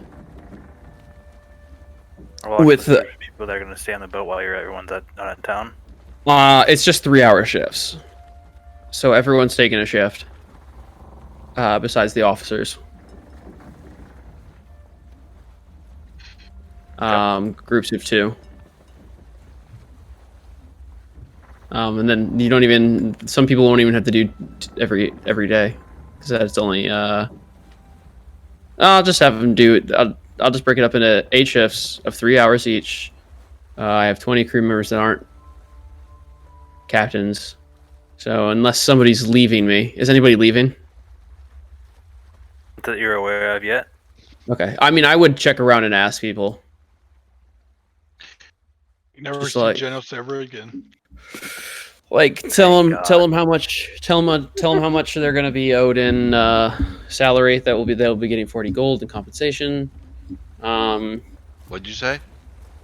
With the people that are going to stay on the boat while everyone's not in town. It's just 3-hour shifts, so everyone's taking a shift. Besides the officers. Groups of 2. And then you don't even. Some people won't even have to do every day, because that's only. I'll just have them do it. I'll just break it up into 8 shifts of 3 hours each. I have 20 crew members that aren't captains, so unless somebody's leaving me, is anybody leaving? That you're aware of yet? Okay, I mean, I would check around and ask people. You never Just see like- Genos ever again. Like, tell them how much how much they're gonna be owed in salary. They'll be getting 40 gold in compensation. What'd you say?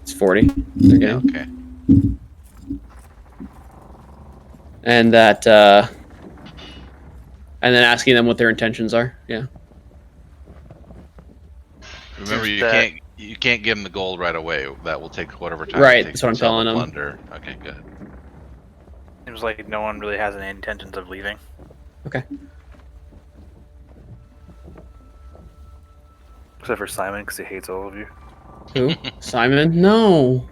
It's 40. They're getting. Okay. And that, and then asking them what their intentions are. Yeah. Remember, you can't give them the gold right away. That will take whatever time. Right, It takes that's what I'm to sell telling the them. plunder. Okay, good. Seems like no one really has any intentions of leaving. Okay. Except for Simon, because he hates all of you. Who? Simon? No.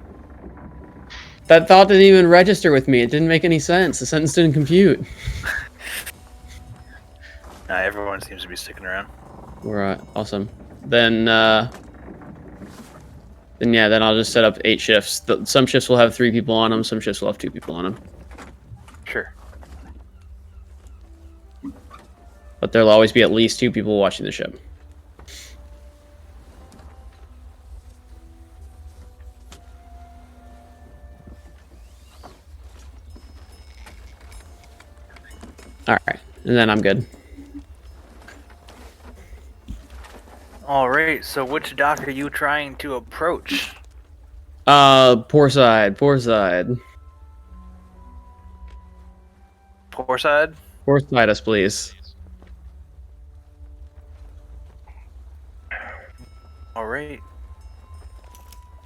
That thought didn't even register with me. It didn't make any sense. The sentence didn't compute. Everyone seems to be sticking around. Right. Awesome. Then I'll just set up 8 shifts. Some shifts will have 3 people on them. Some shifts will have 2 people on them. Sure. But there'll always be at least 2 people watching the ship. Alright, and then I'm good. Alright, so which dock are you trying to approach? Poor side. Port side? Poor side us, please. Alright.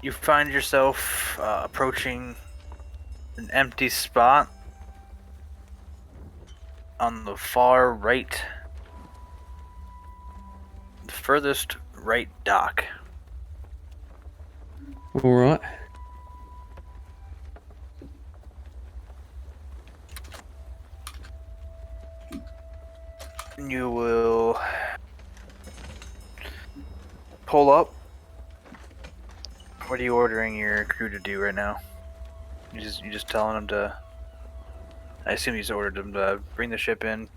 You find yourself approaching an empty spot. on the far right, the furthest right dock. All right. You will pull up. What are you ordering your crew to do right now? You just telling them to. I assume you just ordered them to bring the ship in.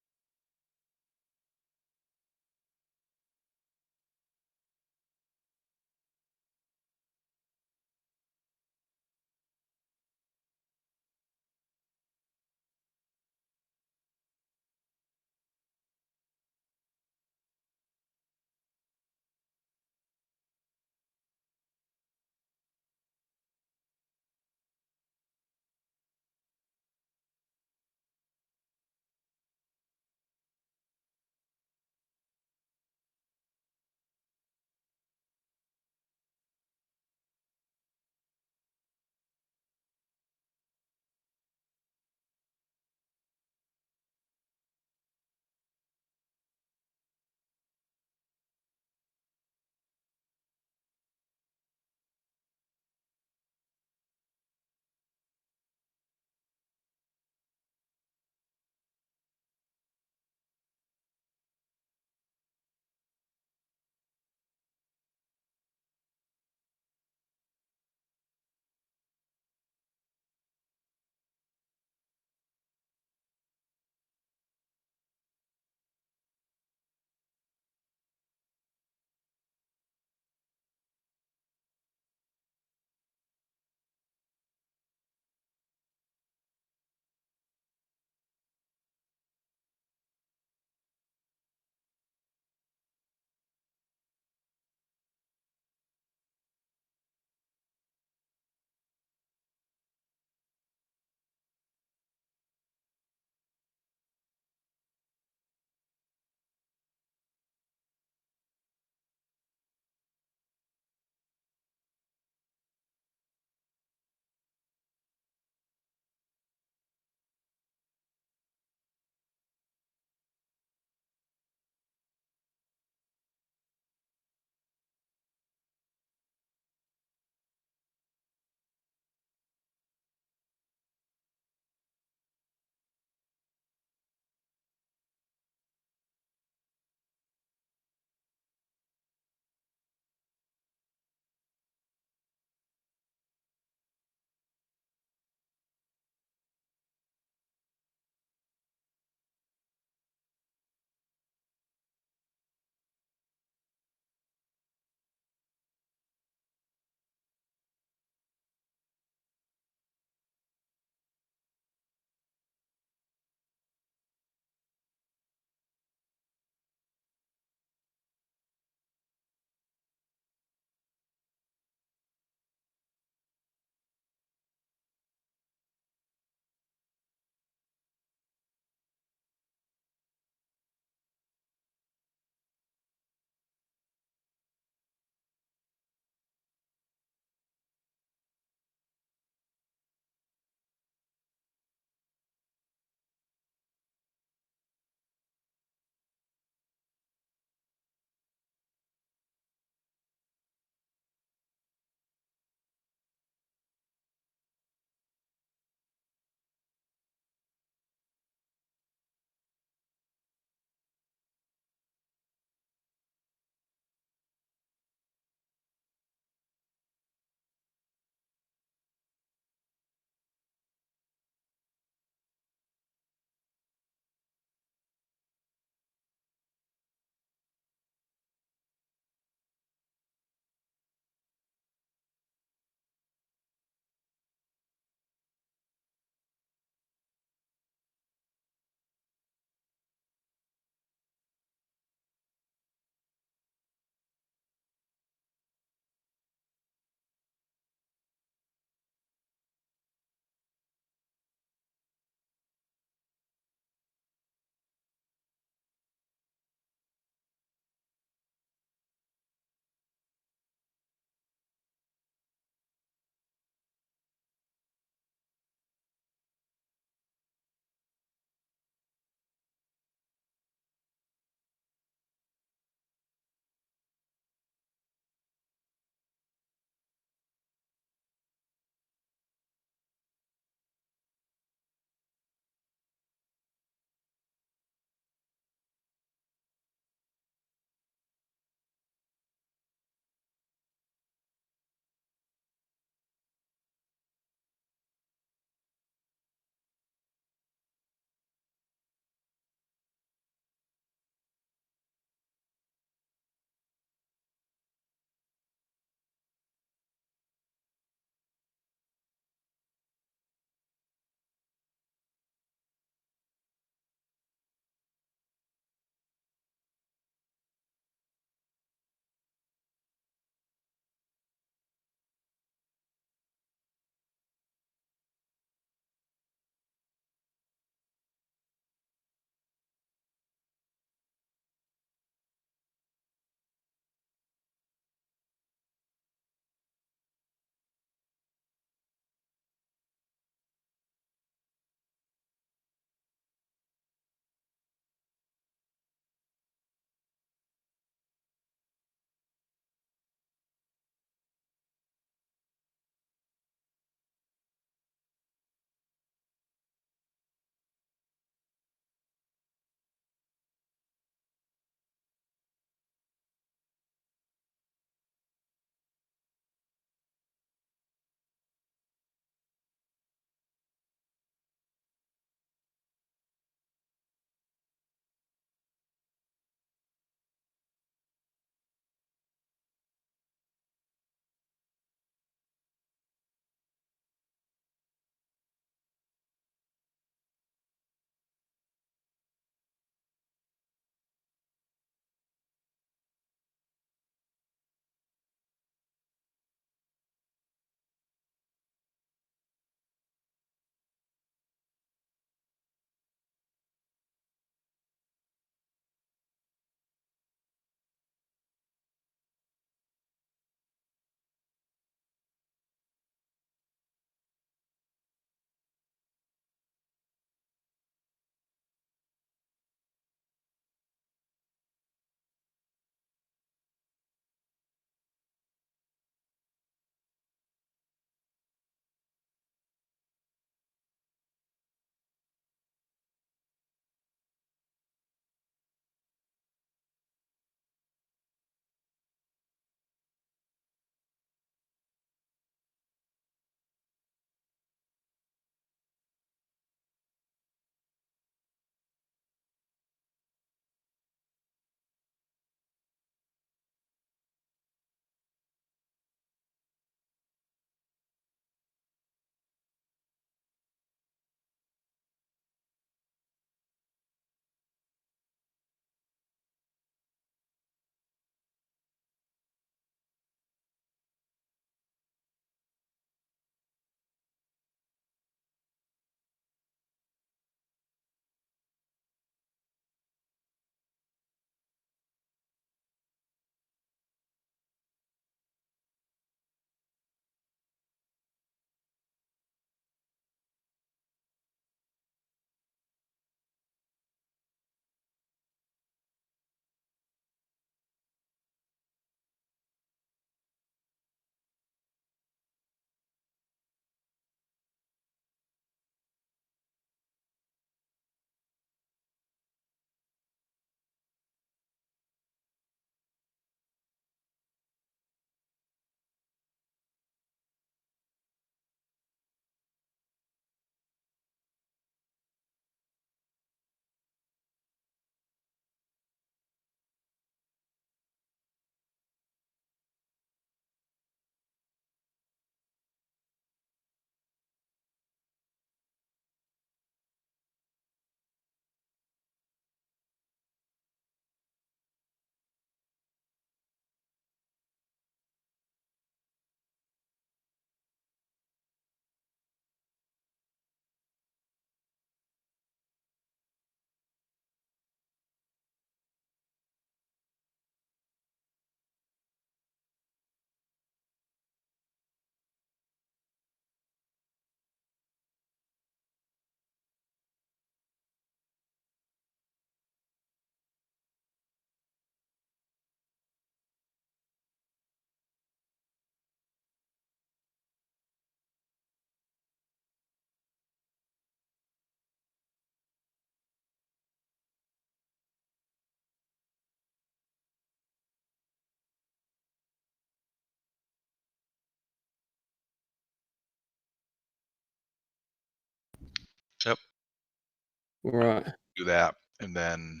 Right. Do that, and then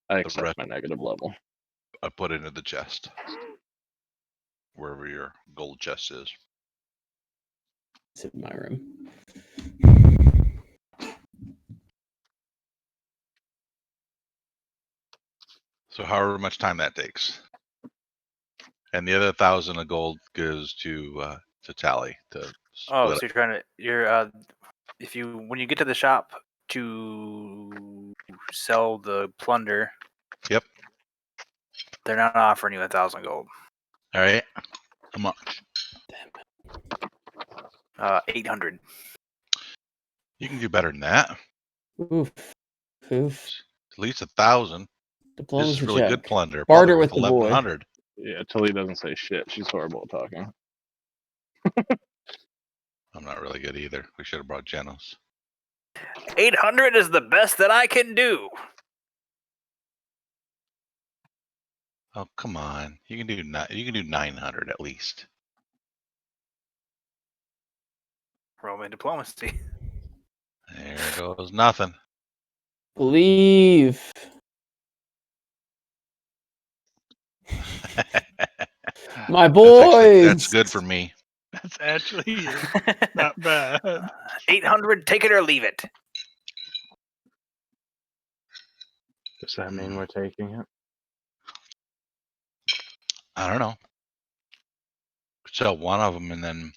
I the accept rest my negative level. I put into the chest, wherever your gold chest is. It's in my room. So however much time that takes, and the other 1,000 of gold goes to Tally to Oh, split so when you get to the shop to sell the plunder. Yep. They're not offering you 1,000 gold. All right. How much? 800. You can do better than that. Oof. Oof. At least 1,000. This Diplomacy is really check. good plunder. Barter Probably with worth the boy. 1,100. Yeah, Tilly doesn't say shit. She's horrible at talking. I'm not really good either. We should have brought Genos. 800 is the best that I can do. Oh, come on. You can do 900 at least. Roman diplomacy. There goes nothing. Believe. My boys. That's good for me. That's actually not bad. 800, take it or leave it. Does that mean we're taking it? I don't know. Sell one of them and then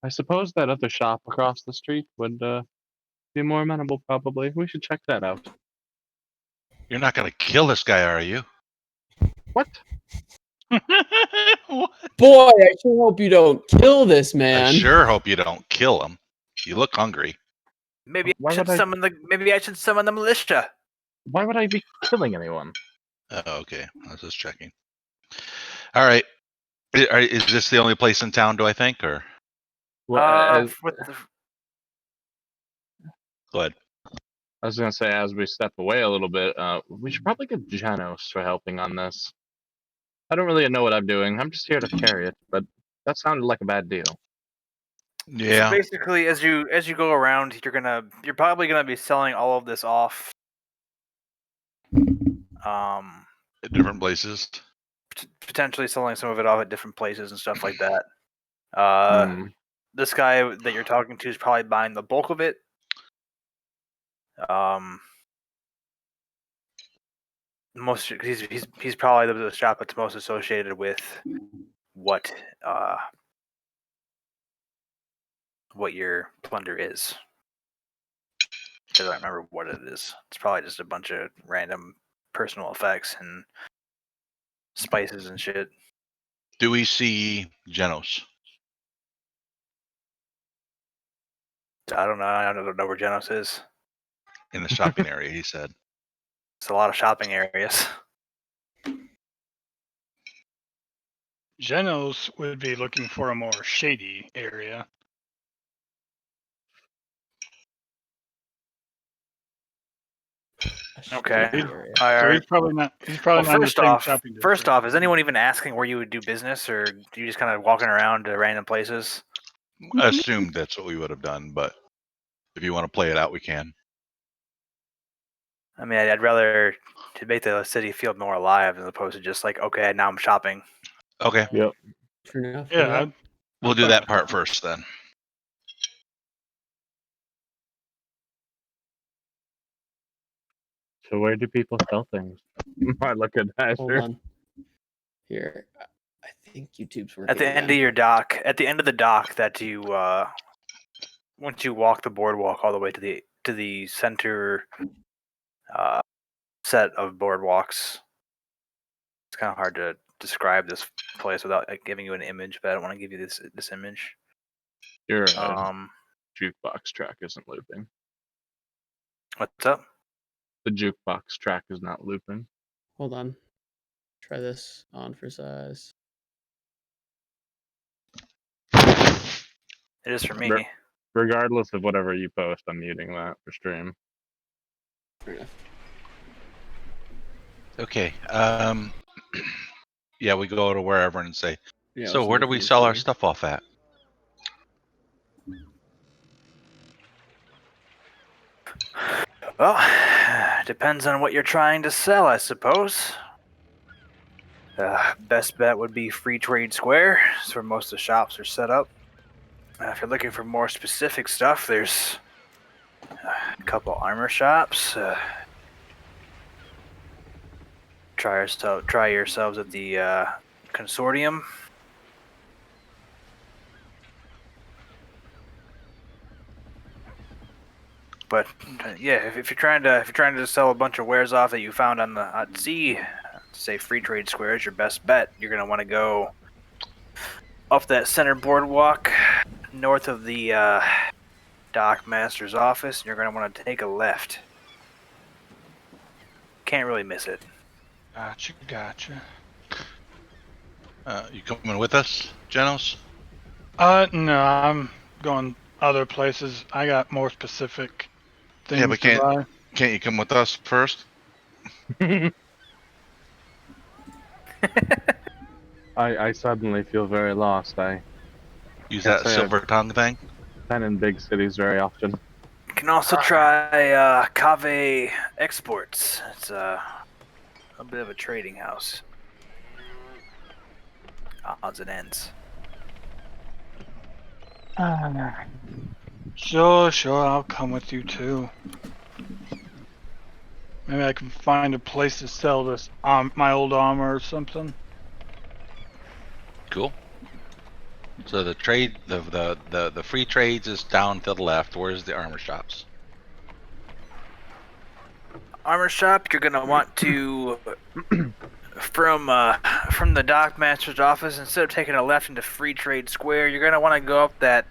I suppose that other shop across the street would be more amenable, probably. We should check that out. you're not going to kill this guy, are you? What? What? Boy, I sure hope you don't kill this I man. sure hope you don't kill him. You look hungry. Maybe Why I should would I- summon the militia. Why would I be killing anyone? Oh, okay. I was just checking. All right. Is this the only place in town, do I think, or? Well, Go ahead. I was gonna say, as we step away a little bit, we should probably get Janos for helping on this. I don't really know what I'm doing. I'm just here to carry it, but that sounded like a bad deal. Yeah. So basically, as you go around, you're probably gonna be selling all of this off. At different places. Potentially selling some of it off at different places and stuff like that. This guy that you're talking to is probably buying the bulk of it. He's probably the shop that's most associated with what your plunder is. I don't remember what it is. It's probably just a bunch of random personal effects and spices and shit. Do we see Genos? I don't know. I don't know where Genos is. In the shopping area, he said. It's a lot of shopping areas. Genos would be looking for a more shady area. Okay. So he's probably not. He's probably not in the same shopping district. First off, is anyone even asking where you would do business, or do you just kind of walking around to random places? I assumed that's what we would have done, but if you want to play it out, we can. I mean, I'd rather to make the city feel more alive as opposed to just like, okay, now I'm shopping. Okay. Yep. Yeah. We'll do that part first then. So where do people sell things? I look at Hold Asher. on. Here. I think YouTube's working. At the end of your dock, at the end of the dock that you once you walk the boardwalk all the way to the center set of boardwalks. It's kind of hard to describe this place without giving you an image, but I don't want to give you this image. Your jukebox track isn't looping. What's up? The jukebox track is not looping. Hold on. Try this on for size. It is for me. Regardless of whatever you post, I'm muting that for stream. Fair enough. Okay. Yeah, we go to wherever and say, Yeah, so where do we sell our stuff off at? Well, depends on what you're trying to sell, I suppose. Best bet would be Free Trade Square. That's where most of the shops are set up. If you're looking for more specific stuff, there's a couple armor shops. Try yourselves at the consortium. But yeah, if you're trying to sell a bunch of wares off that you found on the at sea, say Free Trade Square is your best bet. You're gonna want to go up that center boardwalk north of the dock master's office, and you're gonna want to take a left. Can't really miss it. Gotcha. You coming with us, Genos? No, I'm going other places. I got more specific things Yeah, but to buy. can't you come with us first? I suddenly feel very lost. I Use Can't that say silver tongue thing. been in big cities very often. You can also try Cave Exports. It's a bit of a trading house. Odds and ends. Sure, I'll come with you too. Maybe I can find a place to sell this my old armor or something. Cool. So the trade, the free trades is down to the left. Where's the armor shops? Armor shop. You're gonna want to from the dock master's office. Instead of taking a left into Free Trade Square, you're gonna want to go up that.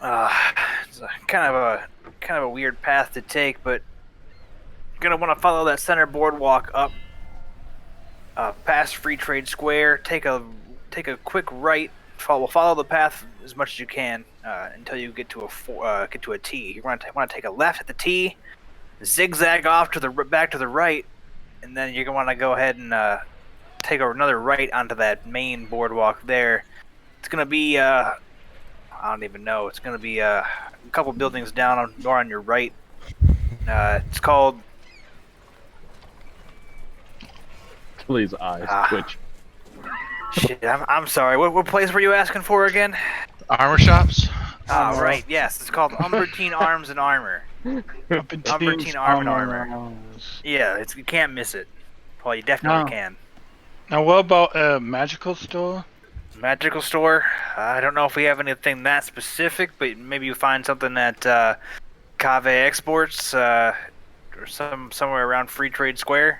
It's kind of a weird path to take, but you're gonna want to follow that center boardwalk up, past Free Trade Square. Take a quick right. Follow the path as much as you can until you get to a T. You want to take a left at the T, zigzag off to the back to the right, and then you're gonna want to go ahead and take another right onto that main boardwalk there. It's gonna be I don't even know. It's gonna be a couple buildings down on your right. It's called. Please, eyes twitch. Shit, I'm sorry. What place were you asking for again? Armor shops. Right. Yes, it's called Umbertine Arms and Armor. Umbertine Arm and Armor. Yeah, you can't miss it. Well, you definitely can. Now, what about a magical store? Magical store. I don't know if we have anything that specific, but maybe you find something at Cave Exports or somewhere around Free Trade Square.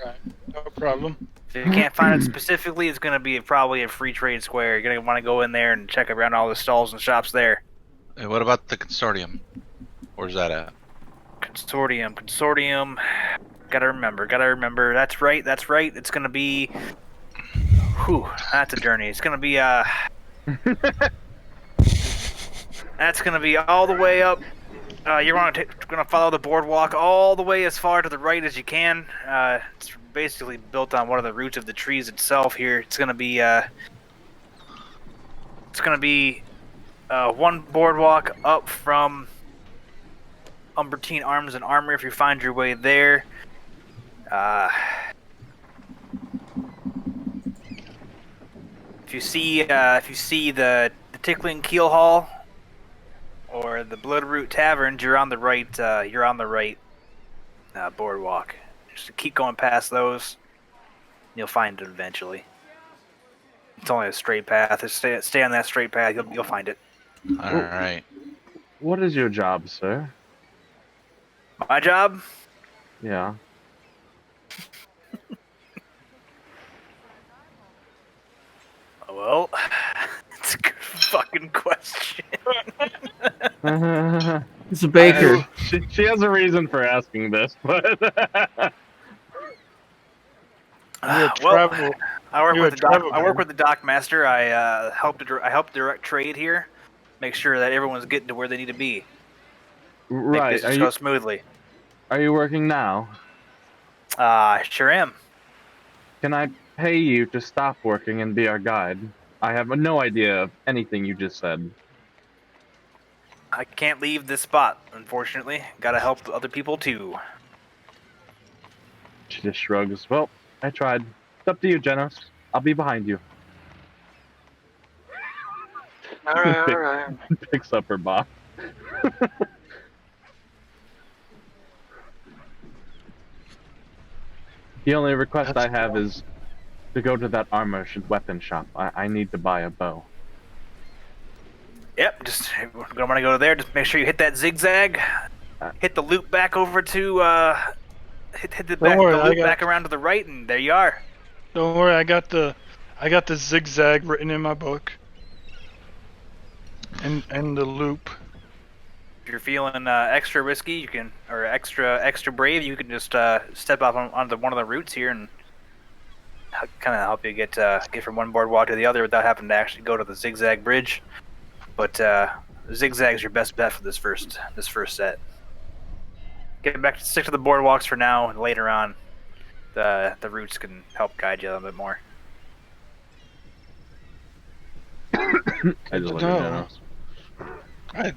Right. No problem. If you can't find it specifically, it's going to be probably a Free Trade Square. You're going to want to go in there and check around all the stalls and shops there. Hey, what about the consortium? Where's that at? Consortium. Gotta remember. That's right. It's going to be... Whew, that's a journey. It's going to be... That's going to be all the way up. You're going to follow the boardwalk all the way as far to the right as you can. It's basically built on one of the roots of the trees itself here. It's going to be one boardwalk up from Umbertine Arms and Armor if you find your way there. If you see the Tickling Keel Hall or the Bloodroot Tavern, you're on the right boardwalk. Just keep going past those. You'll find it eventually. It's only a straight path. Just stay on that straight path. You'll find it. All right. What is your job, sir? My job? Yeah. Well, it's a good fucking question. It's a baker. She has a reason for asking this, but Well, I work with the dock master. I help direct trade here. Make sure that everyone's getting to where they need to be. Make right. business go smoothly. Are you working now? Sure am. Can I pay you to stop working and be our guide? I have no idea of anything you just said. I can't leave this spot, unfortunately. Gotta help other people too. She just shrugs. Well, I tried. It's up to you, Genos. I'll be behind you. All right. Picks up her box. The only request I have is to go to that armor weapon shop. I need to buy a bow. Yep, just gonna want to go there. Just make sure you hit that zigzag. Hit the loop back over to hit the loop back around to the right, and there you are. Don't worry, I got the zigzag written in my book. And the loop. If you're feeling extra risky, you can, or extra brave, you can just step off onto one of the routes here and kind of help you get from one boardwalk to the other without having to actually go to the zigzag bridge. But zigzag's your best bet for this first set. Stick to the boardwalks for now, and later on, the routes can help guide you a little bit more. I just look at Genos. Right.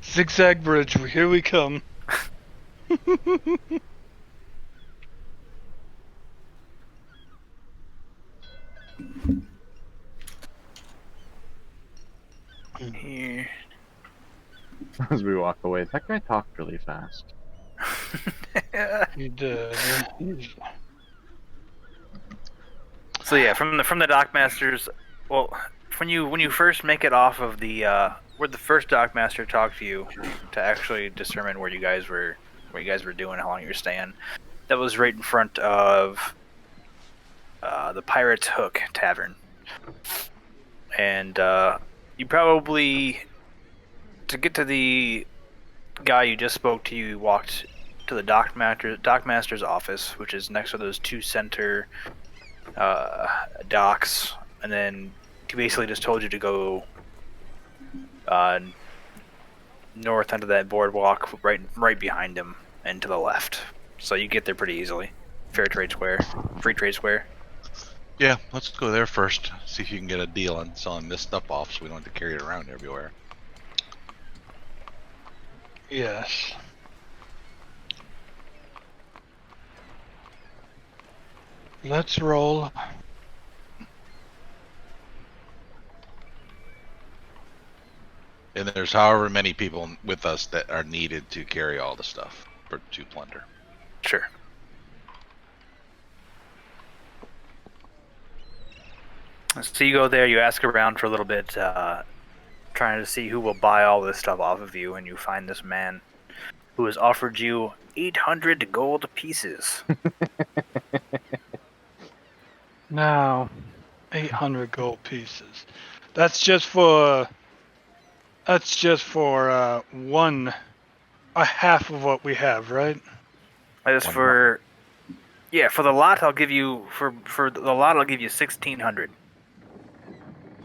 Zigzag bridge, here we come. Here. As we walk away, that guy talked really fast. He did. So yeah, from the dockmasters. Well, when you first make it off of the where the first dockmaster talked to you to actually determine what you guys were doing, how long you were staying, that was right in front of the Pirate's Hook Tavern, and you probably, to get to the guy you just spoke to, you walked to the dockmaster's office, which is next to those two center docks, and then he basically just told you to go north onto that boardwalk right behind him and to the left. So you get there pretty easily. Free trade square. Yeah, let's go there first. See if you can get a deal on selling this stuff off, so we don't have to carry it around everywhere. Yes. Let's roll. And there's however many people with us that are needed to carry all the stuff to plunder. Sure. So you go there, you ask around for a little bit, trying to see who will buy all this stuff off of you, and you find this man who has offered you 800 gold pieces. Now, 800 gold pieces. That's just for a half of what we have, right? As for the lot, I'll give you for the lot, I'll give you 1,600.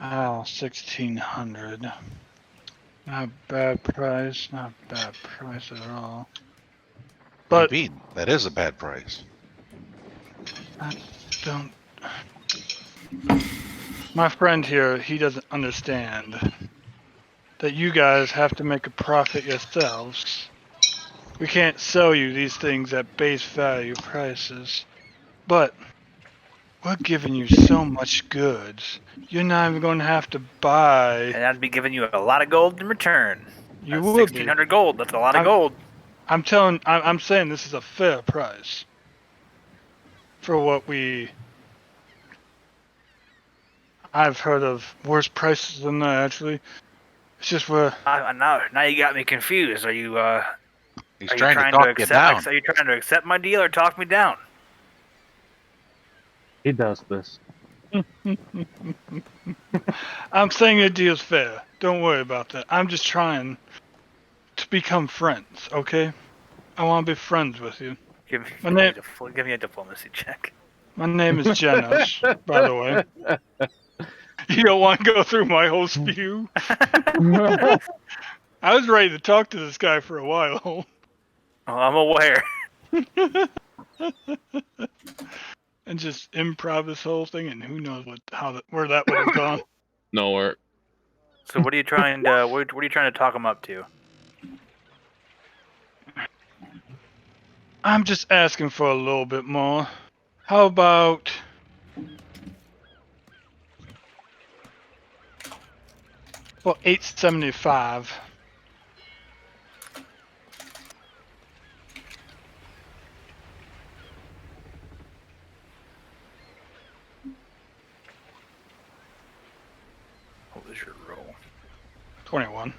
Oh, 1,600. Not bad price. Not bad price at all. But indeed, that is a bad price. I don't. My friend here, he doesn't understand that you guys have to make a profit yourselves. We can't sell you these things at base value prices. But we're giving you so much goods. You're not even going to have to buy. And I'd be giving you a lot of gold in return. You That's will 1,600 gold. That's a lot of gold. I'm saying this is a fair price for what I've heard of worse prices than that, actually. It's just now you got me confused. Are you He's trying to talk you down. Are you trying to accept my deal or talk me down? He does this. I'm saying your deal's fair. Don't worry about that. I'm just trying to become friends, okay? I want to be friends with you. Give me a diplomacy check. My name is Genos, by the way. You don't want to go through my whole spew? I was ready to talk to this guy for a while. Oh, I'm aware. And just improv this whole thing, and who knows where that would have gone. Nowhere. So what are you trying to what are you trying to talk him up to? I'm just asking for a little bit more. How about... well, 875. What was your roll? 21.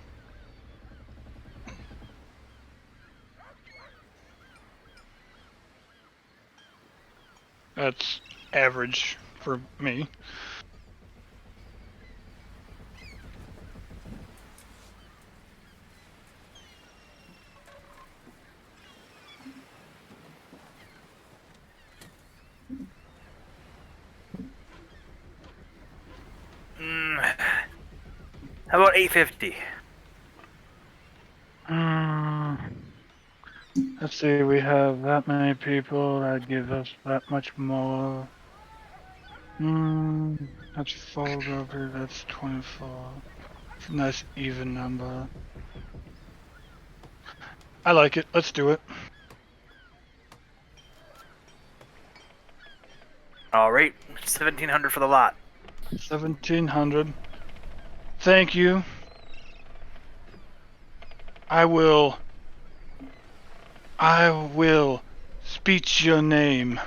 That's average for me. How about 850? Let's see, we have that many people. That gives us that much more. That's fold over. That's 24. It's a nice even number. I like it. Let's do it. All right, 1700 for the lot. 1700. Thank you. I will speech your name.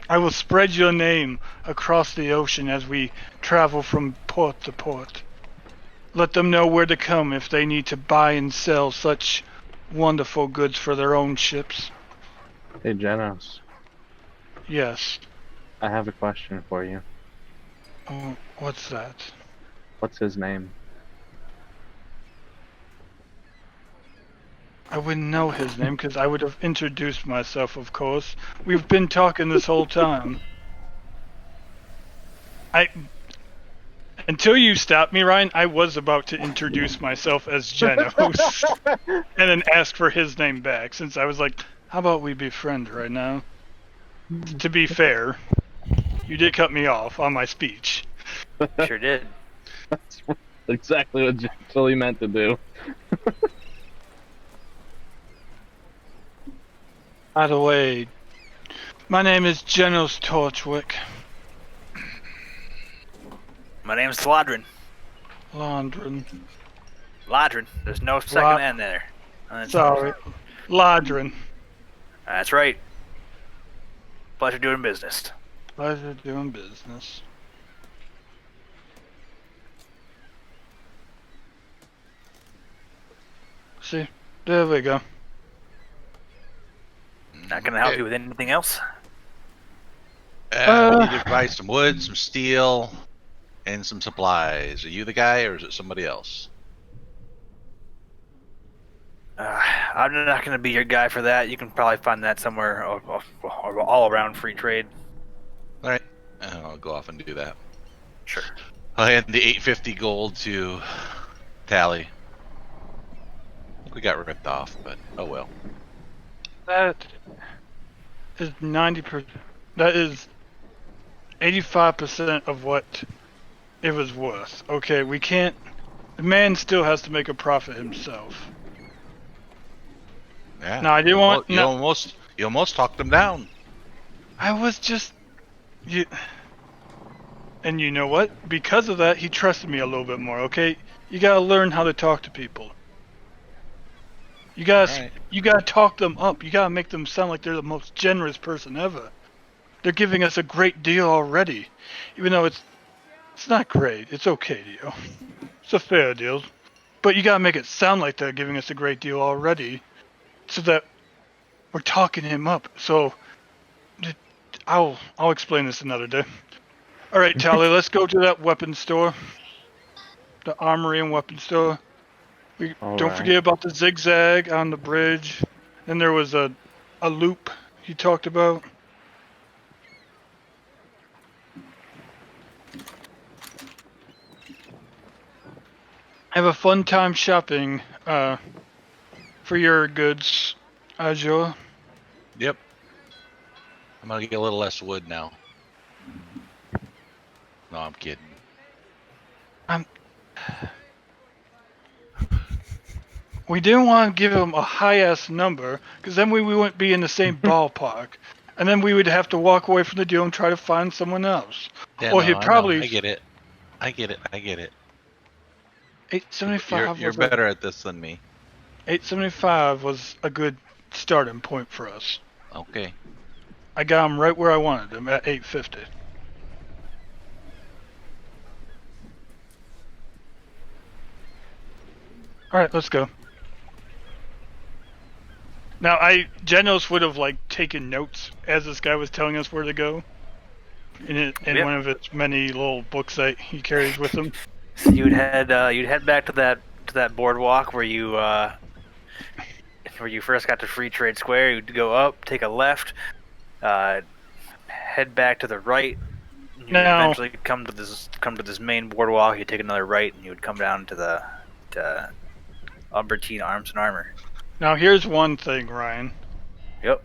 I will spread your name across the ocean as we travel from port to port. Let them know where to come if they need to buy and sell such wonderful goods for their own ships. Hey, Genos, Yes. I have a question for you. Oh, what's that? What's his name? I wouldn't know his name because I would have introduced myself, of course. We've been talking this whole time. Until you stopped me, Ryan, I was about to introduce myself as Genos and then ask for his name back, since I was like, how about we be friends right now? To be fair, you did cut me off on my speech. Sure did. That's exactly what Julie meant to do. By the way, my name is Genos Torchwick. My name's Sladrin. Londrin. Ladrin. There's no second N there. Sorry. Lodrin. That's right. Pleasure doing business. Pleasure doing business. See? There we go. Not gonna help you with anything else? We need to buy some wood, some steel, and some supplies. Are you the guy, or is it somebody else? I'm not gonna be your guy for that. You can probably find that somewhere all around free trade. All right, I'll go off and do that. Sure. I had the 850 gold to Tally. We got ripped off, but oh well. That is 90%. That is 85% of what it was worth. Okay, we can't. The man still has to make a profit himself. Yeah. No, I didn't want. You almost talked him down. I was just. And you know what? Because of that, he trusted me a little bit more. Okay, you gotta learn how to talk to people. You gotta talk them up. You gotta make them sound like they're the most generous person ever. They're giving us a great deal already, even though it's not great. It's okay deal. It's a fair deal, but you gotta make it sound like they're giving us a great deal already, so that we're talking him up. So I'll explain this another day. All right, Tally, let's go to that weapon store, the armory and weapon store. Don't forget about the zigzag on the bridge. Then there was a loop he talked about. Have a fun time shopping for your goods, Azure. Yep. I'm gonna get a little less wood now. No, I'm kidding. We didn't want to give him a high-ass number, because then we wouldn't be in the same ballpark. And then we would have to walk away from the deal and try to find someone else. Yeah, Or no, he'd I know. probably... I get it. I get it. I get it. 875 You're was better at this than me. 875 was a good starting point for us. Okay. I got him right where I wanted him, at 850. Alright, let's go. Now, Genos would have, like, taken notes as this guy was telling us where to go. In Yep. one of its many little books that he carries with him. So you'd head back to that boardwalk where you first got to Free Trade Square. You'd go up, take a left, head back to the right. You'd Now, eventually come to this main boardwalk. You'd take another right, and you would come down to the Albertine Arms and Armor. now here's one thing, Ryan. Yep.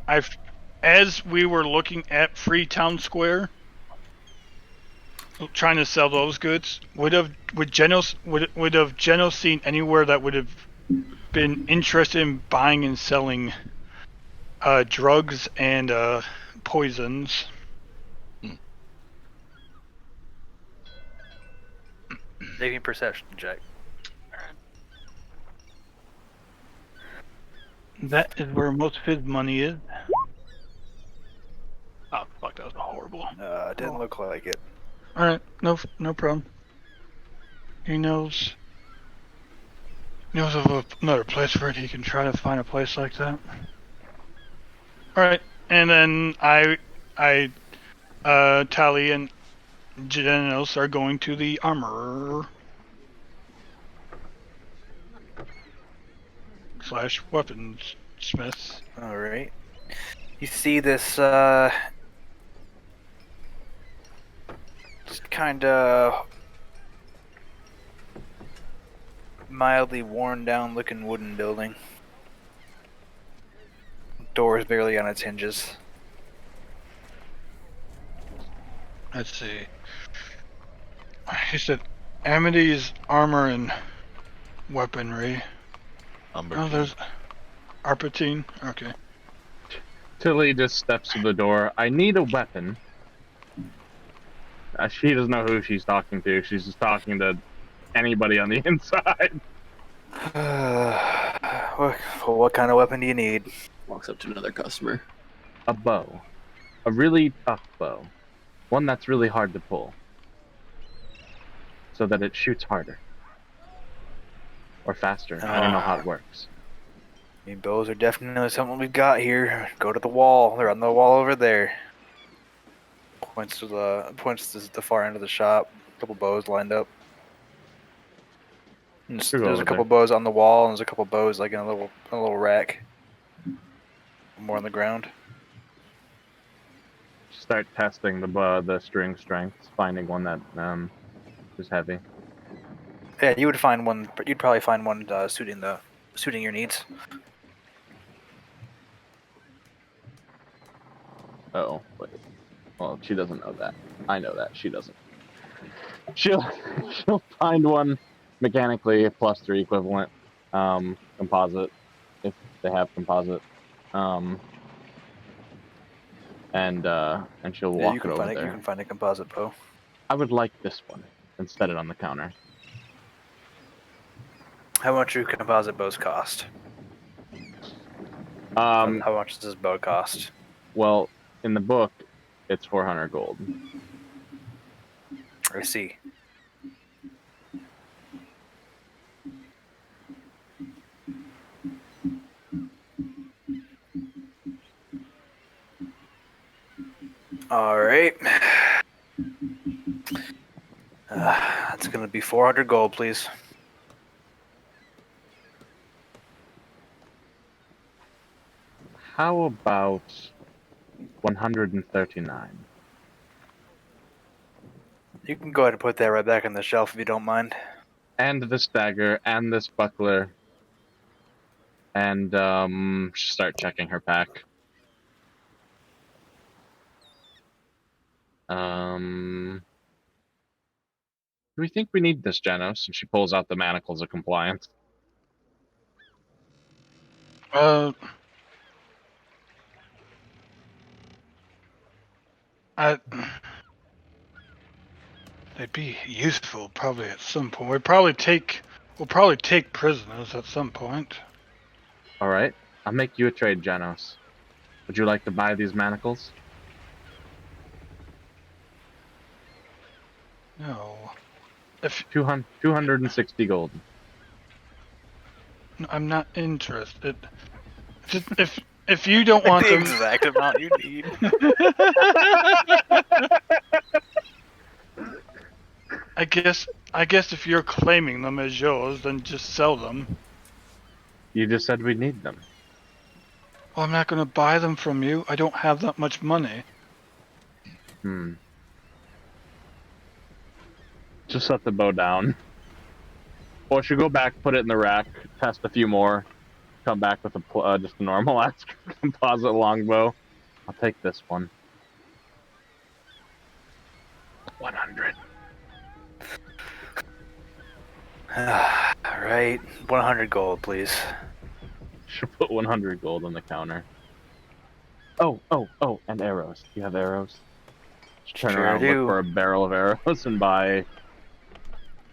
As we were looking at Freetown Square, trying to sell those goods, would have Genos seen anywhere that would have been interested in buying and selling drugs and poisons? Make me a perception check. That is where most of his money is. Oh fuck, that was horrible. Didn't look like it. All right, no problem. He knows of another place where he can try to find a place like that. All right, and then Tally and Genos are going to the armor / weapons smith. All right. You see this just kind of mildly worn down looking wooden building. Door is barely on its hinges. Let's see. He said Amity's armor and weaponry. Oh, there's Arpatine. Okay. Tilly just steps to the door. I need a weapon. She doesn't know who she's talking to. She's just talking to anybody on the inside. What kind of weapon do you need? Walks up to another customer. A bow. A really tough bow. One that's really hard to pull. So that it shoots harder. Or faster. I don't know how it works. I mean, bows are definitely something we've got here. Go to the wall. They're on the wall over there. Points to the far end of the shop. A couple bows lined up. There's a couple bows on the wall, and there's a couple bows like in a little rack. More on the ground. Start testing the string strengths, finding one that is heavy. Yeah, you would find one. You'd probably find one suiting your needs. Oh, wait. Well, she doesn't know that. I know that. She doesn't. She'll find one mechanically +3 equivalent, composite, if they have composite, and she'll walk it over there. You can find a composite bow. I would like this one and set it on the counter. How much do composite bows cost? How much does this bow cost? Well, in the book, it's 400 gold. I see. All right. It's gonna be 400 gold, please. How about 139? You can go ahead and put that right back on the shelf if you don't mind. And this dagger, and this buckler, and start checking her pack. Do we think we need this, Genos? And she pulls out the manacles of compliance. Uh, I. They'd be useful probably at some point. We'll probably take prisoners at some point. All right, I'll make you a trade, Janos. Would you like to buy these manacles? No. If 260 gold. I'm not interested. Just if you don't want The them, exact amount you need. I guess if you're claiming them as yours, then just sell them. You just said we need them. Well, I'm not going to buy them from you. I don't have that much money. Just set the bow down. Or should go back, put it in the rack, test a few more, come back with just a normal ass composite longbow. I'll take this one. 100. Alright, 100 gold, please. Should put 100 gold on the counter. Oh, and arrows. You have arrows? Just turn Sure around, do. look for a barrel of arrows, and buy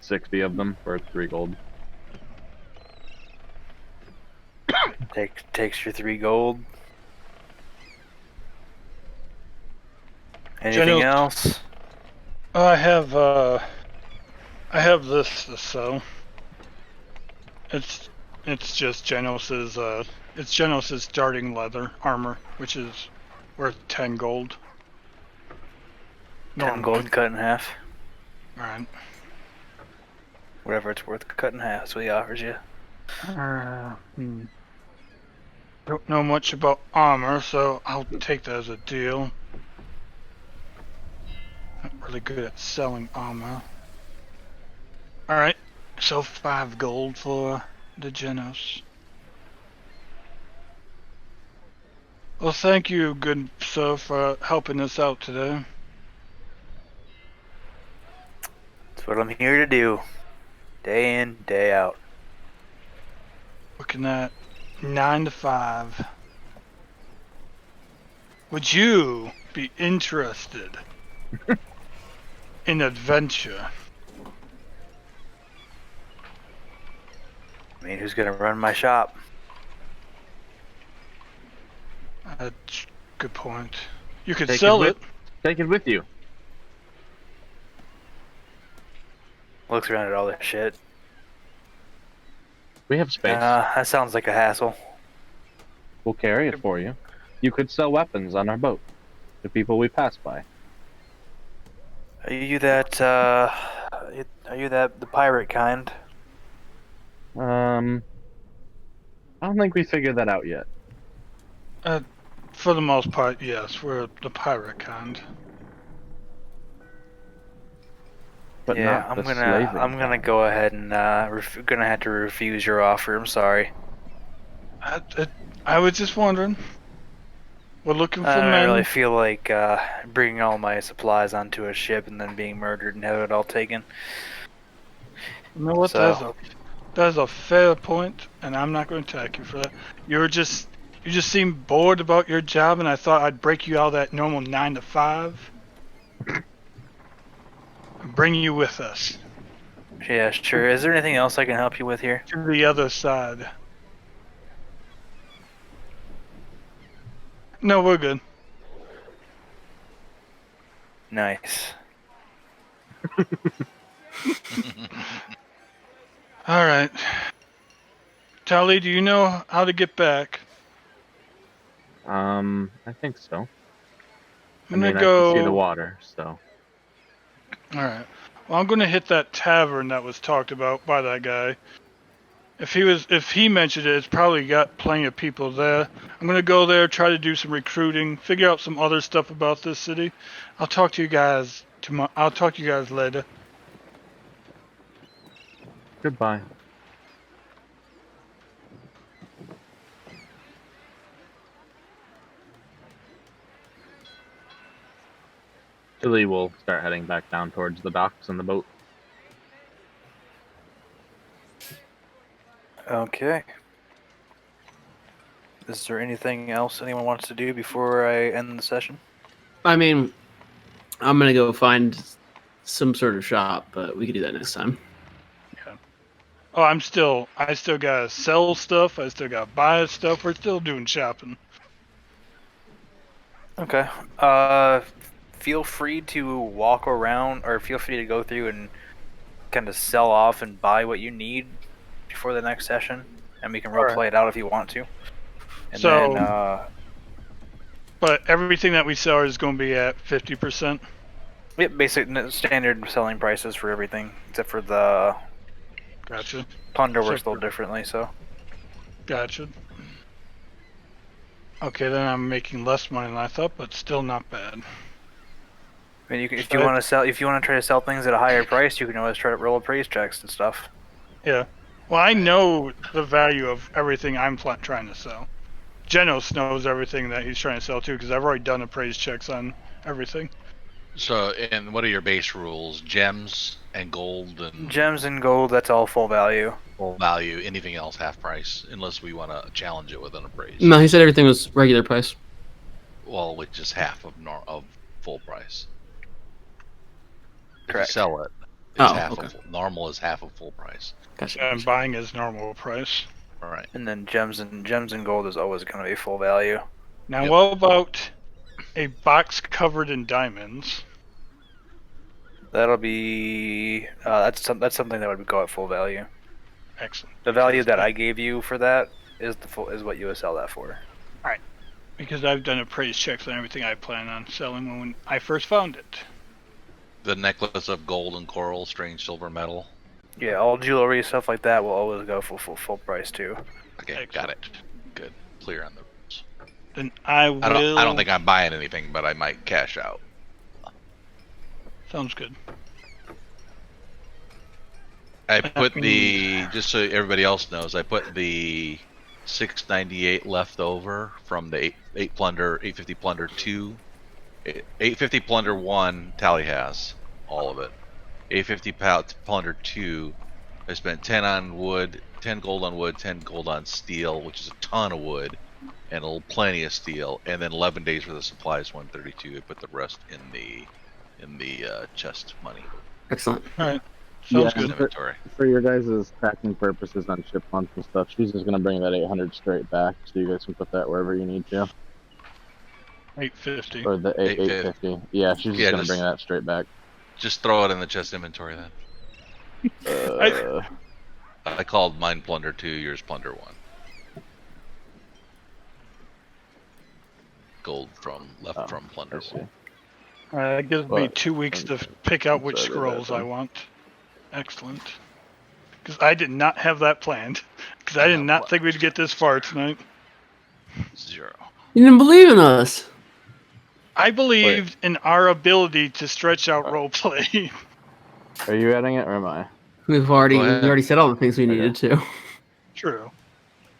60 of them for 3 gold. Takes your 3 gold. Anything else? I have this to sell. It's just Genos's darting leather armor, which is worth 10 gold. 10 gold cut in half. Right. Whatever it's worth, cut in half is what he offers you. Don't know much about armor, so I'll take that as a deal. Not really good at selling armor. Alright, so 5 gold for the Genos. Well, thank you, good sir, for helping us out today. That's what I'm here to do. Day in, day out. Looking at 9 to 5. Would you be interested in adventure? I mean, who's gonna run my shop? That's good point. You could Take sell it. Take it with you. Looks around at all this shit. We have space. That sounds like a hassle. We'll carry it for you. You could sell weapons on our boat to people we pass by. Are you the pirate kind? I don't think we figured that out yet. For the most part, yes, we're the pirate kind. But Yeah, not the slavery I'm gonna kind. go ahead and gonna have to refuse your offer. I'm sorry. I was just wondering. We're looking for I don't men. really feel like bringing all my supplies onto a ship and then being murdered and have it all taken. You know what? So- That's a fair point, and I'm not going to attack you for that. You just seem bored about your job, and I thought I'd break you out of that normal 9 to 5 and bring you with us Yeah, sure. Is there anything else I can help you with here? to the other side. No, we're good. Nice. All right. Tally, do you know how to get back? I think so. I'm gonna I go. can see the water, so. All right. Well, I'm gonna hit that tavern that was talked about by that guy. If he mentioned it, it's probably got plenty of people there. I'm gonna go there, try to do some recruiting, figure out some other stuff about this city. I'll talk to you guys later. Goodbye. Tilly will start heading back down towards the docks and the boat. Okay. Is there anything else anyone wants to do before I end the session? I mean, I'm gonna go find some sort of shop, but we could do that next time. Oh, I still gotta sell stuff. I still gotta buy stuff. We're still doing shopping. Okay. Feel free to walk around, or feel free to go through and kind of sell off and buy what you need before the next session, and we can roleplay it out if you want to. And So- then, But everything that we sell is going to be at 50%. yep, basic standard selling prices for everything except for the Gotcha. plunder So works a little differently. So Gotcha. Okay, then I'm making less money than I thought, but still not bad. I mean, if you want to try to sell things at a higher price, you can always try to roll appraise checks and stuff. Yeah. Well, I know the value of everything I'm trying to sell. Genos knows everything that he's trying to sell too, because I've already done appraise checks on everything. So, and what are your base rules? Gems and gold and Gems and gold, that's all full value. full value. Anything else half price, unless we want to challenge it with an appraise. No, he said everything was regular price. Well, which is half of full price. Correct. If you sell it, it's Oh, okay. normal is half of full price. Gotcha. And buying is normal price. All right. And then gems and gold is always going to be full value. Now, Yep. what about a box covered in diamonds? That'll be that's something that would go at full value. Excellent. The value that I gave you for that is what you would sell that for. Because I've done appraise checks on everything I plan on selling when I first found it. The necklace of gold and coral, strange silver metal. Yeah, all jewelry stuff like that will always go full price too. Okay, got it. Good. Clear on the rules. Then I will. I don't think I'm buying anything, but I might cash out. Sounds good. I put just so everybody else knows, I put the 698 left over from the 850 plunder 2. 850 plunder 1, Tally has all of it. 850 plunder 2, I spent 10 on wood, 10 gold on wood, 10 gold on steel, which is a ton of wood, and plenty of steel, and then 11 days worth of supplies, 132. I put the rest in the chest money. Excellent. All right. Sounds Yeah. good. Inventory. For your guys' tracking purposes on ship hunts and stuff, she's just gonna bring that 800 straight back, so you guys can put that wherever you need to. 850. Or the 850. Yeah, she's just gonna just- bring that straight back. Just throw it in the chest inventory then. I called mine plunder 2, yours plunder 1. Gold left from plunder I see. 1. All right, that gives me But- 2 weeks to pick out which Sorry about scrolls that, I then. want. Excellent. Because I did not have that planned. Because I did not think we'd get this far tonight. 0. You didn't believe in us. I believed in our ability to stretch out roleplay. Are you adding it or am I? We've Go ahead. already said all the things we needed to. True.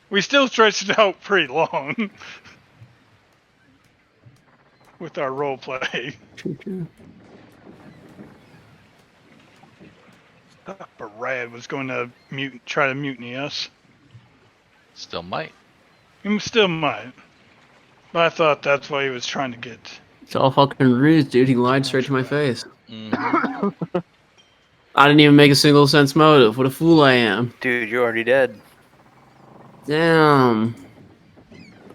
We still stretched it out pretty long. With our roleplay. True. But Rad was going to try to mutiny us. Still might. He still might. But I thought that's what he was trying to get. It's all fucking ruse, dude. He lied straight to my face. Mhm. I didn't even make a single sense motive. What a fool I am. Dude, you're already dead. Damn.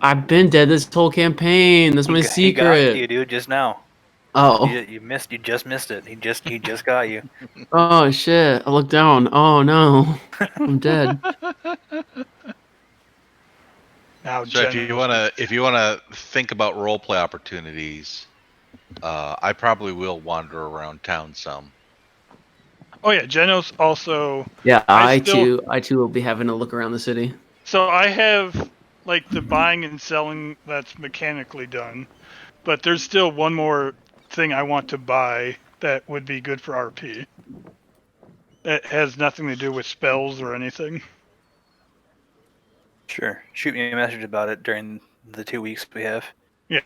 I've been dead this whole campaign. That's my He got secret. you, dude, just now. Oh. You just missed it. He just got you. Oh shit. I looked down. Oh no. I'm dead. Now, So if you wanna think about roleplay opportunities, I probably will wander around town some. Oh yeah, Genos also. Yeah, I I too will be having to look around the city. So I have like the buying and selling that's mechanically done, but there's still one more thing I want to buy that would be good for RP. It has nothing to do with spells or anything. Sure. Shoot me a message about it during the 2 weeks we have. Yeah,